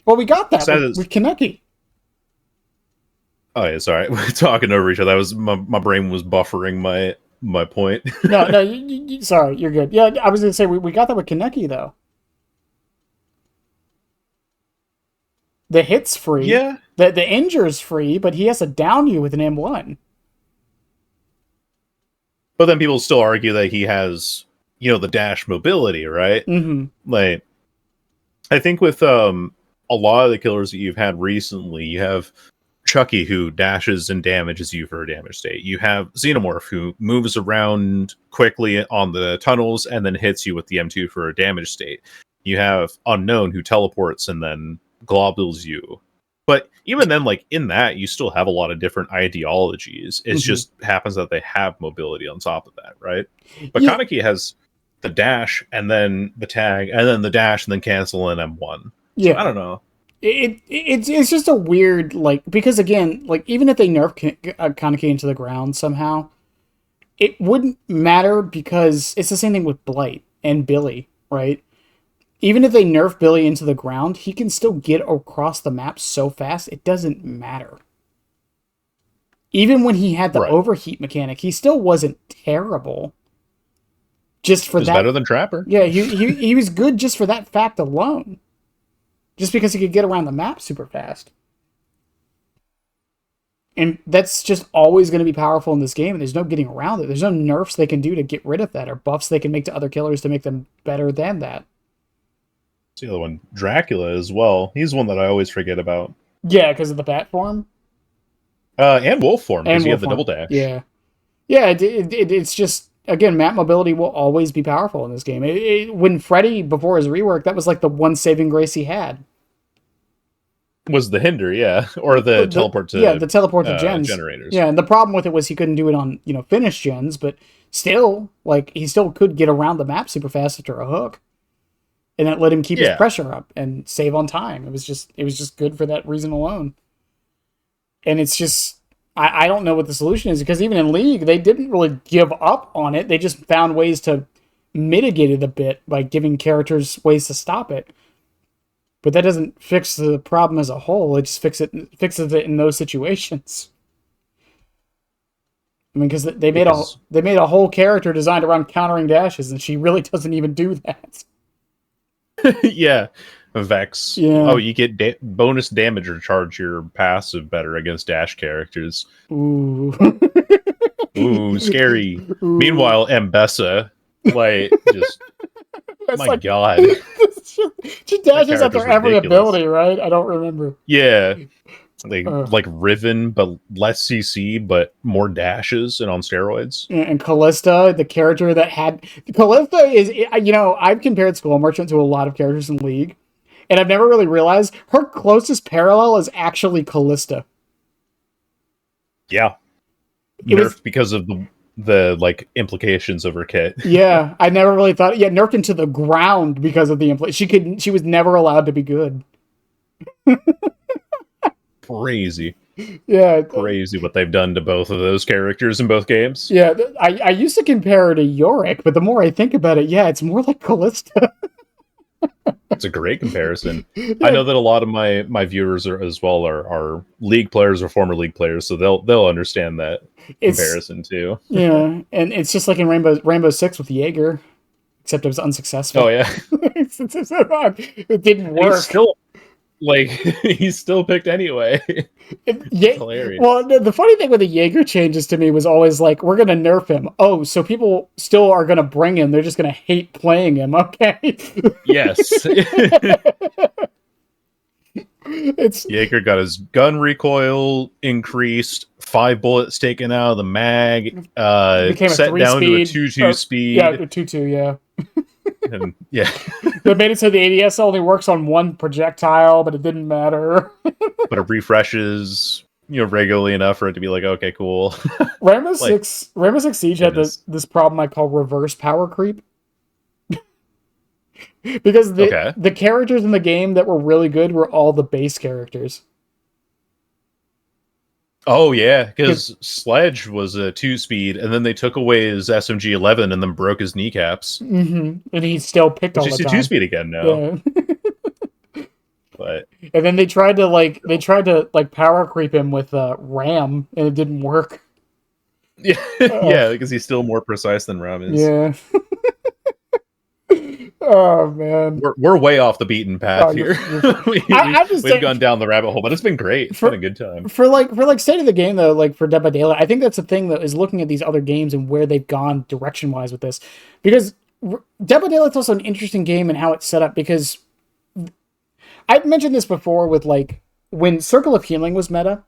Well, we got that with Kaneki. Oh yeah, sorry, we're talking over each other. That was my brain was buffering my point. No, sorry, you're good. Yeah, I was gonna say we got that with Kaneki though. The hit's free. Yeah. The injure's free, but he has to down you with an M1. But then people still argue that he has, the dash mobility, right? Mm-hmm. Like, I think with a lot of the killers that you've had recently, you have Chucky, who dashes and damages you for a damage state. You have Xenomorph, who moves around quickly on the tunnels and then hits you with the M2 for a damage state. You have Unknown, who teleports and then globules you. But even then, like, in that, you still have a lot of different ideologies. It just happens that they have mobility on top of that, right? But Kaneki has the dash, and then the tag, and then the dash, and then cancel, and M1. Yeah. So, I don't know. It's just a weird, like, because again, like, even if they nerf Kaneki into the ground somehow, it wouldn't matter, because it's the same thing with Blight and Billy, right? Even if they nerf Billy into the ground, he can still get across the map so fast, it doesn't matter. Even when he had the overheat mechanic, he still wasn't terrible. Just for that. He was better than Trapper. Yeah, he was good just for that fact alone. Just because he could get around the map super fast. And that's just always going to be powerful in this game, and there's no getting around it. There's no nerfs they can do to get rid of that, or buffs they can make to other killers to make them better than that. The other one, Dracula, as well. He's one that I always forget about. Yeah, because of the bat form. And wolf form, because you have the double dash. Yeah, it's just, again, map mobility will always be powerful in this game. When Freddy, before his rework, that was like the one saving grace he had. Was the hinder, yeah, or the teleport to the teleport to gens generators. Yeah, and the problem with it was he couldn't do it on finished gens, but still, like, he still could get around the map super fast after a hook. and that let him keep his Yeah. pressure up and save on time. It was just good for that reason alone. And it's just, I don't know what the solution is, because even in League, they didn't really give up on it. They just found ways to mitigate it a bit by giving characters ways to stop it. But that doesn't fix the problem as a whole. It just fixes it in those situations. I mean, because they made a whole character designed around countering dashes, and she really doesn't even do that. Yeah. Vex. Yeah. Oh, you get bonus damage or charge your passive better against dash characters. Ooh. Ooh, scary. Ooh. Meanwhile, Mbessa, like, just That's my like, god. she dashes after every ridiculous. ability, right? I don't remember. Yeah. Like Riven, but less CC, but more dashes and on steroids. And Callista, the character that had... Callista is, you know, I've compared Skull Merchant to a lot of characters in League, and I've never really realized her closest parallel is actually Callista. Yeah. Nerfed because of the like implications of her kit. Yeah, I never really thought... Yeah, nerfed into the ground because of the... She was never allowed to be good. Crazy. Yeah. Crazy what they've done to both of those characters in both games. Yeah, I used to compare her to Yorick, but the more I think about it, yeah, it's more like Callista. It's a great comparison. I know that a lot of my viewers are League players or former League players, so they'll understand that comparison too. Yeah, and it's just like in Rainbow Six with Jaeger, except it was unsuccessful. Oh yeah, it didn't work. He's still picked anyway. Hilarious. Well, the funny thing with the Jaeger changes to me was always like, we're gonna nerf him. Oh, so people still are gonna bring him. They're just gonna hate playing him. Okay. Yes. It's Jaeger got his gun recoil increased, 5 bullets taken out of the mag, set down to a 2-2 speed. Yeah, 2-2, yeah. And yeah. They made it so the ADS only works on one projectile, but it didn't matter. But it refreshes, regularly enough for it to be like, okay, cool. Rainbow Six Siege had this problem I call reverse power creep. Because the characters in the game that were really good were all the base characters. Oh yeah, because Sledge was a 2-speed, and then they took away his SMG-11 and then broke his kneecaps. Mm-hmm. And he still picked all the time. He's 2-speed again now. Yeah. But and then they tried to power creep him with Ram, and it didn't work. Yeah, yeah, because he's still more precise than Ram is. Yeah. Oh man, we're way off the beaten path here. We've gone down the rabbit hole, but it's been great. It's been a good time. For state of the game though, like for Dead by Daylight, I think that's the thing that is looking at these other games and where they've gone direction wise with this, because Dead by Daylight's also an interesting game and how it's set up. Because I've mentioned this before with like when Circle of Healing was meta,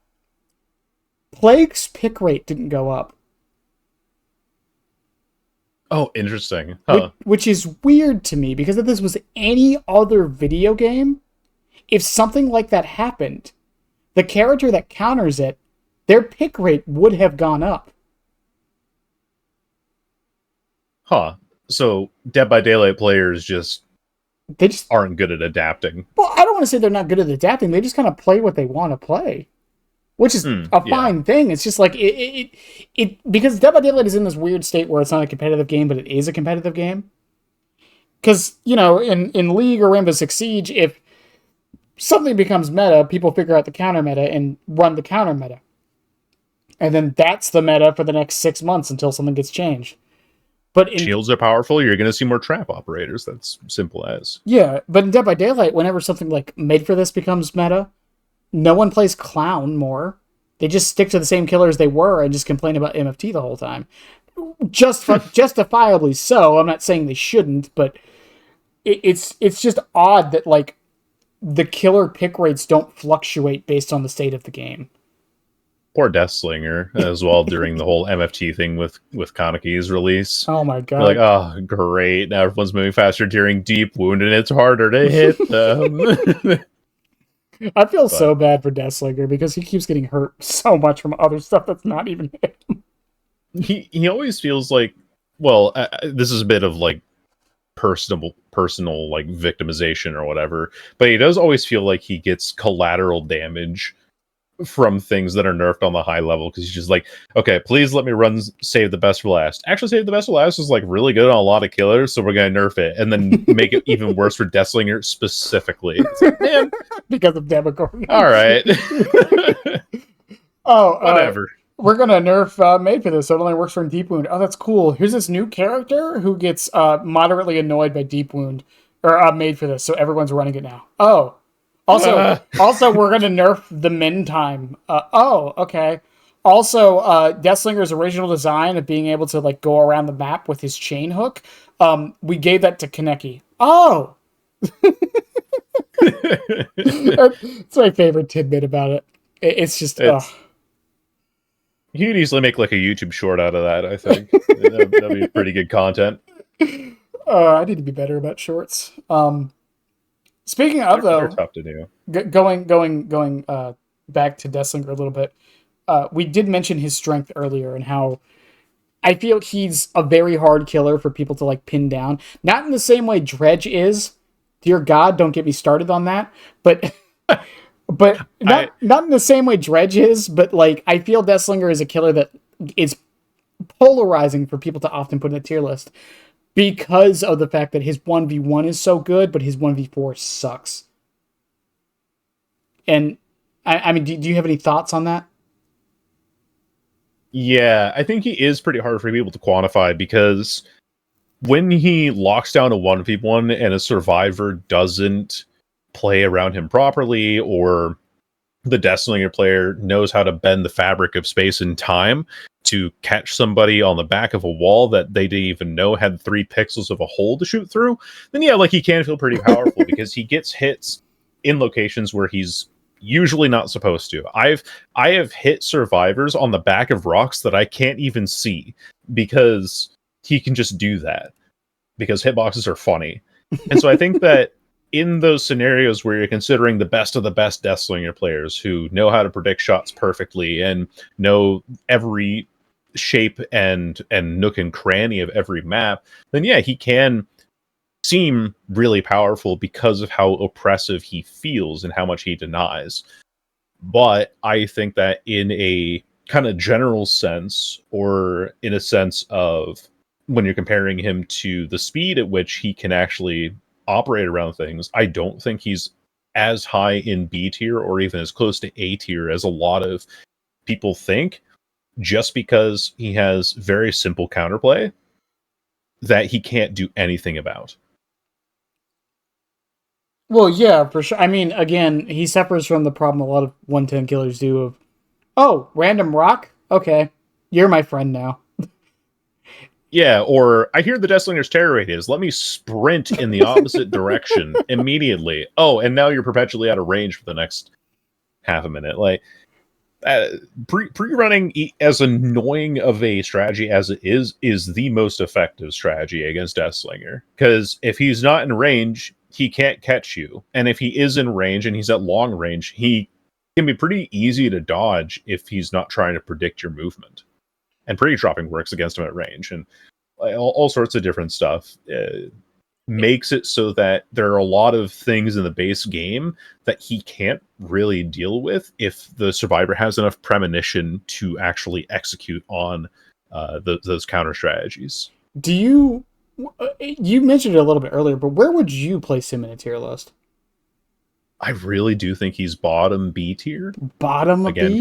Plague's pick rate didn't go up. Oh, interesting. Huh. Which is weird to me, because if this was any other video game, if something like that happened, the character that counters it, their pick rate would have gone up. Huh. So Dead by Daylight players just aren't good at adapting. Well, I don't want to say they're not good at adapting. They just kind of play what they want to play. Which is a fine thing. It's just like it because Dead by Daylight is in this weird state where it's not a competitive game, but it is a competitive game. Because, in League or Rainbow Six Siege, if something becomes meta, people figure out the counter meta and run the counter meta. And then that's the meta for the next 6 months until something gets changed. But shields are powerful, you're going to see more trap operators. That's simple as. Yeah, but in Dead by Daylight, whenever something like made for this becomes meta, no one plays Clown more. They just stick to the same killers they were and just complain about MFT the whole time. Justifiably so. I'm not saying they shouldn't, but it's just odd that like the killer pick rates don't fluctuate based on the state of the game. Poor Deathslinger as well during the whole MFT thing with Kaneki's release. Oh my god. You're like, oh, great. Now everyone's moving faster during Deep Wound and it's harder to hit them. I feel so bad for Deathslinger because he keeps getting hurt so much from other stuff that's not even him. He always feels like, well, this is a bit of like personal personal like victimization or whatever, but he does always feel like he gets collateral damage from things that are nerfed on the high level, because he's just like, okay, please let me run save the best for last. Actually, save the best for last is like really good on a lot of killers, so we're gonna nerf it and then make it even worse for Deathslinger specifically. It's like, man, because of Demogorgon. all right. Whatever. We're gonna nerf Made for this, so it only works for Deep Wound. Oh, that's cool. Here's this new character who gets moderately annoyed by Deep Wound, or Made for this, so everyone's running it now. Oh, also we're gonna nerf the min time. Okay. Also, Deathslinger's original design of being able to like go around the map with his chain hook, we gave that to Kaneki. Oh, it's my favorite tidbit about it. It's just. You could easily make like a YouTube short out of that, I think. That'd be pretty good content. I need to be better about shorts. Speaking of, they're tough to do. Going back to Deathslinger a little bit, we did mention his strength earlier and how I feel he's a very hard killer for people to like pin down. Not in the same way Dredge is. Dear God, don't get me started on that. But not in the same way Dredge is, but like I feel Deathslinger is a killer that is polarizing for people to often put in a tier list because of the fact that his 1v1 is so good, but his 1v4 sucks. And I mean, do you have any thoughts on that? Yeah, I think he is pretty hard for people to quantify, because when he locks down a 1v1 and a survivor doesn't play around him properly, or the Deathslinger player knows how to bend the fabric of space and time to catch somebody on the back of a wall that they didn't even know had 3 pixels of a hole to shoot through, then yeah, like he can feel pretty powerful because he gets hits in locations where he's usually not supposed to. I have hit survivors on the back of rocks that I can't even see because he can just do that, because hitboxes are funny. And so I think that in those scenarios where you're considering the best of the best Deathslinger players who know how to predict shots perfectly and know every shape and nook and cranny of every map, then yeah, he can seem really powerful because of how oppressive he feels and how much he denies. But I think that in a kind of general sense, or in a sense of when you're comparing him to the speed at which he can actually operate around things, I don't think he's as high in B tier or even as close to A tier as a lot of people think, just because he has very simple counterplay that he can't do anything about. Well, yeah, for sure. I mean, again, he suffers from the problem a lot of 110 killers do of, oh, random rock? Okay, you're my friend now. Yeah, or I hear the Deathslinger's terror rate is, let me sprint in the opposite direction immediately. Oh, and now you're perpetually out of range for the next half a minute. Like, pre-running, as annoying of a strategy as it is the most effective strategy against Deathslinger. Because if he's not in range, he can't catch you. And if he is in range and he's at long range, he can be pretty easy to dodge if he's not trying to predict your movement. And pre-dropping works against him at range, and all sorts of different stuff makes it so that there are a lot of things in the base game that he can't really deal with if the survivor has enough premonition to actually execute on those counter strategies. Do you mentioned it a little bit earlier, but where would you place him in a tier list? I really do think he's bottom B tier. Bottom again,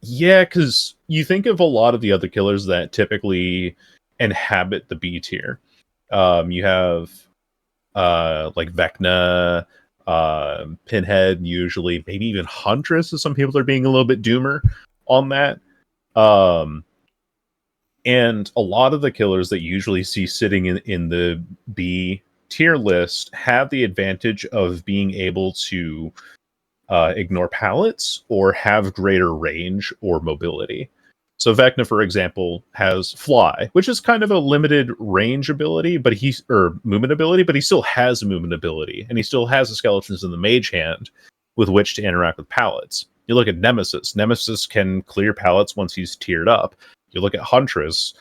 because you think of a lot of the other killers that typically inhabit the B tier. You have like Vecna, Pinhead, usually, maybe even Huntress, as some people are being a little bit doomer on that. And a lot of the killers that you usually see sitting in the B tier list have the advantage of being able to ignore pallets or have greater range or mobility. So Vecna, for example, has Fly, which is kind of a limited range ability, or movement ability, but he still has movement ability, and he still has the skeletons in the mage hand with which to interact with pallets. You look at Nemesis. Nemesis can clear pallets once he's tiered up. You look at Huntress,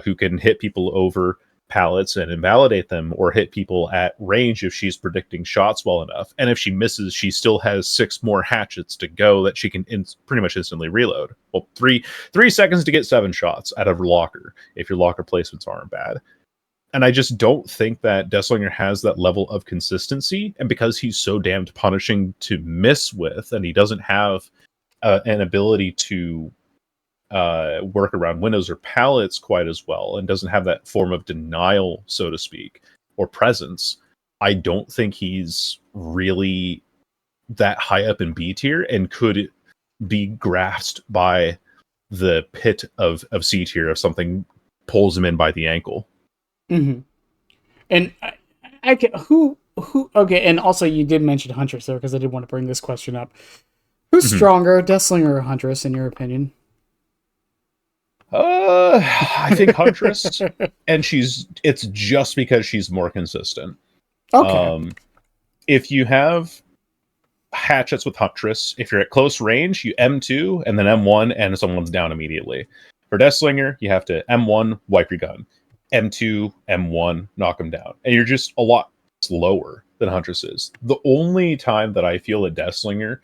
who can hit people over pallets and invalidate them, or hit people at range if she's predicting shots well enough. And if she misses, she still has 6 more hatchets to go that she can pretty much instantly reload. Well, 3 seconds to get 7 shots out of her locker if your locker placements aren't bad. And I just don't think that Deathslinger has that level of consistency. And because he's so damned punishing to miss with, and he doesn't have an ability to work around windows or pallets quite as well, and doesn't have that form of denial, so to speak, or presence, I don't think he's really that high up in B tier and could be grasped by the pit of C tier if something pulls him in by the ankle. Mm-hmm. And I can, who okay, and also you did mention Huntress there, because I did want to bring this question up. Who's stronger, Deathslinger or Huntress, in your opinion? I think Huntress, and it's just because she's more consistent. Okay. If you have hatchets with Huntress, if you're at close range, you M2 and then M1 and someone's down immediately. For Deathslinger, you have to M1, wipe your gun. M2, M1, knock them down. And you're just a lot slower than Huntress is. The only time that I feel that Deathslinger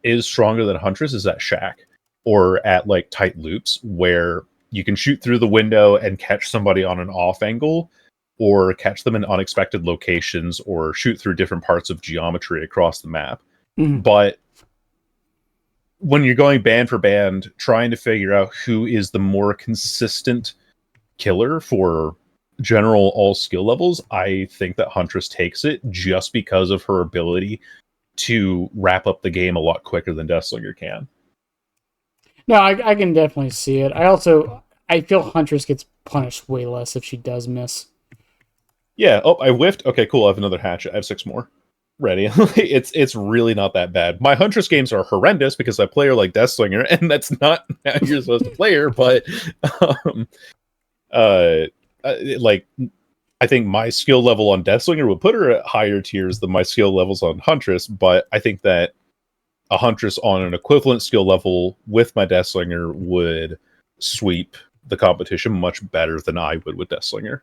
is stronger than Huntress is at Shack, or at like tight loops where you can shoot through the window and catch somebody on an off angle, or catch them in unexpected locations, or shoot through different parts of geometry across the map. Mm-hmm. But when you're going band for band, trying to figure out who is the more consistent killer for general all skill levels, I think that Huntress takes it, just because of her ability to wrap up the game a lot quicker than Deathslinger can. No, I can definitely see it. I feel Huntress gets punished way less if she does miss. Yeah. Oh, I whiffed. Okay, cool. I have another hatchet. I have 6 more ready. It's really not that bad. My Huntress games are horrendous because I play her like Deathslinger, and that's not how you're supposed to play her. But like, I think my skill level on Deathslinger would put her at higher tiers than my skill levels on Huntress. But I think that a Huntress on an equivalent skill level with my Deathslinger would sweep the competition much better than I would with Deathslinger.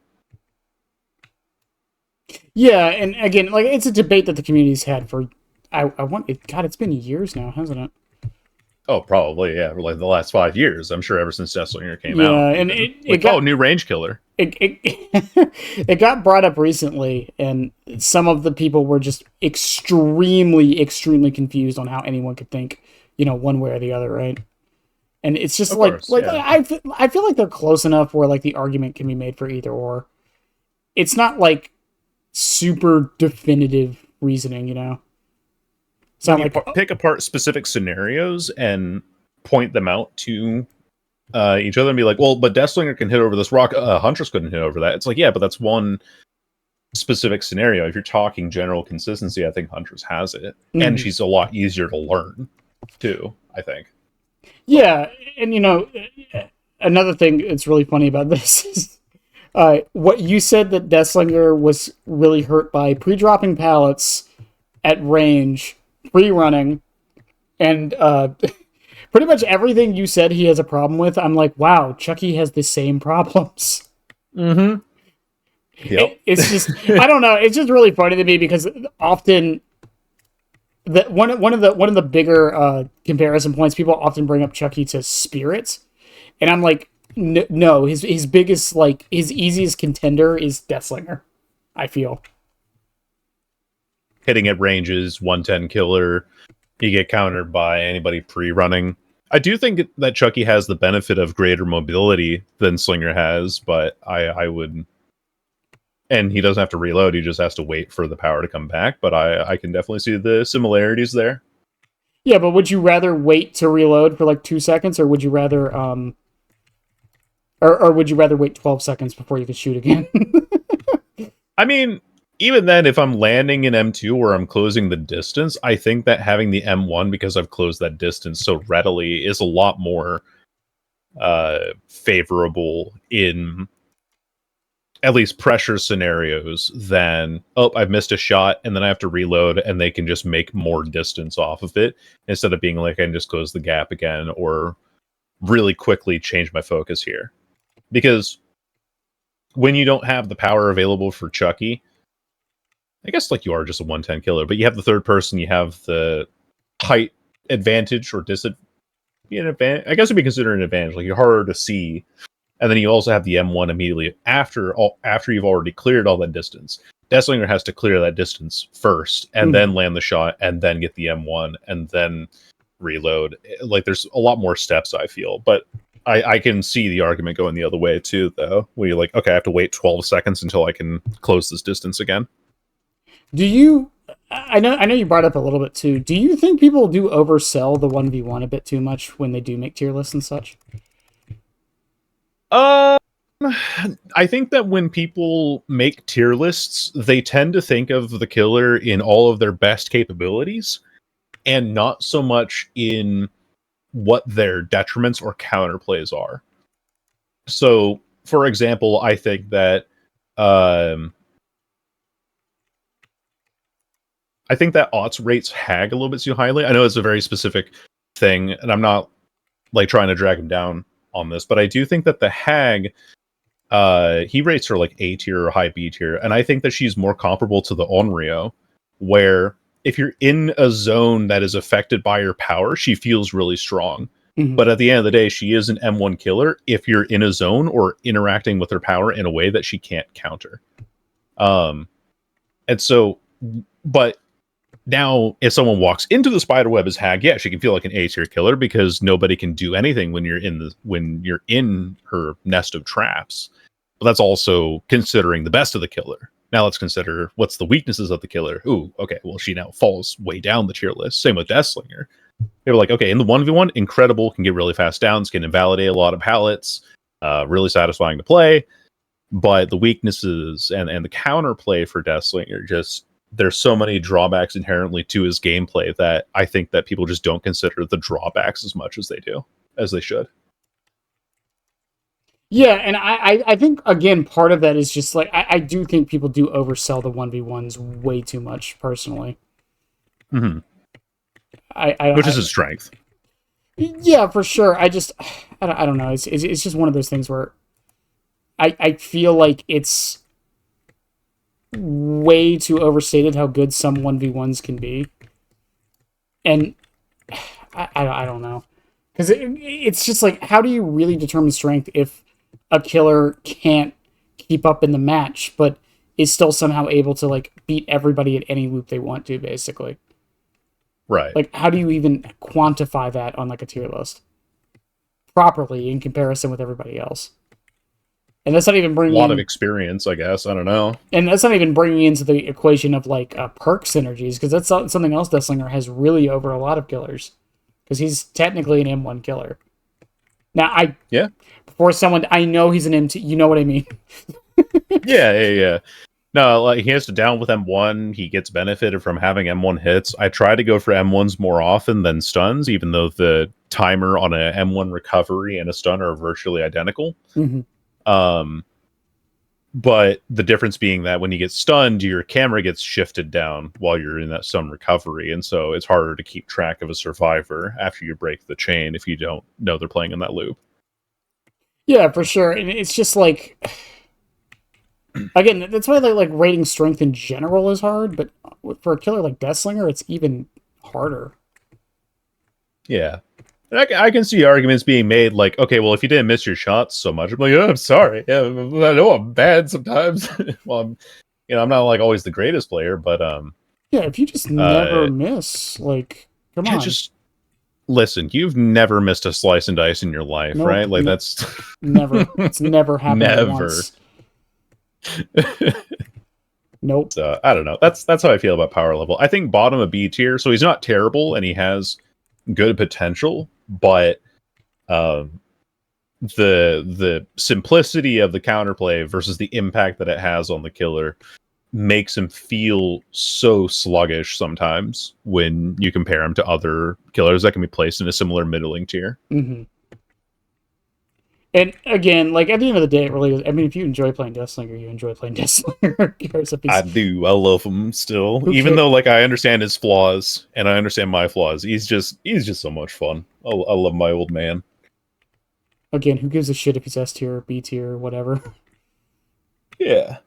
Yeah, and again, like, it's a debate that the community's had for God, it's been years now, hasn't it? Oh, probably, yeah. For like the last 5 years, I'm sure, ever since Deathslinger came out. Yeah, and it got, new range killer. It got brought up recently, and some of the people were just extremely, extremely confused on how anyone could think, one way or the other, right? And it's just Of like, course, yeah. I feel like they're close enough where like the argument can be made for either or. It's not like super definitive reasoning, So I'm you like, pick apart specific scenarios and point them out to each other and be like, well, but Deathslinger can hit over this rock. Huntress couldn't hit over that. It's like, yeah, but that's one specific scenario. If you're talking general consistency, I think Huntress has it. Mm-hmm. And she's a lot easier to learn, too, I think. Yeah, and another thing that's really funny about this is what you said, that Deathslinger was really hurt by pre-dropping pallets at range, pre-running, and pretty much everything you said he has a problem with. I'm like, wow, Chucky has the same problems. Mm-hmm. Yep. It's just, I don't know. It's just really funny to me because often one of the bigger comparison points, people often bring up Chucky to spirits, and I'm like, no, his biggest, like, his easiest contender is Deathslinger, I feel. Hitting at ranges, 110 killer, you get countered by anybody pre-running. I do think that Chucky has the benefit of greater mobility than Slinger has, but I would... And he doesn't have to reload, he just has to wait for the power to come back, but I can definitely see the similarities there. Yeah, but would you rather wait to reload for like 2 seconds, or would you rather or would you rather wait 12 seconds before you could shoot again? I mean, even then, if I'm landing in M2 or I'm closing the distance, I think that having the M1, because I've closed that distance so readily, is a lot more favorable in at least pressure scenarios than, oh, I've missed a shot and then I have to reload and they can just make more distance off of it, instead of being like, I can just close the gap again or really quickly change my focus here. Because when you don't have the power available for Chucky, I guess like you are just a 110 killer, but you have the third person, you have the height advantage or disadvantage. I guess it'd be considered an advantage. Like you're harder to see, and then you also have the M1 immediately after you've already cleared all that distance. Deathslinger has to clear that distance first, and then land the shot, and then get the M1, and then reload. Like there's a lot more steps, I feel, but I can see the argument going the other way too, though. Where you're like, okay, I have to wait 12 seconds until I can close this distance again. Do you? I know you brought up a little bit too. Do you think people do oversell the 1v1 a bit too much when they do make tier lists and such? I think that when people make tier lists, they tend to think of the killer in all of their best capabilities, and not so much in what their detriments or counterplays are. So, for example, I think that Aughts rates Hag a little bit too highly. I know it's a very specific thing, and I'm not like trying to drag him down on this, but I do think that the Hag, he rates her like A tier or high B tier, and I think that she's more comparable to the Onryo, where if you're in a zone that is affected by her power, she feels really strong. Mm-hmm. But at the end of the day, she is an M1 killer if you're in a zone or interacting with her power in a way that she can't counter. And so, but now if someone walks into the spiderweb as Hag, yeah, she can feel like an A tier killer because nobody can do anything when you're in her nest of traps. But that's also considering the best of the killer. Now let's consider what's the weaknesses of the killer. Ooh, okay, well, she now falls way down the tier list. Same with Deathslinger. They were like, okay, in the 1v1, incredible, can get really fast downs, can invalidate a lot of pallets, really satisfying to play. But the weaknesses and the counterplay for Deathslinger, just there's so many drawbacks inherently to his gameplay that I think that people just don't consider the drawbacks as much as they should. Yeah, and I think, again, part of that is just like, I do think people do oversell the 1v1s way too much, personally. Mm-hmm. Which is his strength. Yeah, for sure. I don't know. It's just one of those things where I feel like it's way too overstated how good some 1v1s can be. And I don't know. Because it's just like, how do you really determine strength if a killer can't keep up in the match, but is still somehow able to like beat everybody at any loop they want to, basically? Right. Like, how do you even quantify that on like a tier list properly in comparison with everybody else? And that's not even bringing a lot of experience, I guess. I don't know. And that's not even bringing into the equation of like perk synergies, because that's something else Deathslinger has really over a lot of killers, because he's technically an M1 killer. Now, before someone, I know he's an M2, you know what I mean? Yeah. No, like he has to down with M1. He gets benefited from having M1 hits. I try to go for M1s more often than stuns, even though the timer on a M1 recovery and a stun are virtually identical. Mm-hmm. But the difference being that when you get stunned, your camera gets shifted down while you're in that stun recovery, and so it's harder to keep track of a survivor after you break the chain if you don't know they're playing in that loop. Yeah, for sure. And it's just like, again, that's why like rating strength in general is hard, but for a killer like Deathslinger, it's even harder. Yeah. I can see arguments being made like, okay, well, if you didn't miss your shots so much, I'm like, oh, I'm sorry. Yeah, I know I'm bad sometimes. Well, I'm not like always the greatest player, but yeah, if you just never miss, like, come on. Just listen. You've never missed a slice and dice in your life, nope, right? Like that's never. It's never happened once. Nope. So I don't know. That's how I feel about power level. I think bottom of B tier, so he's not terrible and he has good potential, but the simplicity of the counterplay versus the impact that it has on the killer makes him feel so sluggish sometimes when you compare him to other killers that can be placed in a similar middling tier. Mm-hmm. And again, like at the end of the day, it really is. I mean, if you enjoy playing Deathslinger, you enjoy playing Deathslinger. I do. I love him still, even though like I understand his flaws and I understand my flaws. He's just so much fun. I love my old man. Again, who gives a shit if he's S tier or B tier or whatever? Yeah.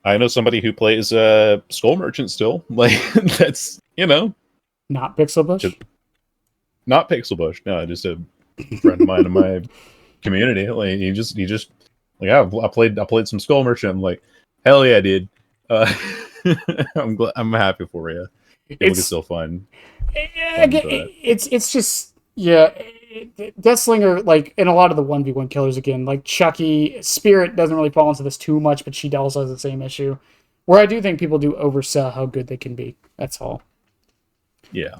I know somebody who plays Skull Merchant still. Like that's Not Pixel Bush. not Pixel Bush. No, just a friend of mine in my community. Like he just like I played some Skull Merchant. I'm like, hell yeah, dude. Uh, I'm happy for you. People can It's still find fun again, for that. it's just yeah. Deathslinger, like in a lot of the 1v1 killers again, like Chucky, Spirit doesn't really fall into this too much, but she also has the same issue. Where I do think people do oversell how good they can be. That's all. Yeah.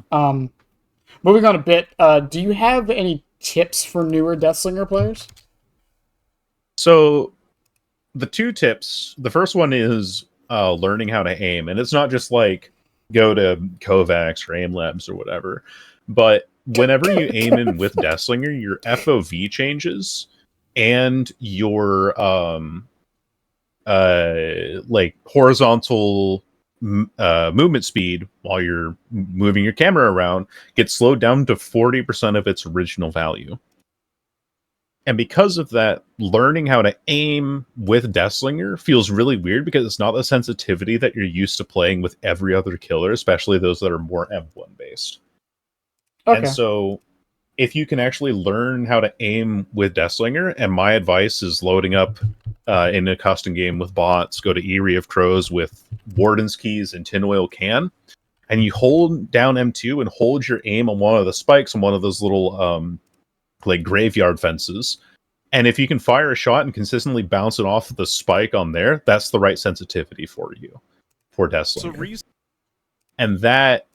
Moving on a bit, do you have any tips for newer Deathslinger players? So the two tips. The first one is learning how to aim, and it's not just like go to Kovacs or Aim Labs or whatever, but whenever you aim in with Deathslinger, your FOV changes and your like horizontal movement speed while you're moving your camera around gets slowed down to 40% of its original value. And because of that, learning how to aim with Deathslinger feels really weird because it's not the sensitivity that you're used to playing with every other killer, especially those that are more M1 based. And Okay. so if you can actually learn how to aim with Deathslinger, and my advice is loading up in a custom game with bots, go to Eyrie of Crows with Warden's Keys and Tin Oil Can, and you hold down M2 and hold your aim on one of the spikes on one of those little like graveyard fences. And if you can fire a shot and consistently bounce it off the spike on there, that's the right sensitivity for you, for Deathslinger. And that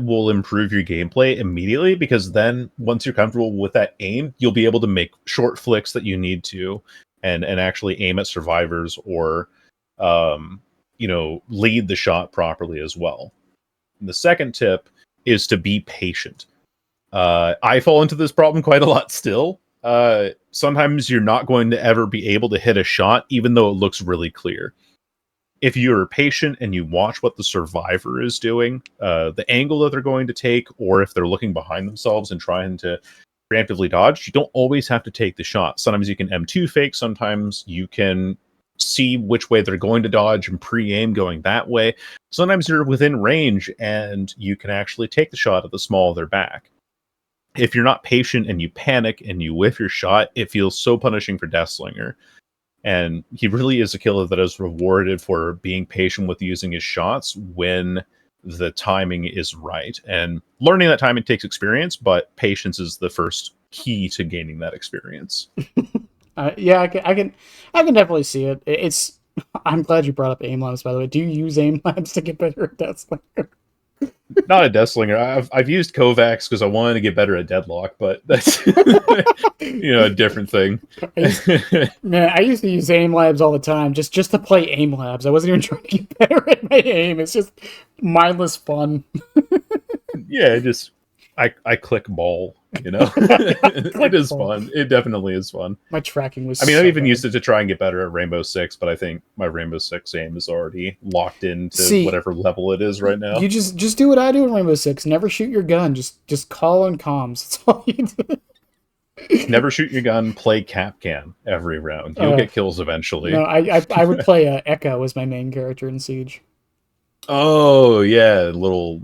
will improve your gameplay immediately, because then once you're comfortable with that aim, you'll be able to make short flicks that you need to and actually aim at survivors or lead the shot properly as well. And the second tip is to be patient. I fall into this problem quite a lot still. Sometimes you're not going to ever be able to hit a shot, even though it looks really clear. If you're patient and you watch what the survivor is doing, the angle that they're going to take, or if they're looking behind themselves and trying to preemptively dodge, you don't always have to take the shot. Sometimes you can M2 fake, sometimes you can see which way they're going to dodge and pre-aim going that way. Sometimes you're within range and you can actually take the shot at the small of their back. If you're not patient and you panic and you whiff your shot, it feels so punishing for Deathslinger. And he really is a killer that is rewarded for being patient with using his shots when the timing is right. And learning that timing takes experience, but patience is the first key to gaining that experience. Yeah, I can definitely see it. It's. I'm glad you brought up aim labs. By the way, do you use aim labs to get better at Deathslinger? Not a Deathslinger. I've used Kovacs because I wanted to get better at Deadlock, but that's a different thing. I used to use aim labs all the time, just to play aim labs. I wasn't even trying to get better at my aim. It's just mindless fun. Yeah, I click ball. It is ball. fun. It definitely is fun. My tracking was. I mean, I've even used it to try and get better at Rainbow Six, but I think my Rainbow Six aim is already locked into whatever level it is right now. You just do what I do in Rainbow Six. Never shoot your gun. Just call on comms. That's all you do. Never shoot your gun. Play Capcan every round. You'll get kills eventually. No, I would play Echo as my main character in Siege. Oh yeah, little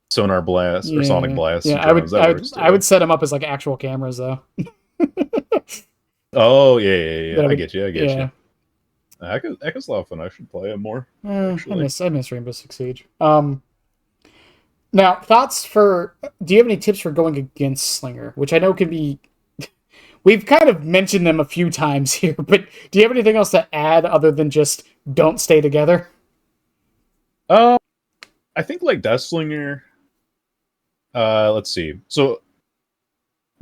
sonar blast or sonic blast. Yeah, I would set them up as like actual cameras though. Oh yeah. I get you. Echo's a lot of fun. I should play it more. I miss Rainbow Six Siege. Now thoughts for? Do you have any tips for going against Slinger? Which I know can be. We've kind of mentioned them a few times here, but do you have anything else to add other than just don't stay together? I think like Deathslinger. Let's see. So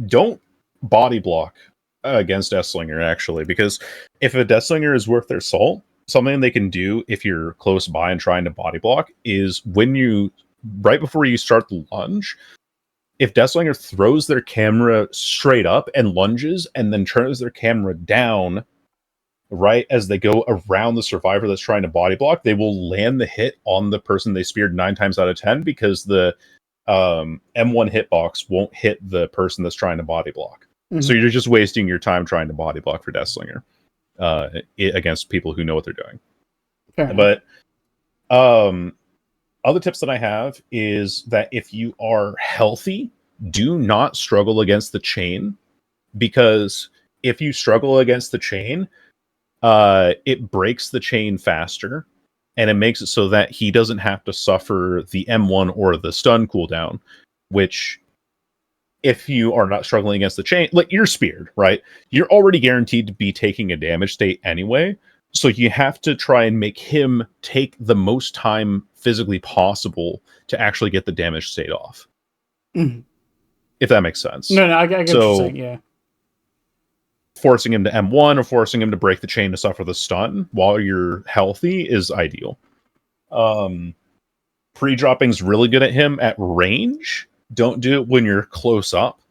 don't body block against Deathslinger, actually, because if a Deathslinger is worth their salt, something they can do if you're close by and trying to body block is right before you start the lunge, if Deathslinger throws their camera straight up and lunges and then turns their camera down right as they go around the survivor that's trying to body block, they will land the hit on the person they speared 9 times out of 10 because the M1 hitbox won't hit the person that's trying to body block. Mm-hmm. So you're just wasting your time trying to body block for Deathslinger. against people who know what they're doing. Fair enough. But other tips that I have is that if you are healthy, do not struggle against the chain, because if you struggle against the chain, it breaks the chain faster, and it makes it so that he doesn't have to suffer the M1 or the stun cooldown, which, if you are not struggling against the chain, like, you're speared, right? You're already guaranteed to be taking a damage state anyway, so you have to try and make him take the most time physically possible to actually get the damage state off. Mm-hmm. If that makes sense. No, I get what you're saying, yeah. Forcing him to M1 or forcing him to break the chain to suffer the stun while you're healthy is ideal. Pre-dropping's really good at him at range. Don't do it when you're close up,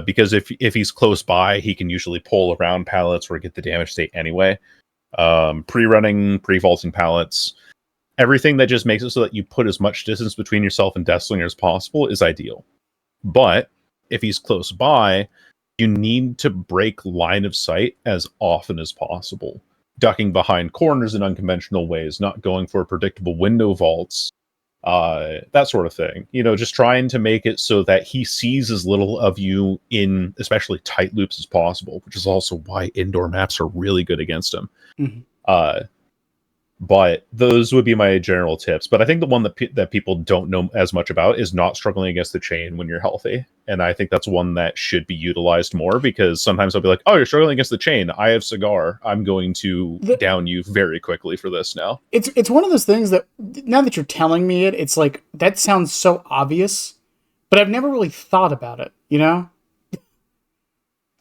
because if he's close by, he can usually pull around pallets or get the damage state anyway. Pre-running, pre-vaulting pallets, everything that just makes it so that you put as much distance between yourself and Deathslinger as possible is ideal. But if he's close by, you need to break line of sight as often as possible. Ducking behind corners in unconventional ways, not going for predictable window vaults, that sort of thing. Just trying to make it so that he sees as little of you in especially tight loops as possible, which is also why indoor maps are really good against him. Mm-hmm. But those would be my general tips. But I think the one that people don't know as much about is not struggling against the chain when you're healthy. And I think that's one that should be utilized more, because sometimes I'll be like, oh, you're struggling against the chain. I have Cigar. I'm going to down you very quickly for this now. It's one of those things that, now that you're telling me it, it's like, that sounds so obvious, but I've never really thought about it,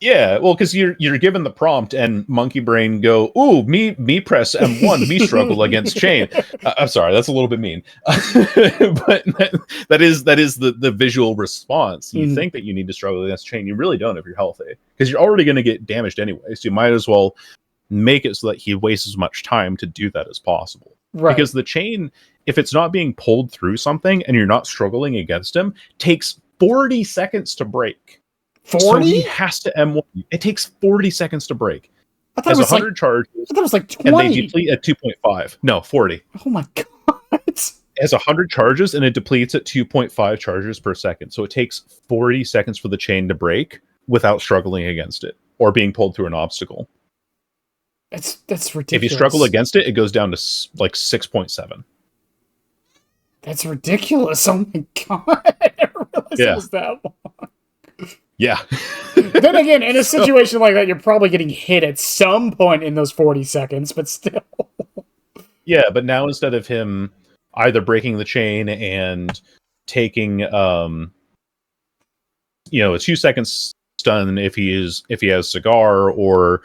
Yeah, well, because you're given the prompt and Monkey Brain go, ooh, me press M1, me struggle against chain. I'm sorry, that's a little bit mean, but that is the visual response. You think that you need to struggle against chain, you really don't if you're healthy, because you're already going to get damaged anyway. So you might as well make it so that he wastes as much time to do that as possible. Right. Because the chain, if it's not being pulled through something and you're not struggling against him, takes 40 seconds to break. 40? So he has to M1. It takes 40 seconds to break. I thought it was 100 charges. I thought it was like 20. And they deplete at 2.5. No, 40. Oh my god. It has 100 charges and it depletes at 2.5 charges per second. So it takes 40 seconds for the chain to break without struggling against it or being pulled through an obstacle. That's ridiculous. If you struggle against it, it goes down to like 6.7. That's ridiculous. Oh my god. I never realized it was that long. Yeah. Then again, in a situation like that, you're probably getting hit at some point in those 40 seconds, but still. Yeah, but now instead of him either breaking the chain and taking a 2 seconds stun if he has Cigar, or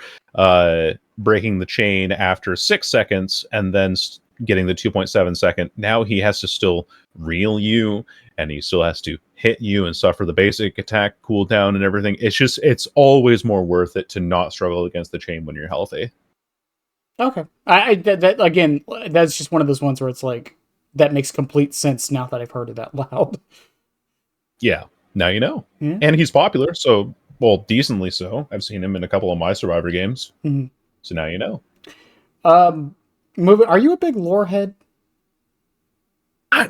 breaking the chain after 6 seconds and then getting the 2.7 second, now he has to still reel you, and he still has to hit you and suffer the basic attack cooldown and everything. It's always more worth it to not struggle against the chain when you're healthy. Okay. That again, that's just one of those ones where it's like, that makes complete sense now that I've heard it out loud. Yeah. Now you know. Yeah. And he's popular, so, well, decently so. I've seen him in a couple of my Survivor games. Mm-hmm. So now you know. Are you a big lore head?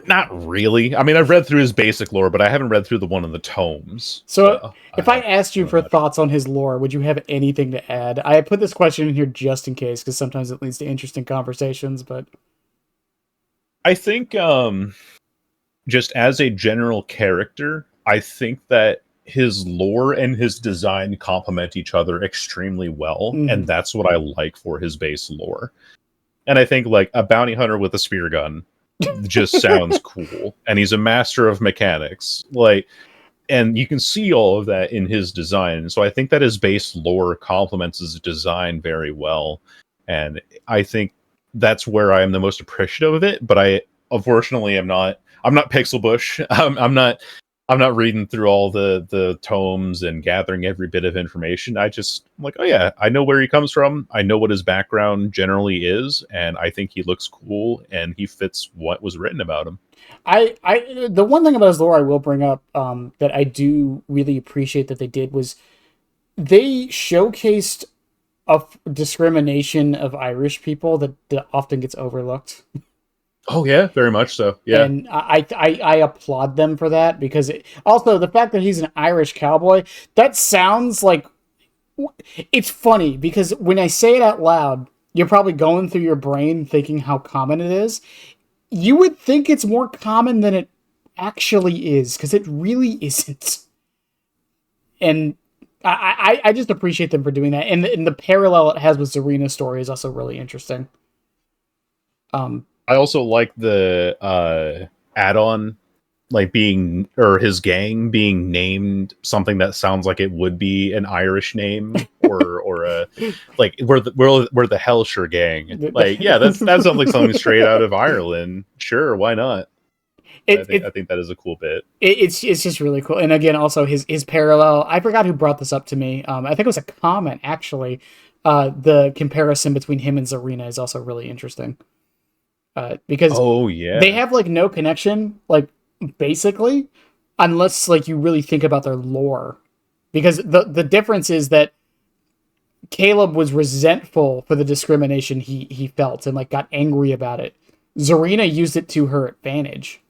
Not really. I mean, I've read through his basic lore, but I haven't read through the one in the tomes. So if I asked you for thoughts on his lore, would you have anything to add? I put this question in here just in case, because sometimes it leads to interesting conversations, but I think just as a general character, I think that his lore and his design complement each other extremely well, and that's what I like for his base lore. And I think, like, a bounty hunter with a spear gun just sounds cool, and he's a master of mechanics, like, and you can see all of that in his design. So I think that his base lore complements his design very well, and I think that's where I am the most appreciative of it. But I unfortunately I'm not Pixel Bush. I'm not reading through all the tomes and gathering every bit of information. I'm like, oh yeah, I know where he comes from. I know what his background generally is, and I think he looks cool, and he fits what was written about him. The one thing about his lore I will bring up that I do really appreciate that they did was they showcased of discrimination of Irish people that often gets overlooked. Oh yeah, very much so. Yeah. And I applaud them for that because also the fact that he's an Irish cowboy, that sounds like it's funny because when I say it out loud, you're probably going through your brain thinking how common it is. You would think it's more common than it actually is because it really isn't. And I just appreciate them for doing that. And the parallel it has with Zarina's story is also really interesting. I also like the add-on, like being, or his gang being named something that sounds like it would be an Irish name, or a like we're the Hellshire gang. Like, yeah, that sounds like something straight out of Ireland. Sure, why not? I think that is a cool bit. It's just really cool. And again, also his parallel. I forgot who brought this up to me. I think it was a comment actually. The comparison between him and Zarina is also really interesting. Because oh yeah, they have like no connection, like basically, unless like you really think about their lore. Because the difference is that Caleb was resentful for the discrimination he felt and like got angry about it. Zarina used it to her advantage.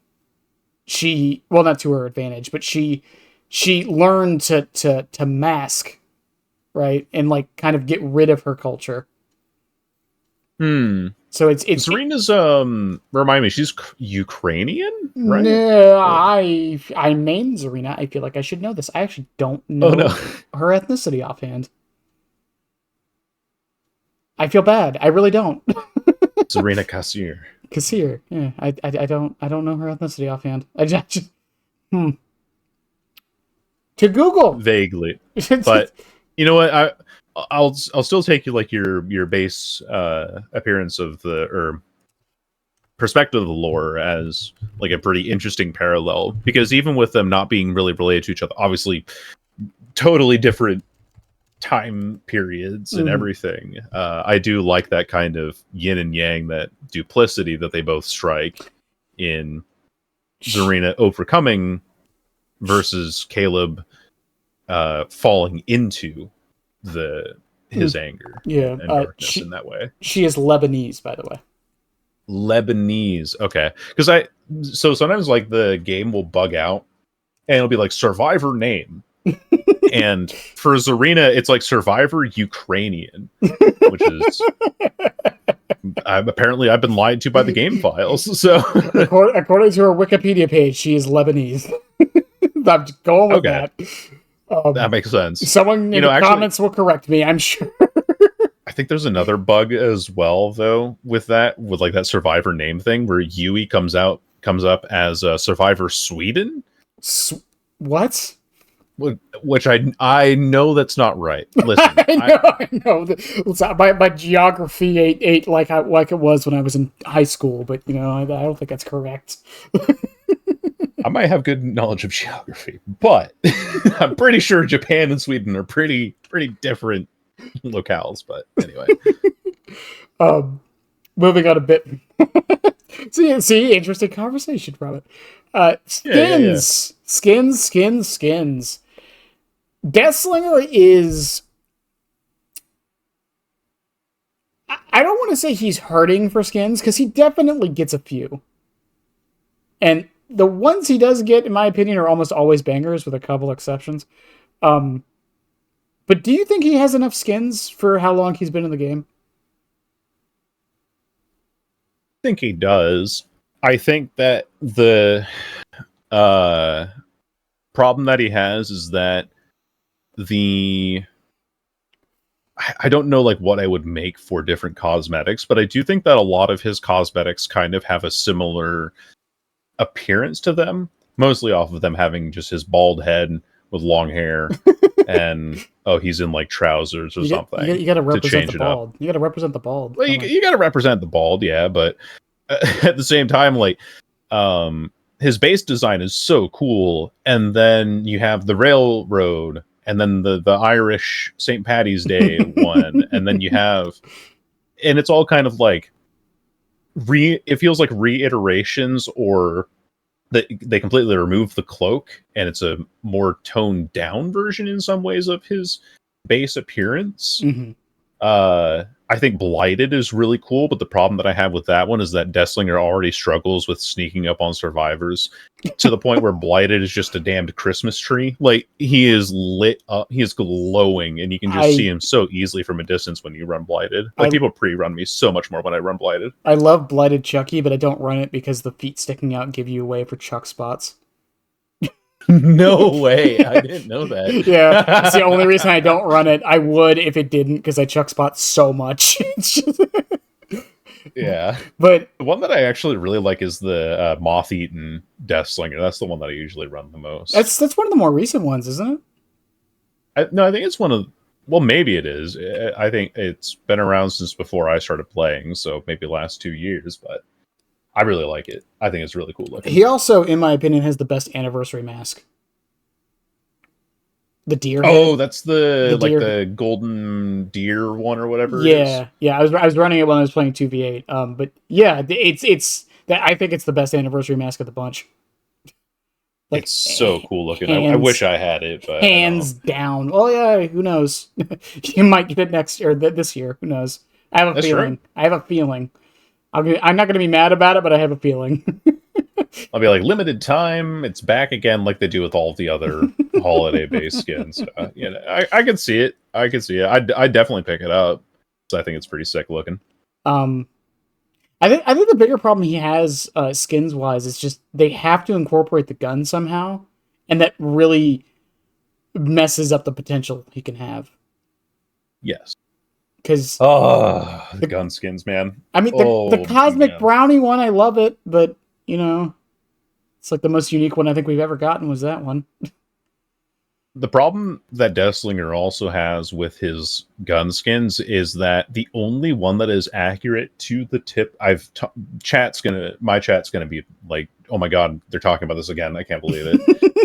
Well, not to her advantage, but she learned to mask, right, and like kind of get rid of her culture. So it's Serena's remind me, she's Ukrainian, right? No, I main Zarina. I feel like I should know this. I actually don't know her ethnicity offhand. I feel bad. I really don't. Zarina Kassir. Kassir. Yeah, I don't know her ethnicity offhand. I just to Google vaguely, but you know what? I'll still take you like your base appearance of the or perspective of the lore as like a pretty interesting parallel, because even with them not being really related to each other, obviously totally different time periods and everything, I do like that kind of yin and yang, that duplicity that they both strike in Zarina overcoming versus Caleb falling into his anger and darkness in that way. She is Lebanese, by the way. Lebanese, okay. Because so sometimes like the game will bug out and it'll be like survivor name, and for Zarina it's like survivor Ukrainian, which is apparently I've been lied to by the game files. So according to her Wikipedia page, she is Lebanese. I'm going with that. That makes sense. Someone in the comments will correct me, I'm sure. I think there's another bug as well, though, with like that survivor name thing, where Yui comes up as Survivor Sweden. What? Which I know that's not right. Listen, I know. My geography ain't like it was when I was in high school, but I don't think that's correct. I might have good knowledge of geography, but I'm pretty sure Japan and Sweden are pretty different locales. But anyway, moving on a bit. see, interesting conversation from it. Skins. Deathslinger is. I don't want to say he's hurting for skins, because he definitely gets a few, and the ones he does get, in my opinion, are almost always bangers, with a couple exceptions. But do you think he has enough skins for how long he's been in the game? I think he does. I think that the problem that he has is that I don't know like what I would make for different cosmetics, but I do think that a lot of his cosmetics kind of have a similar appearance to them, mostly off of them having just his bald head with long hair and he's in like trousers or something. You got to represent the bald. You got to represent the bald. Well, you got to represent the bald, yeah, but at the same time, like his base design is so cool, and then you have the railroad, and then the Irish St. Paddy's Day one, and then you have, and it's all kind of like it feels like reiterations, or that they completely remove the cloak and it's a more toned down version in some ways of his base appearance. I think Blighted is really cool, but the problem that I have with that one is that Deathslinger already struggles with sneaking up on survivors to the point where Blighted is just a damned Christmas tree. Like, he is lit up, he is glowing, and you can just see I him so easily from a distance when you run Blighted. I Like, people pre-run me so much more when I run Blighted. I love Blighted Chucky, but I don't run it because the feet sticking out give you away for Chuck spots. No way. I didn't know Yeah, it's the that. only reason I don't run it. I would if it didn't, because I Chuck spot so much. Yeah. But The one that I actually really like is the Moth-Eaten Deathslinger. That's the one that I usually run the most. that's one of the more recent ones, isn't it? No, I think it's one of. Well, maybe it is. I think it's been around since before I started playing, so maybe the last 2 years. But I really like it. I think it's really cool looking. He also, in my opinion, has the best anniversary mask. The deer head. Oh, that's the like deer. the golden deer one or whatever it is. Yeah. I was running it when I was playing 2v8. But yeah, it's that I think it's the best anniversary mask of the bunch. Like, It's so cool looking. I hands wish I had it, but hands down. Well, yeah, who knows? You might get it next year, this year. Who knows? I have a That's feeling. true. I have a feeling. I'm not going to be mad about it, but I have a feeling. I'll be like, limited time. It's back again, like they do with all the other holiday-based skins. I can see it. I can see it. I definitely pick it up. So I think it's pretty sick looking. I think the bigger problem he has, skins wise, is just they have to incorporate the gun somehow, and that really messes up the potential he can have. Yes. Because the gun skins, man. I mean, the Cosmic Brownie one, I love it, but it's like the most unique one I think we've ever gotten was that one. The problem that Deathslinger also has with his gun skins is that the only one that is accurate to the tip. My chat's gonna be like, oh my god, they're talking about this again. I can't believe it.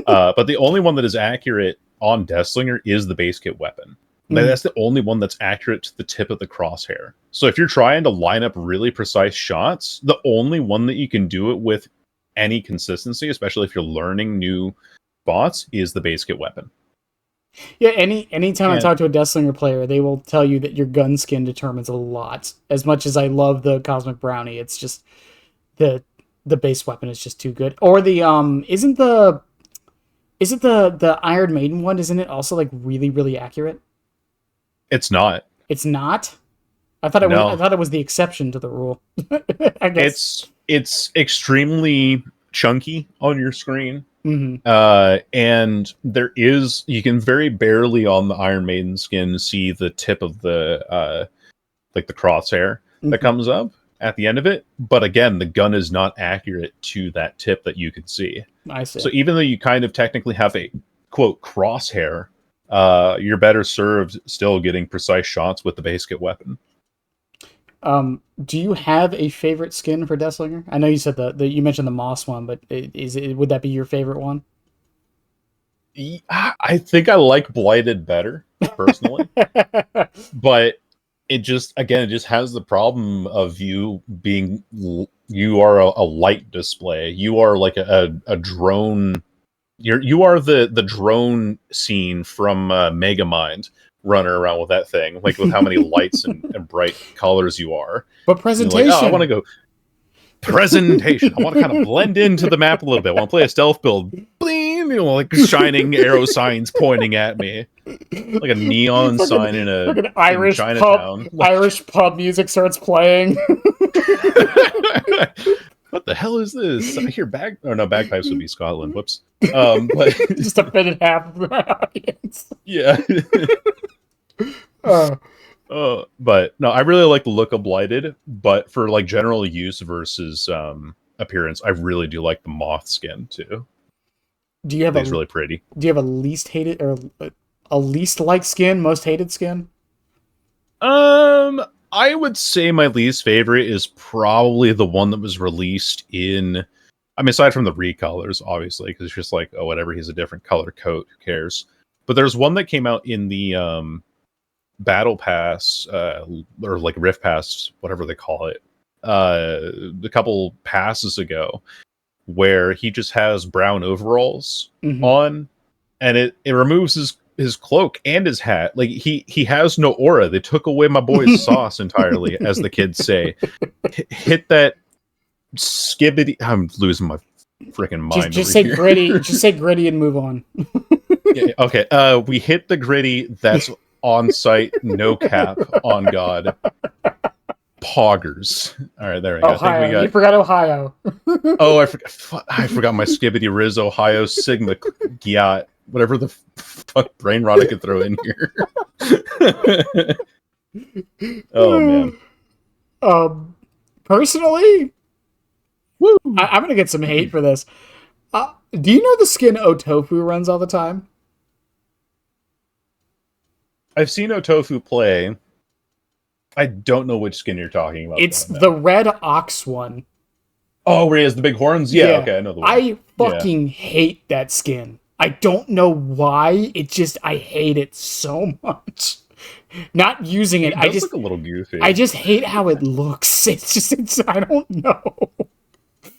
But the only one that is accurate on Deathslinger is the base kit weapon. That's the only one that's accurate to the tip of the crosshair. So if you're trying to line up really precise shots, the only one that you can do it with any consistency, especially if you're learning new spots, is the base kit weapon. Yeah, anytime I talk to a Deathslinger player, they will tell you that your gun skin determines a lot. As much as I love the Cosmic Brownie, it's just the base weapon is just too good. Or the isn't the Iron Maiden one? Isn't it also like really really accurate? It's not. It's not. I thought it was the exception to the rule. I guess it's extremely chunky on your screen. Mm-hmm. And you can very barely on the Iron Maiden skin see the tip of the like the crosshair that comes up at the end of it. But again, the gun is not accurate to that tip that you can see. I see. So even though you kind of technically have a quote crosshair, you're better served still getting precise shots with the base kit weapon. Do you have a favorite skin for Deathslinger? I know you said you mentioned the Moss one, but would that be your favorite one? I think I like Blighted better personally, but it just has the problem of you are a light display. You are like a drone. You are the drone scene from Megamind, running around with that thing, like with how many lights and bright colors you are. But presentation. Like, I want to go presentation. I want to kind of blend into the map a little bit. I want to play a stealth build. Bling, like shining arrow signs pointing at me, like a neon sign in an Irish Chinatown. Irish pub music starts playing. What the hell is this? I hear bagpipes would be Scotland. Whoops. But just a bit and half of the audience. Yeah. But no, I really like the look of Blighted, but for like general use versus appearance, I really do like the Moth skin too. Do you have it's really pretty? Do you have a least hated or a least liked skin, most hated skin? I would say my least favorite is probably the one that was released in. I mean, aside from the recolors, obviously, because it's just like, oh, whatever, he's a different color coat, who cares? But there's one that came out in the Battle Pass, or like Rift Pass, whatever they call it, a couple passes ago, where he just has brown overalls on, and it removes his cloak and his hat. Like he has no aura. They took away my boy's sauce entirely, as the kids say. Hit that skibbity. I'm losing my freaking mind. Just say here. gritty. Just say gritty and move on. Yeah, okay. We hit the gritty. That's on site. No cap. On God. Poggers. All right, there we go. Ohio. I think we got... You forgot Ohio. Oh, I forgot my Skibbity Riz Ohio Sigma Giat. Whatever the fuck brain rot I could throw in here. Oh man. Personally, Woo. I'm gonna get some hate for this. Do you know the skin Otofu runs all the time? I've seen Otofu play. I don't know which skin you're talking about. It's the red ox one. Oh, where he has the big horns? Yeah, okay, I know the one. I fucking hate that skin. I don't know why. I hate it so much. Not using it, I just look a little goofy. I just hate how it looks. I don't know.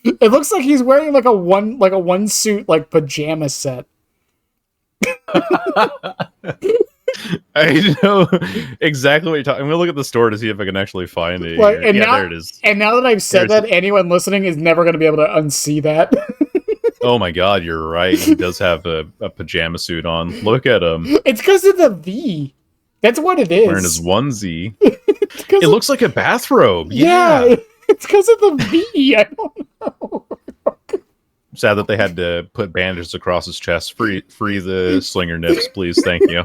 It looks like he's wearing like a one suit like pajama set. I know exactly what you're talking. I'm gonna look at the store to see if I can actually find it. There it is. And now that I've said that, anyone listening is never going to be able to unsee that. Oh my god, you're right. He does have a pajama suit on. Look at him. It's because of the V. That's what it is. Wearing his onesie. It looks like a bathrobe. Yeah, it's because of the V. I don't know. Sad that they had to put bandages across his chest. Free the slinger nips, please. Thank you.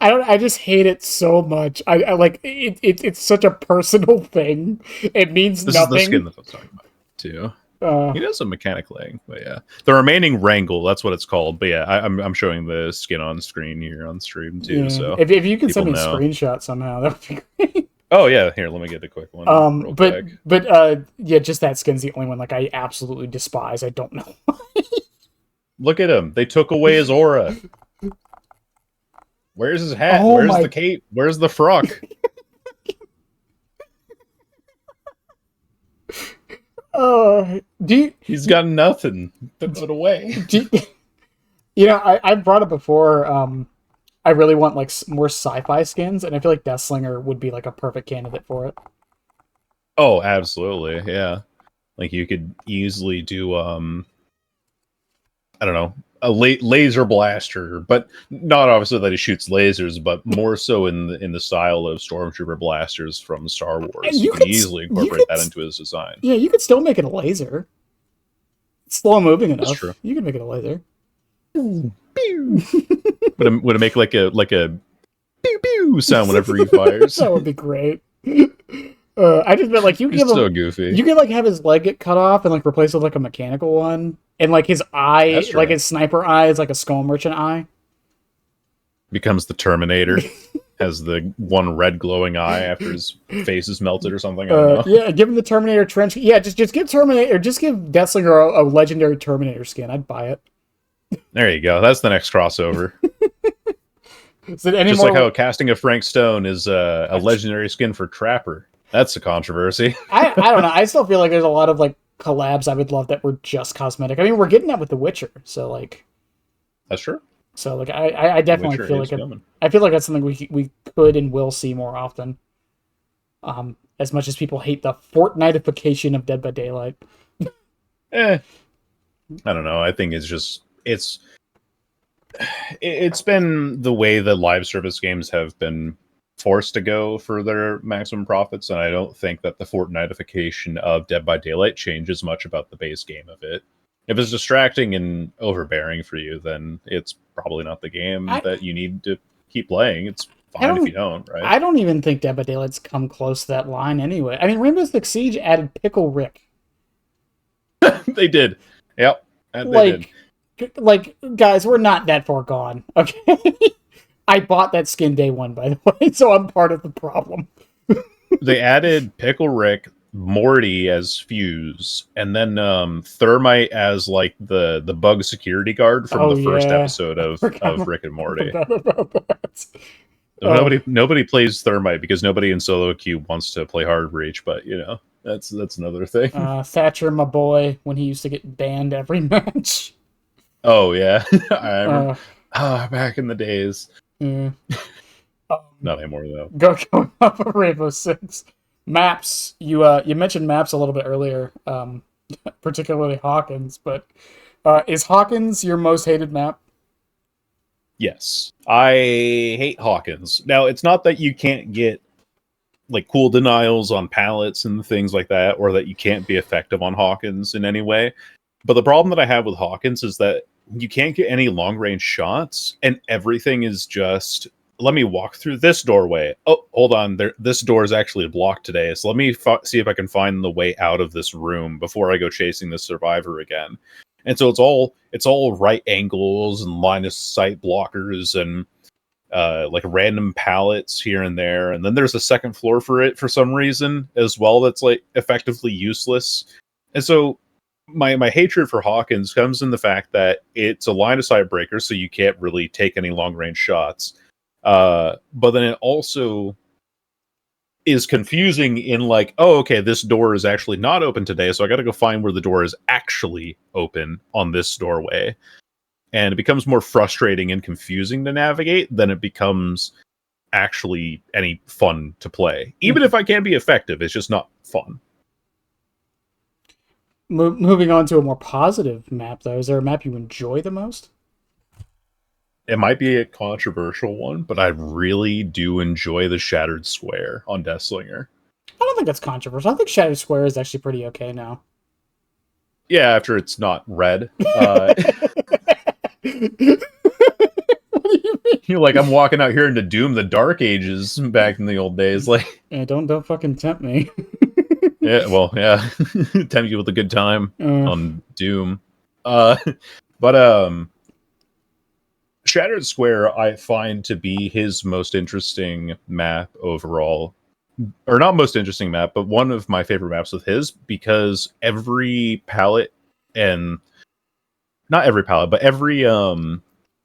I just hate it so much. I like it. It's such a personal thing. It means this nothing. This is the skin that I'm talking about too. He does some mechanic laying, but yeah, the remaining wrangle. That's what it's called. But yeah, I'm showing the skin on screen here on stream too. Yeah. So if you can send me a screenshot somehow, that would be great. Oh yeah, here, let me get the quick one. Yeah, just that skin's the only one like I absolutely despise. I don't know why. Look at him. They took away his aura. Where's his hat? Where's the cape? Where's the frock? He's got nothing to put away. I brought it before. I really want like more sci-fi skins, and I feel like Deathslinger would be like a perfect candidate for it. Oh, absolutely, yeah. Like you could easily do, I don't know, a laser blaster, but not obviously that he shoots lasers, but more so in the style of Stormtrooper blasters from Star Wars. You could easily incorporate that into his design. Yeah, you could still make it a laser. It's slow moving enough. That's true. You could make it a laser. Would it make like a pew pew sound whenever he fires? That would be great. I just meant like you give him so goofy. You could like have his leg get cut off and like replace it with like a mechanical one, and like his eye, like his sniper eye, is like a skull merchant eye. Becomes the Terminator, has the one red glowing eye after his face is melted or something. I don't know. Yeah, give him the Terminator trench. Yeah, just give Terminator, just give Deathslinger a legendary Terminator skin. I'd buy it. There you go. That's the next crossover. Like how casting of Frank Stone is a legendary skin for Trapper. That's a controversy. I don't know. I still feel like there's a lot of like collabs I would love that were just cosmetic. I mean, we're getting that with The Witcher, so like that's true. So like I definitely feel like I feel like that's something we could and will see more often. As much as people hate the Fortnite-ification of Dead by Daylight. I don't know. I think it's been the way that live service games have been forced to go for their maximum profits, and I don't think that the Fortnite-ification of Dead by Daylight changes much about the base game of it. If it's distracting and overbearing for you, then it's probably not the game that you need to keep playing. It's fine if you don't, right? I don't even think Dead by Daylight's come close to that line anyway. I mean, Rainbow Six Siege added Pickle Rick. They did. Yep. They did. Like, guys, we're not that far gone, okay? I bought that skin day one, by the way, so I'm part of the problem. They added Pickle Rick, Morty as Fuse, and then Thermite as like the bug security guard from the first episode of Rick and Morty. Nobody plays Thermite because nobody in solo queue wants to play Hard Reach, but you know that's another thing. Thatcher, my boy, when he used to get banned every match. Oh yeah, I remember. Back in the days. Mm. Um, Not anymore, though. going off of Rainbow Six maps. You mentioned maps a little bit earlier, particularly Hawkins. But is Hawkins your most hated map? Yes. I hate Hawkins. Now, it's not that you can't get like cool denials on pallets and things like that, or that you can't be effective on Hawkins in any way. But the problem that I have with Hawkins is that you can't get any long range shots, and everything is just, let me walk through this doorway. Oh, hold on, this door is actually blocked today, so let me see if I can find the way out of this room before I go chasing the survivor again. And so it's all right angles and line of sight blockers and like random pallets here and there, and then there's a second floor for it for some reason as well that's like effectively useless. And so my hatred for Hawkins comes in the fact that it's a line of sight breaker, so you can't really take any long range shots. But then it also is confusing in like, oh, okay, this door is actually not open today, so I got to go find where the door is actually open on this doorway. And it becomes more frustrating and confusing to navigate than it becomes actually any fun to play. Even if I can be effective, it's just not fun. Moving on to a more positive map, though, is there a map you enjoy the most? It might be a controversial one, but I really do enjoy the Shattered Square on Deathslinger. I don't think that's controversial. I think Shattered Square is actually pretty okay now. Yeah, after it's not red. What do you mean? You're like, I'm walking out here into Doom, the Dark Ages back in the old days. Like, Yeah, don't fucking tempt me. yeah, well, yeah, tempt you with a good time on Doom. But Shattered Square, I find to be his most interesting map overall. Or not most interesting map, but one of my favorite maps with his, because every palette, and not every palette, but every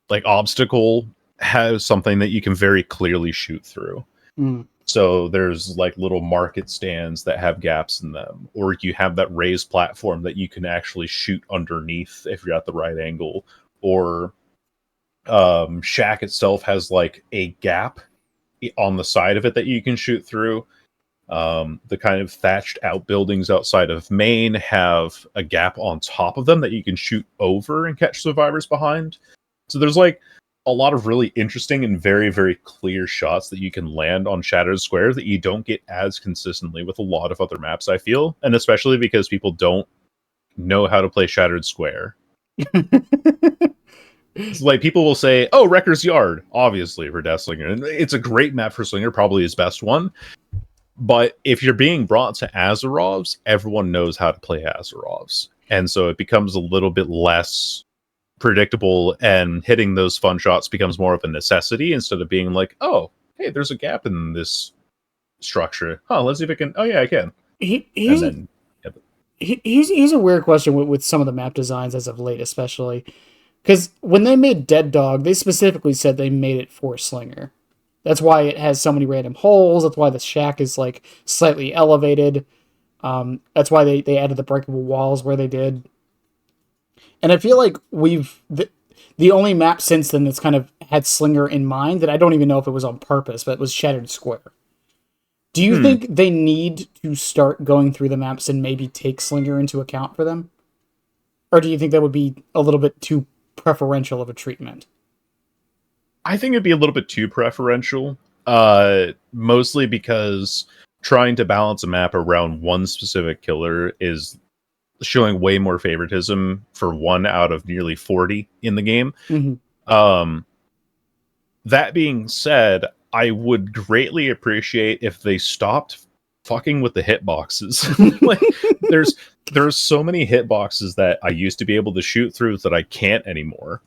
like obstacle has something that you can very clearly shoot through. So there's like little market stands that have gaps in them, or you have that raised platform that you can actually shoot underneath if you're at the right angle, or Shack itself has like a gap on the side of it that you can shoot through. The kind of thatched outbuildings outside of Maine have a gap on top of them that you can shoot over and catch survivors behind. So there's like a lot of really interesting and very, very clear shots that you can land on Shattered Square that you don't get as consistently with a lot of other maps, I feel. And especially because people don't know how to play Shattered Square. It's like people will say, oh, Wrecker's Yard, obviously, for Deathslinger. And it's a great map for Slinger, probably his best one. But if you're being brought to Azerovs, everyone knows how to play Azerovs. And so it becomes a little bit less predictable, and hitting those fun shots becomes more of a necessity instead of being like, oh, hey, there's a gap in this structure. Huh, let's see if I can. Oh, yeah, I can. Here's a weird question with some of the map designs as of late, especially. Because when they made Dead Dog, they specifically said they made it for Slinger. That's why it has so many random holes. That's why the shack is like slightly elevated. That's why they added the breakable walls where they did. And I feel like the only map since then that's kind of had Slinger in mind, that I don't even know if it was on purpose, but it was Shattered Square. Do you think they need to start going through the maps and maybe take Slinger into account for them? Or do you think that would be a little bit too preferential of a treatment? I think it'd be a little bit too preferential, mostly because trying to balance a map around one specific killer is showing way more favoritism for one out of nearly 40 in the game. Mm-hmm. That being said, I would greatly appreciate if they stopped fucking with the hitboxes. Like, there's so many hitboxes that I used to be able to shoot through that I can't anymore.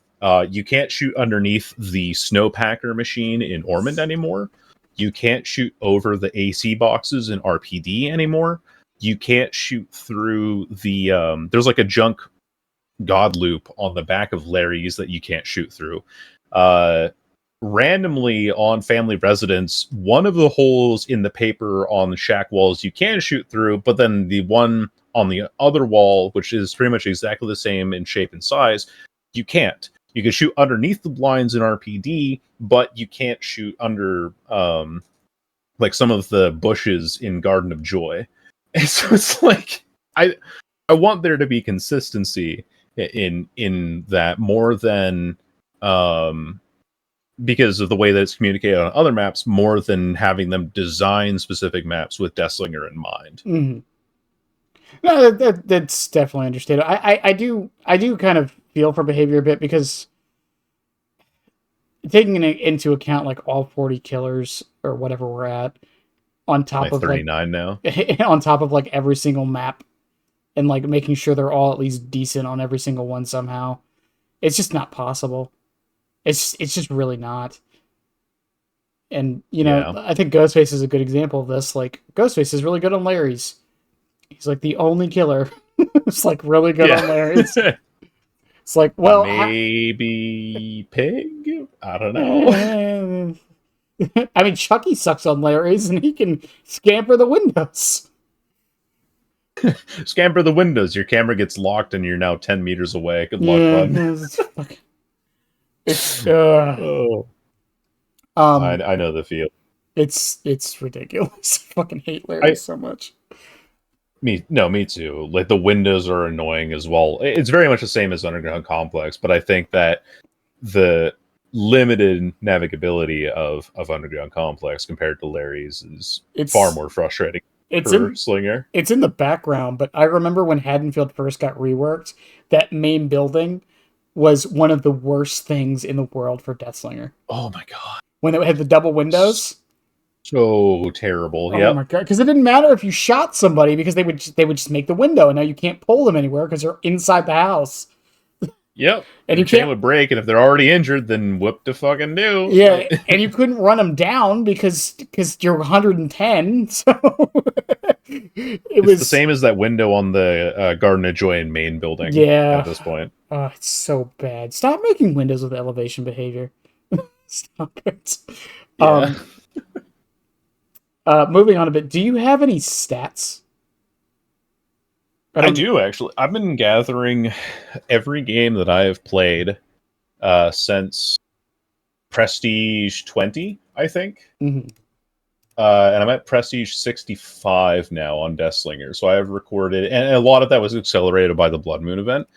You can't shoot underneath the snowpacker machine in Ormond anymore. You can't shoot over the AC boxes in RPD anymore. You can't shoot through the there's like a junk god loop on the back of Larry's that you can't shoot through. Randomly on family residence, one of the holes in the paper on the shack walls you can shoot through, but then the one on the other wall, which is pretty much exactly the same in shape and size, you can't. You can shoot underneath the blinds in RPD, but you can't shoot under like some of the bushes in Garden of Joy. And so it's like I want there to be consistency in that more than because of the way that it's communicated on other maps, more than having them design specific maps with Deathslinger in mind. Mm-hmm. No, that's definitely understandable. I do kind of feel for behavior a bit, because taking into account like all 40 killers or whatever we're at, on top Like of like 39 now. on top of like every single map, and like making sure they're all at least decent on every single one somehow, it's just not possible. It's just really not. And you know, Yeah. I think Ghostface is a good example of this. Like, Ghostface is really good on Larry's. He's like the only killer who's like really good on Larry's. It's like, well, maybe Pig? I don't know. I mean, Chucky sucks on Larry's, and he can scamper the windows. Scamper the windows. Your camera gets locked, and you're now 10 meters away. Good luck, bud. Oh. I know the feel. It's ridiculous. I fucking hate Larry so much. Me too. Like, the windows are annoying as well. It's very much the same as Underground Complex, but I think that the limited navigability of Underground Complex compared to Larry's is far more frustrating. Slinger. It's in the background, but I remember when Haddonfield first got reworked, that main building was one of the worst things in the world for Deathslinger. Oh my god. When it had the double windows. So terrible. Oh my god! Because it didn't matter if you shot somebody, because they would just make the window, and now you can't pull them anywhere because they're inside the house. Yep. And your chain would break, and if they're already injured, then whoop to fucking do. Yeah, and you couldn't run them down because you're 110. So it was the same as that window on the Garden of Joy and main building. Yeah. At this point. Oh, it's so bad. Stop making windows with elevation behavior. Stop it. Yeah. Moving on a bit, do you have any stats? I do, actually. I've been gathering every game that I have played since Prestige 20, I think. Mm-hmm. And I'm at Prestige 65 now on Deathslinger. So I have recorded, and a lot of that was accelerated by the Blood Moon event,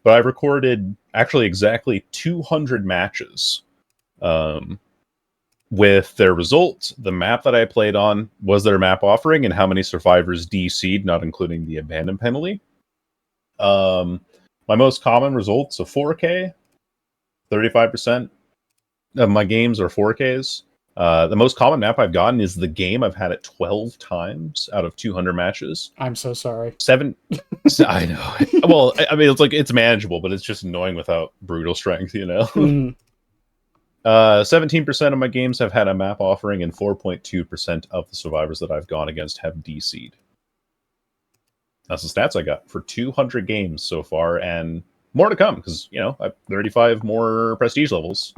but I've recorded actually exactly 200 matches. With their results, the map that I played on, was their map offering, and how many survivors DC'd, not including the abandon penalty. My most common results of 4K, 35% of my games are 4Ks. The most common map I've gotten is the game. I've had it 12 times out of 200 matches. I'm so sorry. 7. I know. Well, I mean, it's manageable, but it's just annoying without brutal strength, you know? Mm. 17% of my games have had a map offering, and 4.2% of the survivors that I've gone against have DC'd. That's the stats I got for 200 games so far, and more to come, because, you know, I have 35 more prestige levels.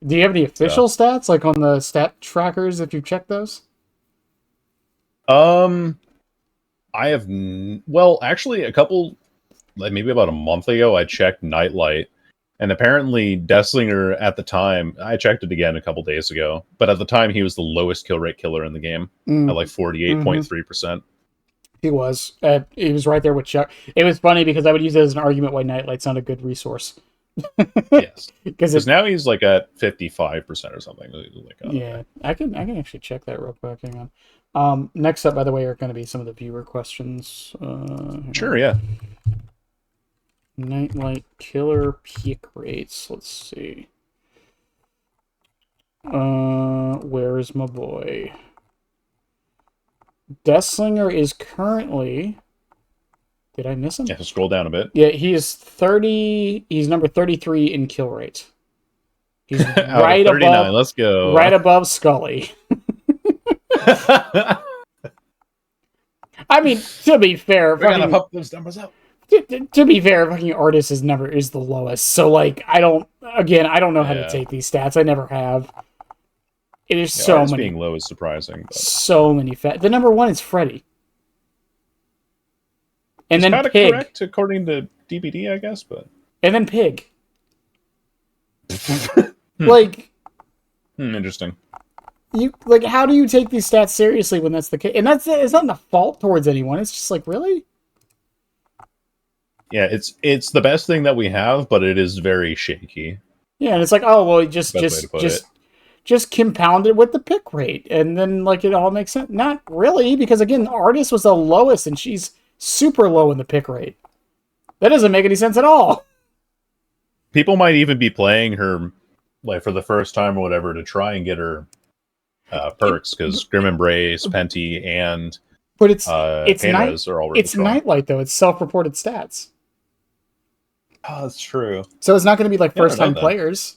Do you have the official stats, like on the stat trackers, if you've checked those? I have... Well, actually, a couple... Like, maybe about a month ago, I checked Nightlight. And apparently, Deathslinger at the time, I checked it again a couple days ago, but at the time, he was the lowest kill rate killer in the game at like 48.3%. He was. He was right there with Chuck. It was funny because I would use it as an argument why Nightlight's not a good resource. Yes. Because now he's like at 55% or something. Like, yeah, I can actually check that real quick. Hang on. Next up, by the way, are going to be some of the viewer questions. Sure, yeah. Nightlight killer peak rates. Let's see. Where is my boy? Deathslinger is currently... Did I miss him? Yeah, scroll down a bit. Yeah, he is 30... He's number 33 in kill rate. He's right above... Let's go. Right above Scully. I mean, to be fair... We're gonna pump those numbers up. To be fair, fucking Artist is the lowest. So, like, I don't know how to take these stats. I never have. It is so Artist many. Being low is surprising. But... So many The number one is Freddy. And it's then Pig. Correct according to DBD, I guess, but... and then pig. Like, Interesting. how do you take these stats seriously when that's the case? And it's not a fault towards anyone. It's just like, really? Yeah, it's the best thing that we have, but it is very shaky. Yeah, and it's like, oh well, Best way to put it. just compound it with the pick rate, and then like it all makes sense. Not really, because again, the artist was the lowest, and she's super low in the pick rate. That doesn't make any sense at all. People might even be playing her like for the first time or whatever to try and get her perks, because Grim Embrace, Penty, and But it's Painrez are all really strong. Nightlight though. It's self-reported stats, Oh, that's true. so it's not going to be like Yeah, I first-time know that. players.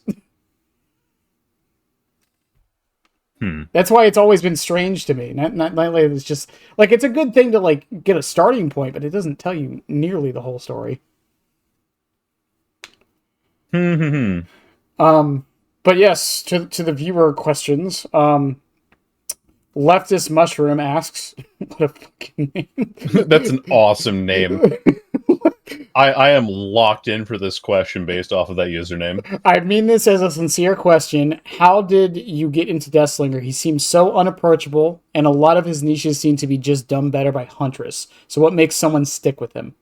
That's why it's always been strange to me. Nightlight is just like, it's a good thing to like get a starting point, but it doesn't tell you nearly the whole story. But yes, to the viewer questions. Leftist Mushroom asks, what a fucking name. That's an awesome name. I am locked in for this question based off of that username. I mean this as a sincere question. How did you get into Deathslinger? He seems so unapproachable, and a lot of his niches seem to be just done better by Huntress. So what makes someone stick with him?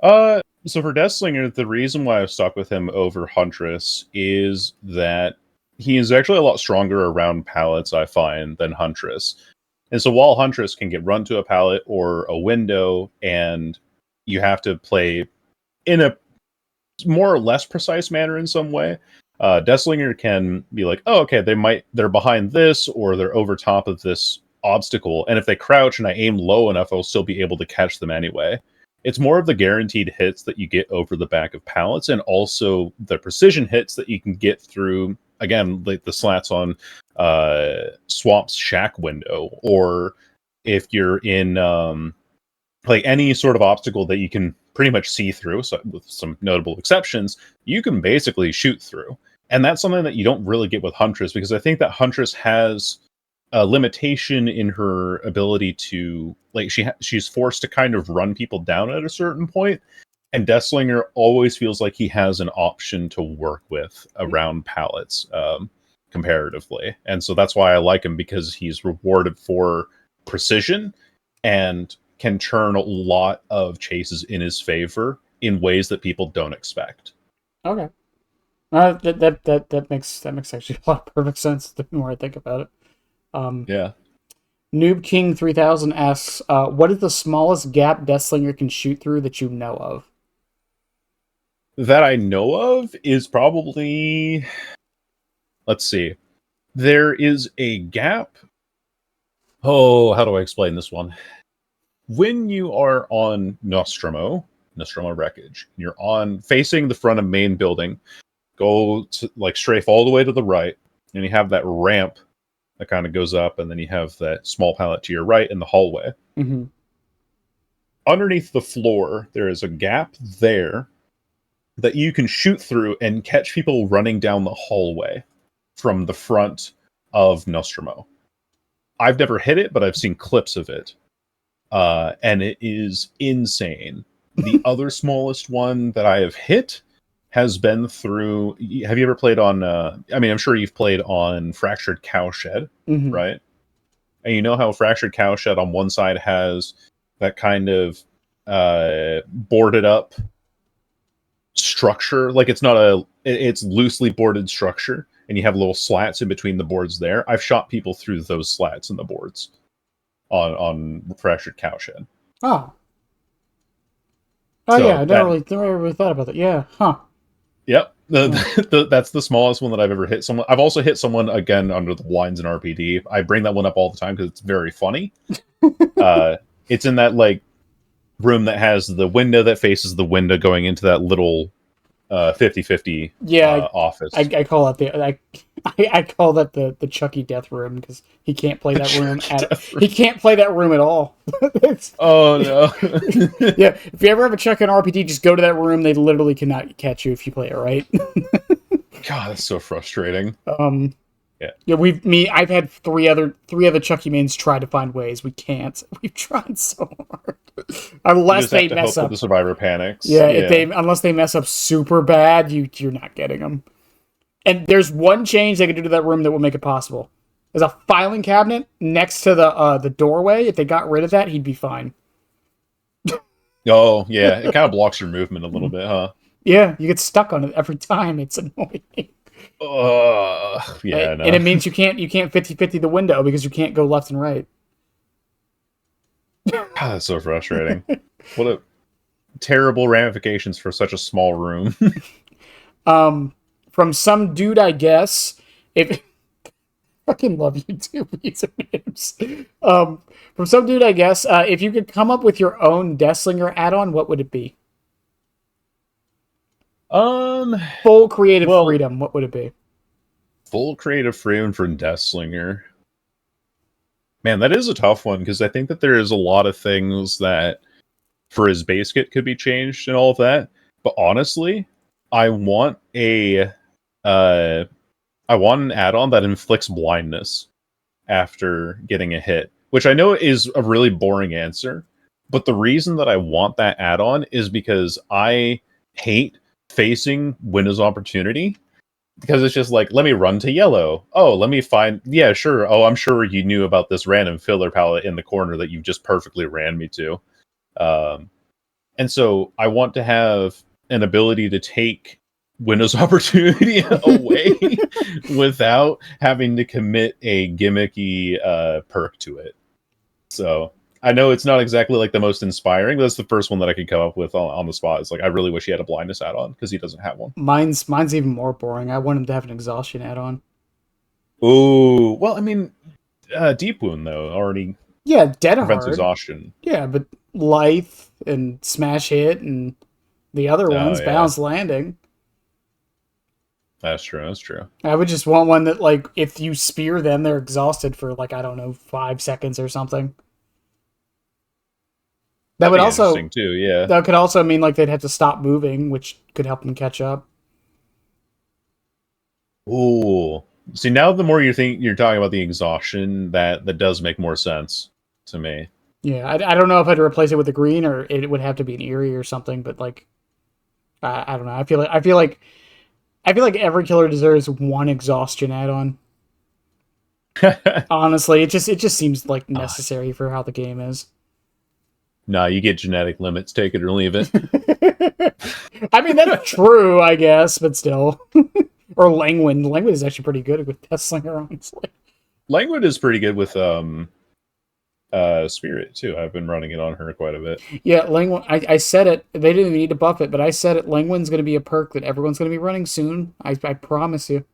So for Deathslinger, the reason why I've stuck with him over Huntress is that he is actually a lot stronger around pallets, I find, than Huntress. And so while Huntress can get run to a pallet or a window, and you have to play in a more or less precise manner in some way, Deathslinger can be like, oh, okay, they're behind this, or they're over top of this obstacle, and if they crouch and I aim low enough, I'll still be able to catch them anyway. It's more of the guaranteed hits that you get over the back of pallets, and also the precision hits that you can get through, again, like the slats on Swamp's shack window, or if you're in like any sort of obstacle that you can pretty much see through, so with some notable exceptions, you can basically shoot through. And that's something that you don't really get with Huntress, because I think that Huntress has a limitation in her ability to, like, she's forced to kind of run people down at a certain point, and Deathslinger always feels like he has an option to work with around pallets, comparatively. And so that's why I like him, because he's rewarded for precision and can turn a lot of chases in his favor in ways that people don't expect. Okay. That makes actually a lot of perfect sense the more I think about it. Yeah. Noob King 3000 asks, what is the smallest gap Deathslinger can shoot through that you know of? That I know of is probably, let's see. There is a gap. Oh, how do I explain this one? When you are on Nostromo Wreckage, you're on facing the front of main building, go to like strafe all the way to the right, and you have that ramp that kind of goes up, and then you have that small pallet to your right in the hallway. Mm-hmm. Underneath the floor, there is a gap there that you can shoot through and catch people running down the hallway from the front of Nostromo. I've never hit it, but I've seen clips of it. And it is insane. The other smallest one that I have hit has been through... Have you ever played on... I'm sure you've played on Fractured Cowshed, Mm-hmm. right? And you know how Fractured Cowshed on one side has that kind of boarded up structure, like it's loosely boarded structure, and you have little slats in between the boards there. I've shot people through those slats in the boards on Fractured Cowshed. Oh, So yeah, I never really thought about that. Yeah, huh. Yep. That's the smallest one that I've ever hit someone. I've also hit someone, again, under the lines in RPD. I bring that one up all the time because it's very funny. It's in that like room that has the window that faces the window going into that little 50-50 office. I call that I call that the Chucky death room, because he can't play that room he can't play that room at all. Oh no. Yeah, if you ever have a Chucky in RPG, just go to that room. They literally cannot catch you if you play it right. God, that's so frustrating. I've had three other Chucky mains try to find ways. We can't. We've tried so hard. You Unless just have they to hope mess that the up. survivor panics. Yeah, if they Yeah. unless they mess up super bad, you're not getting them. And there's one change they could do to that room that will make it possible. There's a filing cabinet next to the doorway. If they got rid of that, he'd be fine. Oh, yeah. It kind of blocks your movement a little bit, huh? Yeah, you get stuck on it every time. It's annoying. Yeah, And no. it means you can't 50-50 the window because you can't go left and right. God, that's so frustrating. What a terrible ramifications for such a small room. From some dude, I guess. If fucking love YouTube usernames. From some dude, I guess. If you could come up with your own Deathslinger add-on, what would it be? Um, Full creative well, freedom. What would it be? full creative freedom for Deathslinger. Man, that is a tough one because I think that there is a lot of things that for his base kit could be changed and all of that. But honestly, I want a I want an add-on that inflicts blindness after getting a hit, which I know is a really boring answer, but the reason that I want that add-on is because I hate facing windows of opportunity because it's just like, let me run to yellow. Oh, let me find, yeah, sure. Oh, I'm sure you knew about this random filler palette in the corner that you just perfectly ran me to. Um, and so I want to have an ability to take Windows opportunity away without having to commit a gimmicky perk to it. So I know it's not exactly like the most inspiring, but that's the first one that I could come up with on the spot. It's like I really wish he had a blindness add-on because he doesn't have one. Mine's even more boring. I want him to have an exhaustion add-on. Ooh, well, I mean, Deep Wound though already Yeah, dead prevents hard. exhaustion. Yeah, but lithe and smash hit and the other Oh ones, yeah, balanced landing. that's true. That's true. I would just want one that, like, if you spear them, they're exhausted for, like, I don't know, 5 seconds or something. That That'd would be also interesting too. Yeah. that could also mean like they'd have to stop moving, which could help them catch up. Ooh. See, now the more you think you're talking about the exhaustion, that does make more sense to me. Yeah, I don't know if I'd replace it with a green or it would have to be an Eerie or something, but like I don't know. I feel like every killer deserves one exhaustion add-on. Honestly, it just seems like Ah, necessary for how the game is. nah, you get genetic limits. Take it or leave it. I mean that's true, I guess, but still. Or Langwin. Langwin is actually pretty good with Deathslinger, honestly. Langwood is pretty good with Spirit too. I've been running it on her quite a bit. Yeah, Langwin. I said it. They didn't even need to buff it, but I said it. Langwin's going to be a perk that everyone's going to be running soon. I promise you.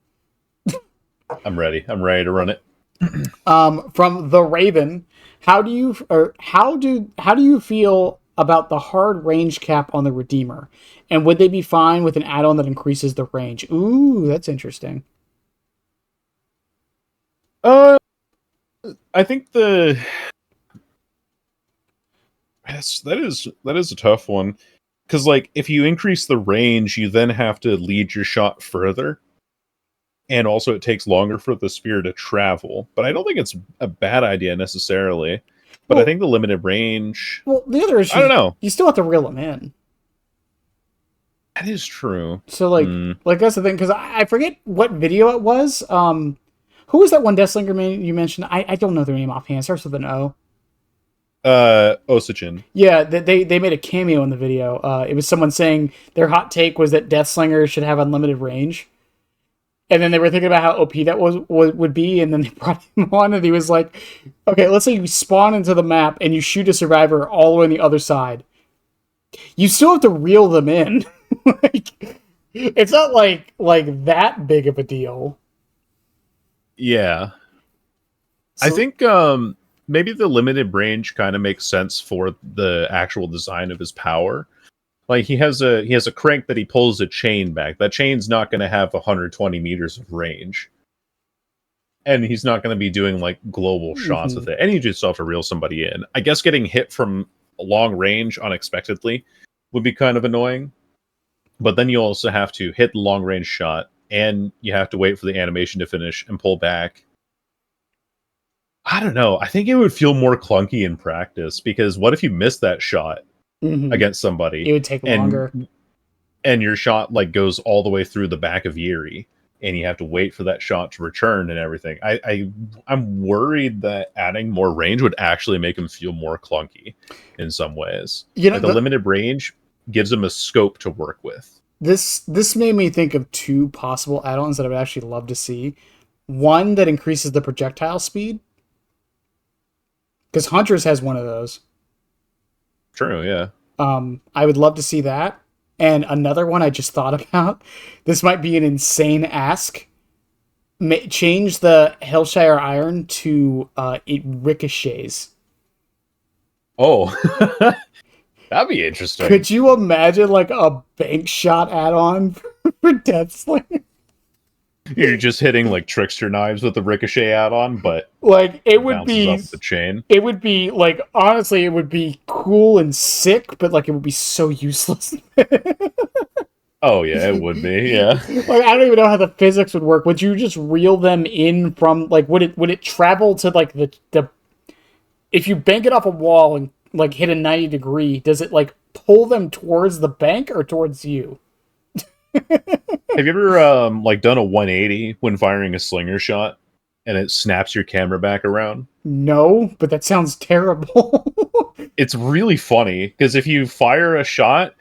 I'm ready. I'm ready to run it. From the Raven, how do you feel about the hard range cap on the Redeemer, and would they be fine with an add-on that increases the range? Ooh, that's interesting. Uh, I think that is a tough one because like if you increase the range, you then have to lead your shot further, and also it takes longer for the spear to travel. But I don't think it's a bad idea necessarily. But I Well, think the limited range, well, the other I issue don't is know. you still have to reel them in. That is true. So like, Hmm. like that's the thing because I forget what video it was. Who was that one Deathslinger man you mentioned? I don't know their name offhand. It starts with an O. Osichin. Yeah, they made a cameo in the video. It was someone saying their hot take was that Deathslinger should have unlimited range, and then they were thinking about how OP that would be, and then they brought him on, and he was like, "Okay, let's say you spawn into the map and you shoot a survivor all the way on the other side. You still have to reel them in. Like, it's not like that big of a deal." Yeah. I So, think maybe the limited range kind of makes sense for the actual design of his power. Like he has a crank that he pulls a chain back. That chain's not going to have 120 meters of range, and he's not going to be doing like global shots mhm. with it. And you just have to reel somebody in. I guess getting hit from a long range unexpectedly would be kind of annoying. But then you also have to hit the long range shot, and you have to wait for the animation to finish and pull back. I don't know. I think it would feel more clunky in practice because what if you miss that shot against It somebody would take longer. and your shot like goes all the way through the back of Yuri and you have to wait for that shot to return and everything. I'm worried that adding more range would actually make him feel more clunky in some ways. You know, Like the limited range gives him a scope to work with. this made me think of two possible add-ons that I would actually love to see. One that increases the projectile speed, because Huntress has one of those. True, yeah. I would love to see that. And another one I just thought about. This might be an insane ask. Change the Hellshire Iron to it ricochets. Oh, that'd be interesting. Could you imagine like a bank shot add-on for Deathslinger? You're just hitting like trickster knives with the ricochet add-on, but Like it would bounces be up the chain. it would be like honestly it would be cool and sick, but like it would be so useless. Oh yeah, it would be. Yeah. Like I don't even know how the physics would work. Would you just reel them in from like would it travel to like the if you bank it off a wall and like hit a 90-degree, does it like pull them towards the bank or towards you? Have you ever like done a 180 when firing a slinger shot and it snaps your camera back around? No, but that sounds terrible. It's really funny because if you fire a shot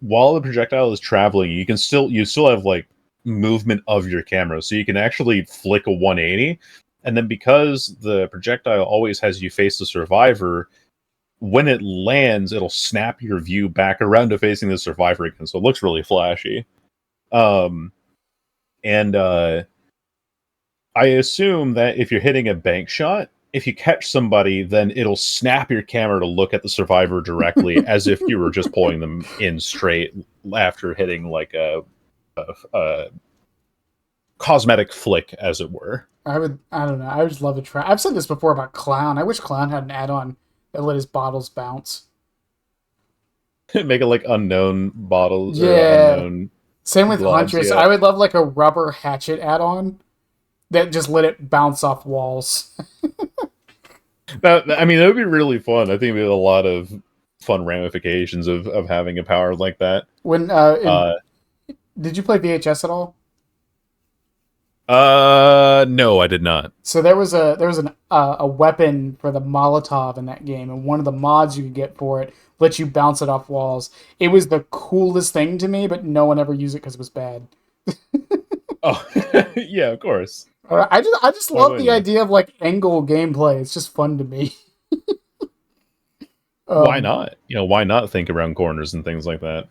while the projectile is traveling, you still have like movement of your camera, so you can actually flick a 180, and then because the projectile always has you face the survivor, when it lands, it'll snap your view back around to facing the survivor again. So it looks really flashy. And I assume that if you're hitting a bank shot, if you catch somebody, then it'll snap your camera to look at the survivor directly as if you were just pulling them in straight after hitting like a cosmetic flick, as it were. I don't know. I would just love to try. I've said this before about Clown. I wish Clown had an add-on that let his bottles bounce. Make it like unknown bottles or Yeah. unknown. Same with gloves, Huntress. yeah. I would love like a rubber hatchet add-on that just let it bounce off walls. That would be really fun. I think it'd be a lot of fun ramifications of having a power like that. When did you play VHS at all? No, I did not. So there was a weapon for the Molotov in that game, and one of the mods you could get for it lets you bounce it off walls. It was the coolest thing to me, but no one ever used it because it was bad. Oh, yeah, of course. I just love the idea of like angle gameplay. It's just fun to me. Why not? Why not think around corners and things like that?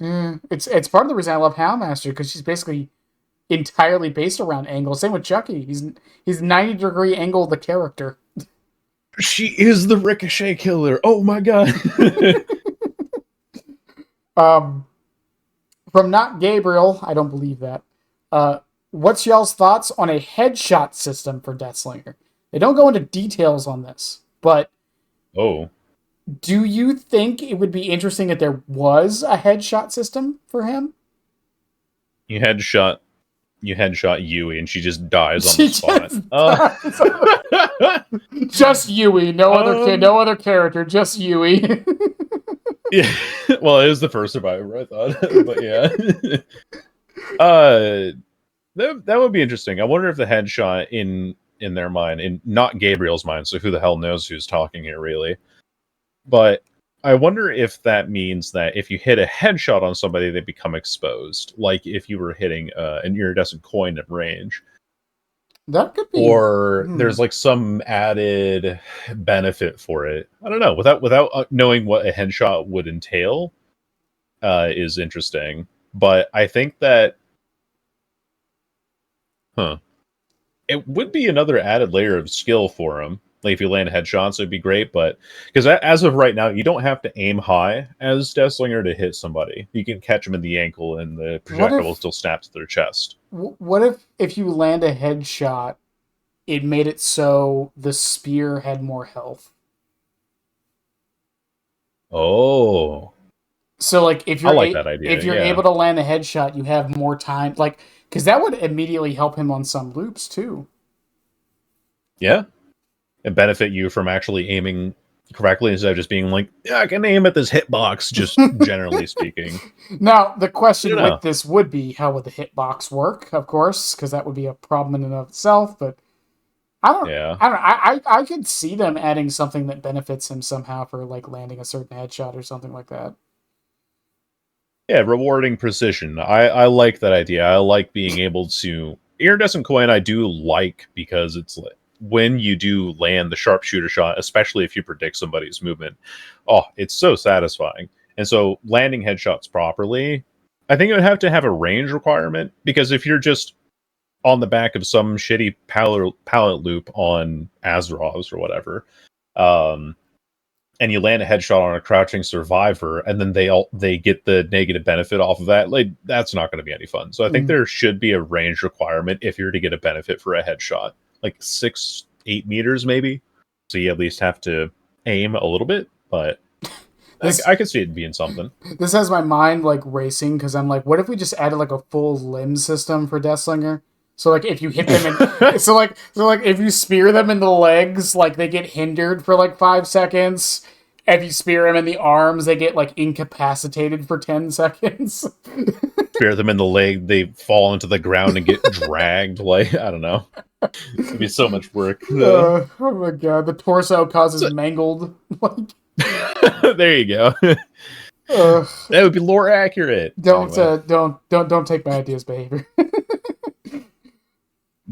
It's part of the reason I love Houndmaster, because she's basically entirely based around angle. Same with Chucky. He's 90-degree angle the character. She is the ricochet killer. Oh my god. From Not Gabriel, I don't believe that. What's y'all's thoughts on a headshot system for Deathslinger? They don't go into details on this, but do you think it would be interesting if there was a headshot system for him? You headshot Yui and she just dies on the spot. Just Yui, no other character, just Yui. Yeah, well, it was the first survivor, I thought, but yeah. That would be interesting. I wonder if the headshot in their mind, in not Gabriel's mind, so who the hell knows who's talking here, really. But I wonder if that means that if you hit a headshot on somebody, they become exposed, like if you were hitting an iridescent coin at range. That could be. Or there's like some added benefit for it. I don't know. Without knowing what a headshot would entail, is interesting. But I think that, it would be another added layer of skill for him. Like if you land headshots, it'd be great. But because as of right now, you don't have to aim high as Deathslinger to hit somebody. You can catch them in the ankle, and the projectile will still snap to their chest. What if you land a headshot, it made it so the spear had more health? Oh. So like if you're that idea. If you're able to land a headshot, you have more time. Like, because that would immediately help him on some loops too. Yeah. and benefit you from actually aiming correctly instead of just being like, yeah, I can aim at this hitbox, just generally speaking. Now, the question You know. with this would be, how would the hitbox work? Of course, because that would be a problem in and of itself. But Yeah. I could see them adding something that benefits him somehow for like landing a certain headshot or something like that. Yeah, rewarding precision. I like that idea. I like being able to iridescent coin. I do like because it's like when you do land the sharpshooter shot, especially if you predict somebody's movement. Oh, it's so satisfying. And so landing headshots properly, I think it would have to have a range requirement because if you're just on the back of some shitty pallet loop on Azerov's or whatever, um, and you land a headshot on a crouching survivor, and then they get the negative benefit off of that, like that's not going to be any fun. So I think there should be a range requirement if you're to get a benefit for a headshot, like 8 meters maybe. So you at least have to aim a little bit, but I could see it being something. This has my mind like racing because I'm like, what if we just added like a full limb system for Deathslinger? So like if you hit them in, so like if you spear them in the legs, like they get hindered for like 5 seconds. If you spear them in the arms, they get like incapacitated for 10 seconds. Spear them in the leg, they fall into the ground and get dragged. Like I don't know, it'd be so much work. Oh my god, the torso causes mangled. There you go. That would be lore accurate. Don't Anyway. don't take my ideas behavior.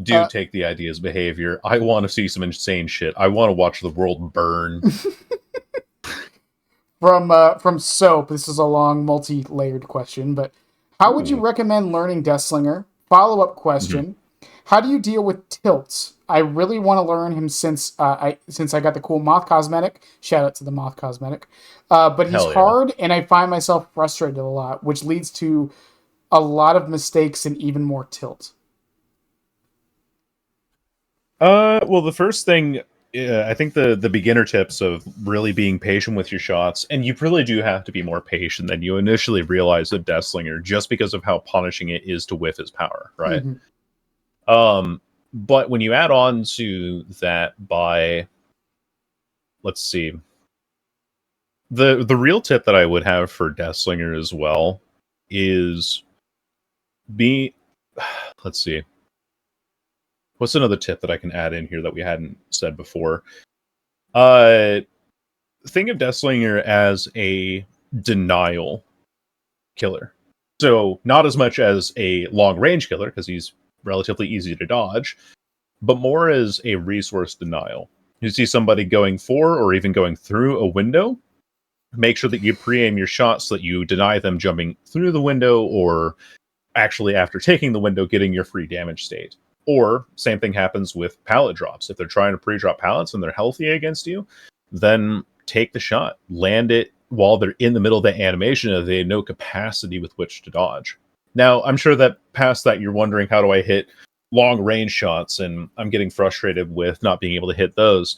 Do take the ideas behavior. I want to see some insane shit. I want to watch the world burn. From Soap, this is a long, multi-layered question, but how would you recommend learning Deathslinger? Follow-up question: how do you deal with tilts? I really want to learn him since I got the cool moth cosmetic. Shout out to the moth cosmetic. But he's hard, and I find myself frustrated a lot, which leads to a lot of mistakes and even more tilt. Well, the first thing, I think the beginner tips of really being patient with your shots, and you really do have to be more patient than you initially realize with Deathslinger, just because of how punishing it is to whiff his power, right? But when you add on to that by, let's see, the real tip that I would have for Deathslinger as well is let's see. What's another tip that I can add in here that we hadn't said before? Think of Deathslinger as a denial killer. So not as much as a long range killer, because he's relatively easy to dodge, but more as a resource denial. You see somebody going for or even going through a window, make sure that you pre-aim your shots so that you deny them jumping through the window or actually after taking the window getting your free damage state. Or same thing happens with pallet drops. If they're trying to pre-drop pallets and they're healthy against you, then take the shot. Land it while they're in the middle of the animation and they have no capacity with which to dodge. Now, I'm sure that past that you're wondering, how do I hit long range shots? And I'm getting frustrated with not being able to hit those.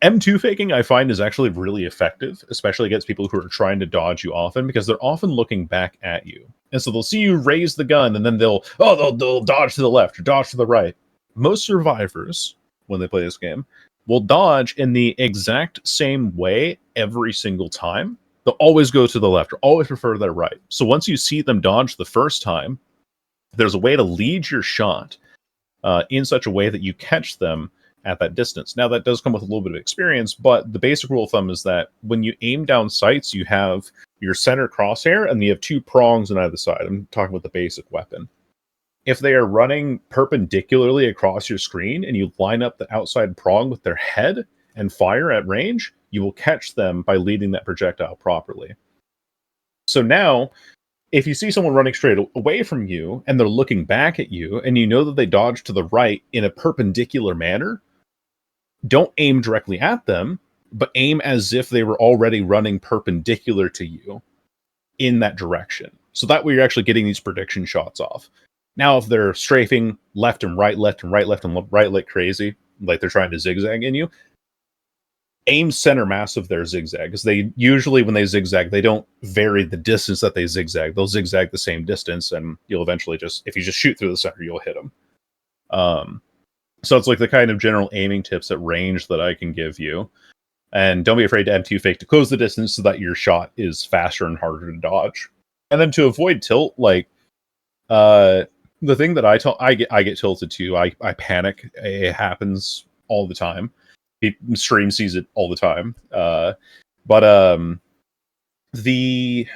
M2 faking, I find, is actually really effective, especially against people who are trying to dodge you often, because they're often looking back at you. And so they'll see you raise the gun, and then they'll dodge to the left or dodge to the right. Most survivors, when they play this game, will dodge in the exact same way every single time. They'll always go to the left or always prefer to their right. So once you see them dodge the first time, there's a way to lead your shot in such a way that you catch them at that distance. Now, that does come with a little bit of experience, but the basic rule of thumb is that when you aim down sights, you have your center crosshair, and you have two prongs on either side. I'm talking about the basic weapon. If they are running perpendicularly across your screen, and you line up the outside prong with their head and fire at range, you will catch them by leading that projectile properly. So now, if you see someone running straight away from you, and they're looking back at you, and you know that they dodged to the right in a perpendicular manner, don't aim directly at them, but aim as if they were already running perpendicular to you in that direction. So that way you're actually getting these prediction shots off. Now, if they're strafing left and right, left and right, left and right like crazy, like they're trying to zigzag in you, aim center mass of their zigzag. Because they usually, when they zigzag, they don't vary the distance that they zigzag. They'll zigzag the same distance, and you'll eventually if you just shoot through the center, you'll hit them. So it's like the kind of general aiming tips at range that I can give you. And don't be afraid to M2 fake to close the distance so that your shot is faster and harder to dodge. And then to avoid tilt, like the thing that I get tilted too. I panic. It happens all the time. Stream sees it all the time. But the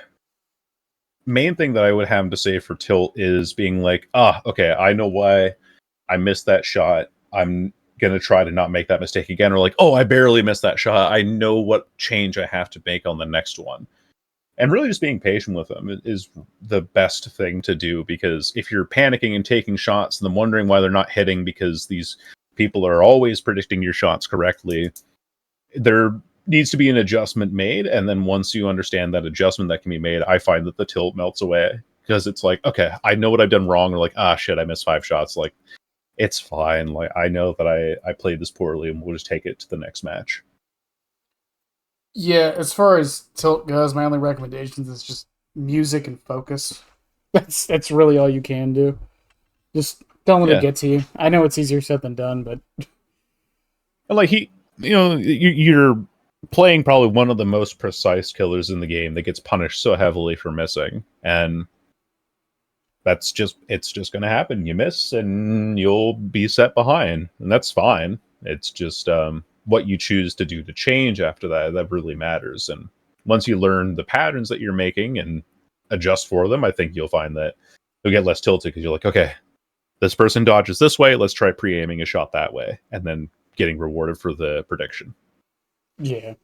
main thing that I would have to say for tilt is being like, okay, I know why I missed that shot. I'm gonna try to not make that mistake again. Or like, oh, I barely missed that shot. I know what change I have to make on the next one. And really just being patient with them is the best thing to do, because if you're panicking and taking shots and then wondering why they're not hitting because these people are always predicting your shots correctly, there needs to be an adjustment made. And then once you understand that adjustment that can be made, I find that the tilt melts away, because it's like, okay, I know what I've done wrong. Or like, shit, I missed 5 shots. Like, it's fine. Like, I know that I played this poorly, and we'll just take it to the next match. Yeah, as far as tilt goes, my only recommendations is just music and focus. That's really all you can do. Just don't let it get to you. I know it's easier said than done, but like you're playing probably one of the most precise killers in the game that gets punished so heavily for missing, and it's just going to happen. You miss, and you'll be set behind, and that's fine. It's just what you choose to do to change after that really matters. And once you learn the patterns that you're making and adjust for them, I think you'll find that you'll get less tilted, because you're like, okay, this person dodges this way, let's try pre-aiming a shot that way, and then getting rewarded for the prediction. Yeah.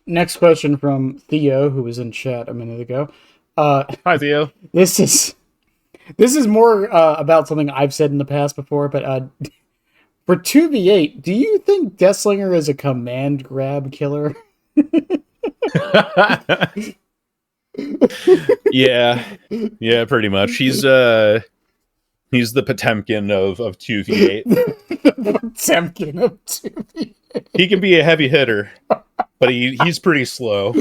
Next question from Theo, who was in chat a minute ago. Hi, Theo. This is more about something I've said in the past before, but for 2v8, do you think Deathslinger is a command grab killer? Yeah, pretty much. He's the Potemkin of 2v8. Potemkin of 2v8. He can be a heavy hitter, but he's pretty slow.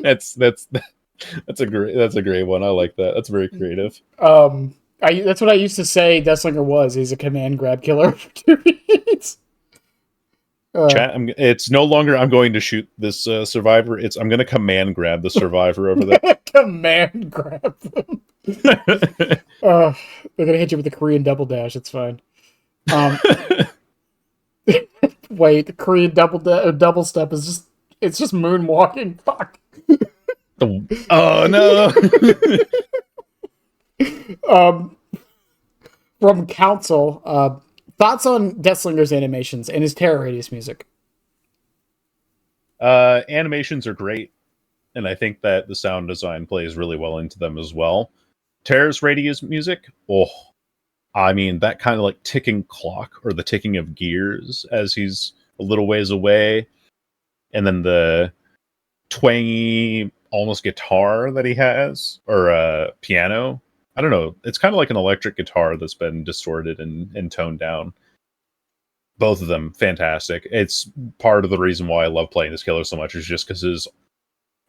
That's a great one. I like that. That's very creative. That's what I used to say Deathslinger was. He's a command grab killer for 2v8. Chat, it's no longer I'm going to shoot this survivor. I'm going to command grab the survivor over there. Command grab them. They're going to hit you with the Korean double dash. It's fine. Wait, the Korean double step is just moonwalking. Fuck. Oh no. From Council, thoughts on Deathslinger's animations and his Terror Radius music? Animations are great, and I think that the sound design plays really well into them as well. Terror's Radius music, I mean, that kind of like ticking clock, or the ticking of gears as he's a little ways away, and then the twangy almost guitar that he has, or piano. I don't know. It's kind of like an electric guitar that's been distorted and toned down. Both of them fantastic. It's part of the reason why I love playing this killer so much, is just because his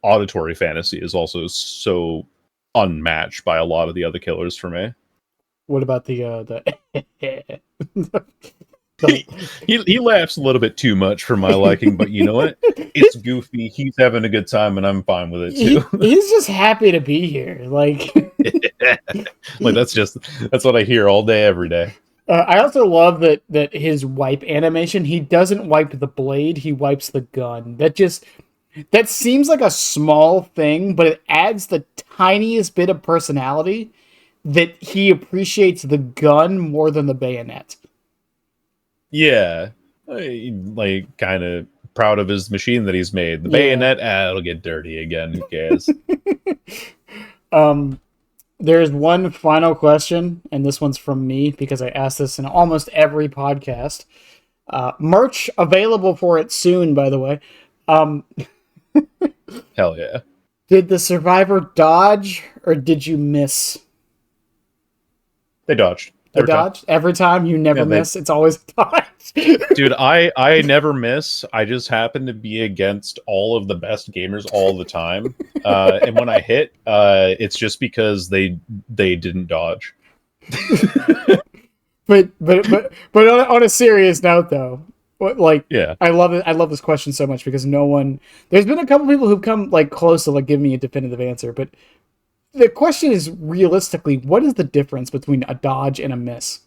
auditory fantasy is also so unmatched by a lot of the other killers for me. What about the he laughs a little bit too much for my liking, but you know what? It's goofy. He's having a good time, and I'm fine with it too. He's just happy to be here. Like that's what I hear all day, every day. I also love that his wipe animation, he doesn't wipe the blade, he wipes the gun. That seems like a small thing, but it adds the tiniest bit of personality that he appreciates the gun more than the bayonet. Yeah. Like, kind of proud of his machine that he's made. The bayonet, it'll get dirty again. Who cares? There's one final question, and this one's from me, because I asked this in almost every podcast. Merch available for it soon, by the way. Hell yeah. Did the survivor dodge, or did you miss? They dodged. Every time? You never miss? It's always a dodge. Dude, I never miss. I just happen to be against all of the best gamers all the time. And when I hit, it's just because they didn't dodge. But on a serious note, though, like Yeah. I love it. I love this question so much because no one. There's been a couple people who've come like close to like giving me a definitive answer, but the question is realistically, what is the difference between a dodge and a miss?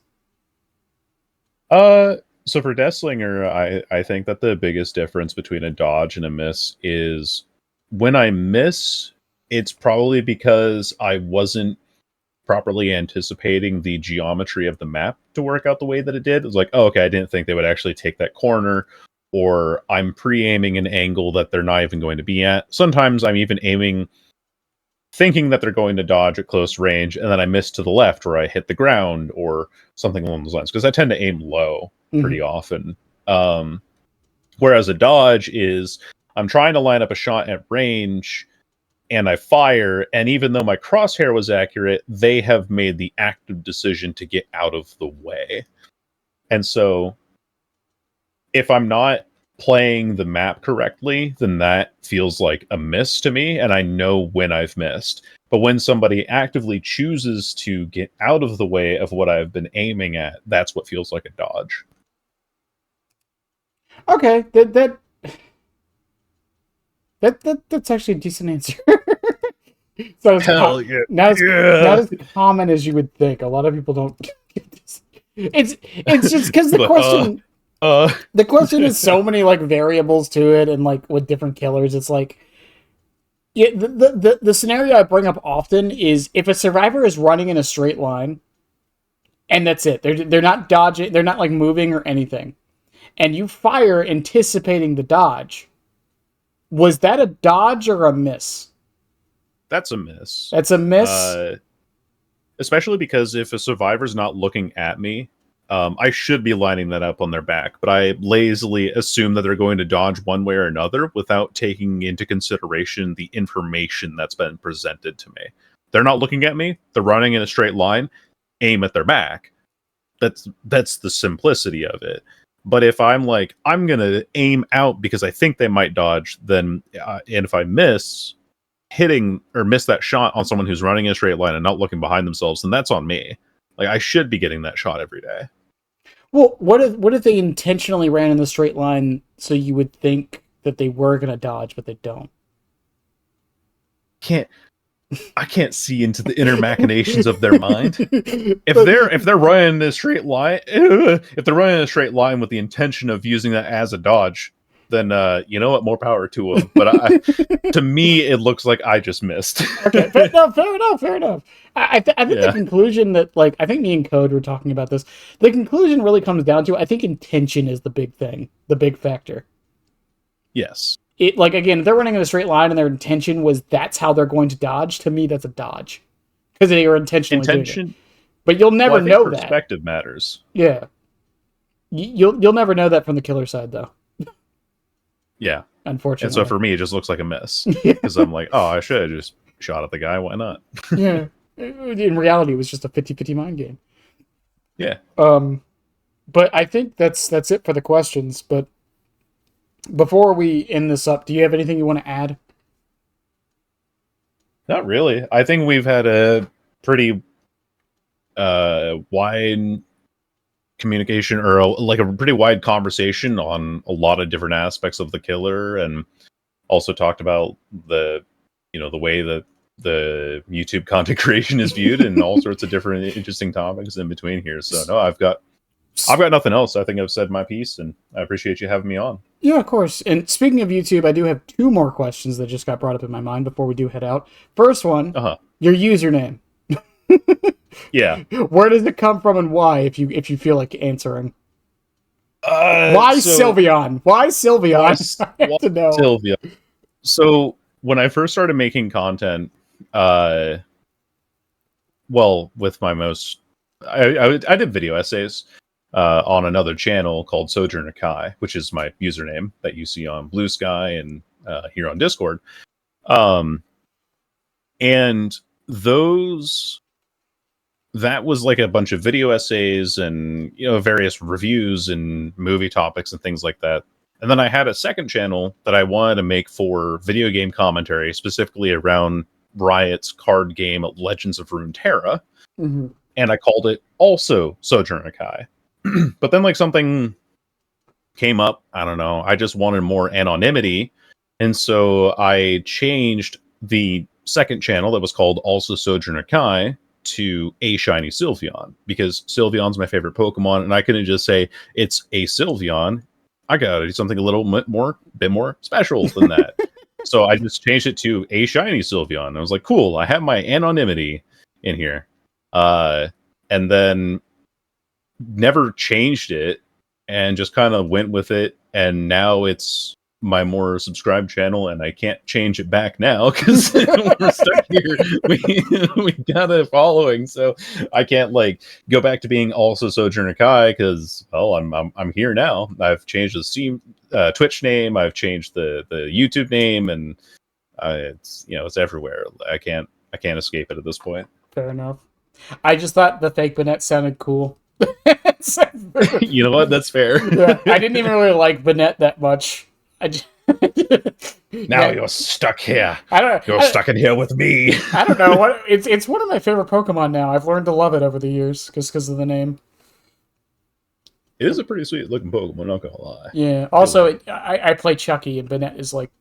So for Deathslinger, I think that the biggest difference between a dodge and a miss is when I miss, it's probably because I wasn't properly anticipating the geometry of the map to work out the way that it did. It was like, oh, okay, I didn't think they would actually take that corner, or I'm pre-aiming an angle that they're not even going to be at. Sometimes I'm even aiming thinking that they're going to dodge at close range, and then I miss to the left or I hit the ground or something along those lines, because I tend to aim low pretty often. Whereas a dodge is I'm trying to line up a shot at range and I fire, and even though my crosshair was accurate, they have made the active decision to get out of the way. And so if I'm not playing the map correctly, then that feels like a miss to me, and I know when I've missed. But when somebody actively chooses to get out of the way of what I've been aiming at, that's what feels like a dodge. Okay, that's actually a decent answer. So Hell yeah. not as common as you would think. A lot of people don't get this. It's just because the question the question is so many like variables to it, and like with different killers, it's like yeah, the scenario I bring up often is if a survivor is running in a straight line, and that's it. They're not dodging, they're not like moving or anything, and you fire anticipating the dodge. Was that a dodge or a miss? That's a miss. That's a miss. Especially because if a survivor's not looking at me, I should be lining that up on their back, but I lazily assume that they're going to dodge one way or another without taking into consideration the information that's been presented to me. They're not looking at me, they're running in a straight line, aim at their back. That's the simplicity of it. But if I'm like, I'm going to aim out because I think they might dodge, then, and if I miss hitting or miss that shot on someone who's running in a straight line and not looking behind themselves, then that's on me. Like, I should be getting that shot every day. Well, what if they intentionally ran in the straight line so you would think that they were going to dodge, but they don't? I can't see into the inner machinations of their mind. If they're running in a straight line, if they're running in a straight line with the intention of using that as a dodge, then you know what, more power to them. But to me, it looks like I just missed. Okay, fair enough. I think the conclusion that, like, I think me and Code were talking about this. The conclusion really comes down to, I think intention is the big thing, the big factor. Yes. It, like, again, if they're running in a straight line and their intention was that's how they're going to dodge, to me that's a dodge because they were intentionally doing it. But you'll never know that. Perspective matters. Yeah, you'll never know that from the killer side, though. Yeah, unfortunately. And so for me, it just looks like a miss because I'm like, oh, I should have just shot at the guy. Why not? Yeah. In reality, it was just a 50-50 mind game. Yeah. But I think that's it for the questions. But before we end this up, do you have anything you want to add? Not really. I think we've had a pretty wide communication, or like a pretty wide conversation on a lot of different aspects of the killer, and also talked about the way that the YouTube content creation is viewed and all sorts of different interesting topics in between here. So no, I've got nothing else. I think I've said my piece, and I appreciate you having me on. Yeah, of course. And speaking of YouTube, I do have 2 more questions that just got brought up in my mind before we do head out. First one, your username. Yeah. Where does it come from and why, if you feel like answering? Why Sylveon? Why Sylveon? I have to know. Sylveon. So when I first started making content, with my most, I did video essays on another channel called Sojourner Kai, which is my username that you see on Blue Sky and here on Discord. And that was like a bunch of video essays and various reviews and movie topics and things like that. And then I had a second channel that I wanted to make for video game commentary, specifically around Riot's card game Legends of Runeterra. Mm-hmm. and I called it also Sojourner Kai. But then like something came up. I don't know. I just wanted more anonymity, and so I changed the second channel that was called also Sojourner Kai to a shiny Sylveon, because Sylveon's my favorite Pokemon, and I couldn't just say it's a Sylveon. I gotta do something a little bit more special than that. So I just changed it to a shiny Sylveon. I was like, cool, I have my anonymity in here. And then never changed it and just kind of went with it. And now it's my more subscribed channel, and I can't change it back now because we're stuck here. We got a following, so I can't like go back to being also Sojourner Kai because I'm here now. I've changed the Steam Twitch name, I've changed the YouTube name, and it's it's everywhere. I can't escape it at this point. Fair enough. I just thought the fake Banette sounded cool. You know what? That's fair. Yeah, I didn't even really like Banette that much. Now you're stuck here. You're I, stuck in here with me. I don't know what it's one of my favorite Pokemon now. I've learned to love it over the years because of the name. It is a pretty sweet looking Pokemon, not gonna lie. Yeah. Also, I play Chucky, and Banette is like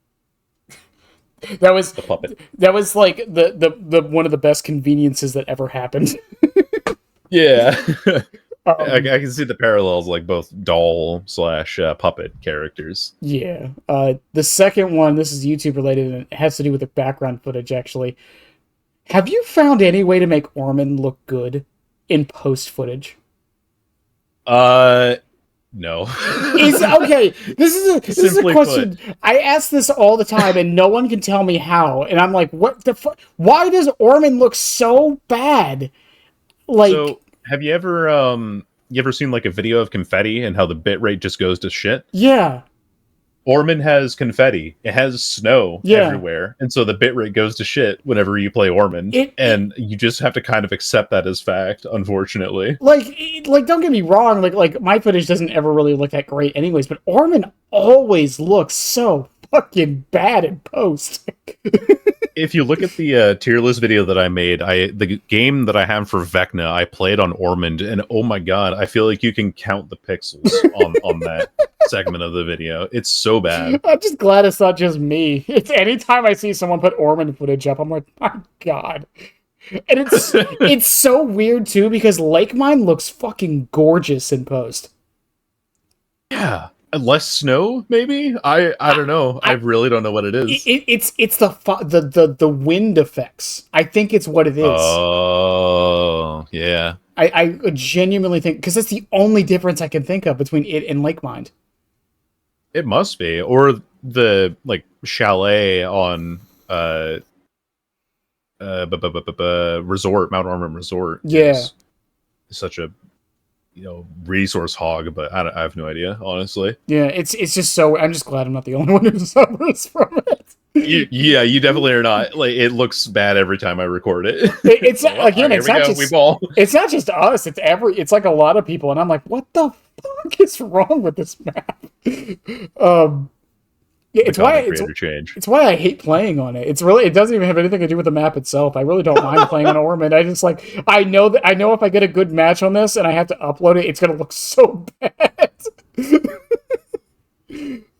that was the puppet. That was like the one of the best conveniences that ever happened. Yeah. I can see the parallels, like both doll / puppet characters. Yeah. The second one, this is YouTube related, and it has to do with the background footage, actually. Have you found any way to make Orman look good in post footage? No. Okay, this is a question. I ask this all the time, and no one can tell me how. And I'm like, what the fuck? Why does Orman look so bad? Like... So, have you ever seen like a video of confetti and how the bitrate just goes to shit? Yeah. Orman has confetti. It has snow everywhere, and so the bitrate goes to shit whenever you play Orman, and you just have to kind of accept that as fact, unfortunately. Like don't get me wrong, like my footage doesn't ever really look that great anyways, but Orman always looks so fucking bad in post. If you look at the tier list video that I made, the game that I have for Vecna, I played on Ormond, and oh my god, I feel like you can count the pixels on that segment of the video. It's so bad. I'm just glad it's not just me. It's anytime I see someone put Ormond footage up, I'm like, my god. And it's so weird too, because Lake Mine looks fucking gorgeous in post. Yeah. Less snow, maybe? I don't know. I really don't know what it is. It's the wind effects. I think it's what it is. Oh, yeah. I genuinely think, because that's the only difference I can think of between it and Lake Mind. It must be, or the like chalet on resort, Mount Ormond Resort. Yeah, is such a resource hog, but I have no idea, honestly. Yeah, it's just so. I'm just glad I'm not the only one who suffers from it. You definitely are not. Like, it looks bad every time I record it. It's again, it's not just us. It's like a lot of people, and I'm like, what the fuck is wrong with this map? Yeah, it's why I hate playing on it. It doesn't even have anything to do with the map itself. I really don't mind playing on Ormond. I just I know if I get a good match on this and I have to upload it, it's gonna look so bad.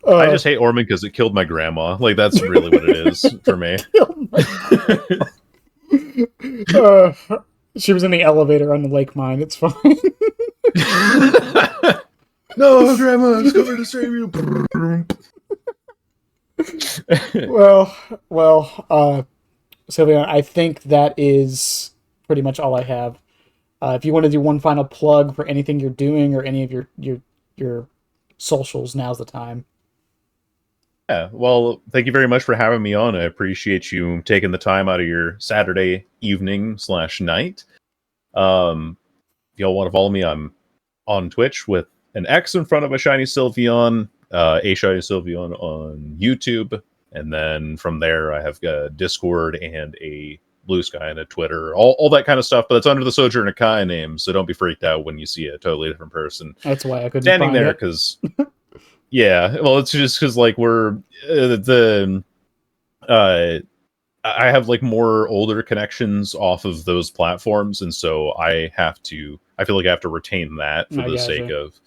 I just hate Ormond because it killed my grandma. Like, that's really what it is for me. She was in the elevator on the Lake Mine. It's fine. No, Grandma, I'm coming to save you. Sylvia, I think that is pretty much all I have. If you want to do one final plug for anything you're doing or any of your socials, now's the time. Yeah, well, thank you very much for having me on. I appreciate you taking the time out of your Saturday evening / night. If y'all want to follow me, I'm on Twitch with an X in front of a shiny Sylveon, a shiny Sylveon on YouTube, and then from there I have a Discord and a Blue Sky and a Twitter, all that kind of stuff, but it's under the Sojourner Kai name, so don't be freaked out when you see a totally different person. That's why I couldn't standing find there, it. because yeah, well, it's just because like we're I have like more older connections off of those platforms, and so I feel like I have to retain that for I the sake gotcha. of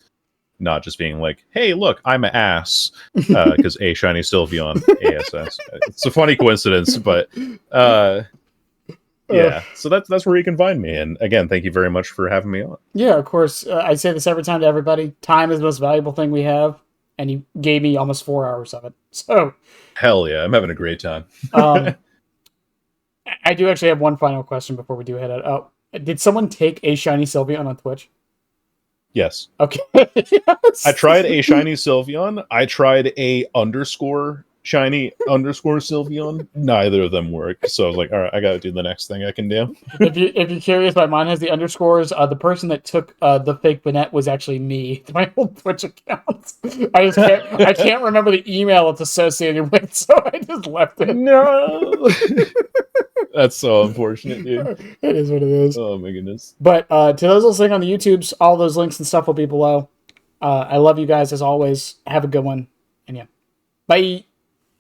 not just being like, hey, look, I'm an ass, because A Shiny Sylveon ASS. It's a funny coincidence, but Uh, yeah. So that's where you can find me. And again, thank you very much for having me on. yeah, of course. I say this every time to everybody. Time is the most valuable thing we have, and you gave me almost 4 hours of it. So, Hell yeah, I'm having a great time. um, I do actually have one final question before we do head out. Oh, did someone take a shiny Sylveon on Twitch? Yes. Okay. I Yes. tried a shiny Sylveon. I tried a underscore shiny underscore Sylveon. Neither of them work. So I was like, all right, I gotta do the next thing I can do. If you're curious why mine has the underscores, the person that took the fake Banette was actually me. My old Twitch account. I can't remember the email it's associated with, so I just left it. No. That's so unfortunate, dude. It is what it is. Oh my goodness. But to those listening on the YouTubes, all those links and stuff will be below. I love you guys as always. Have a good one. And yeah. Bye.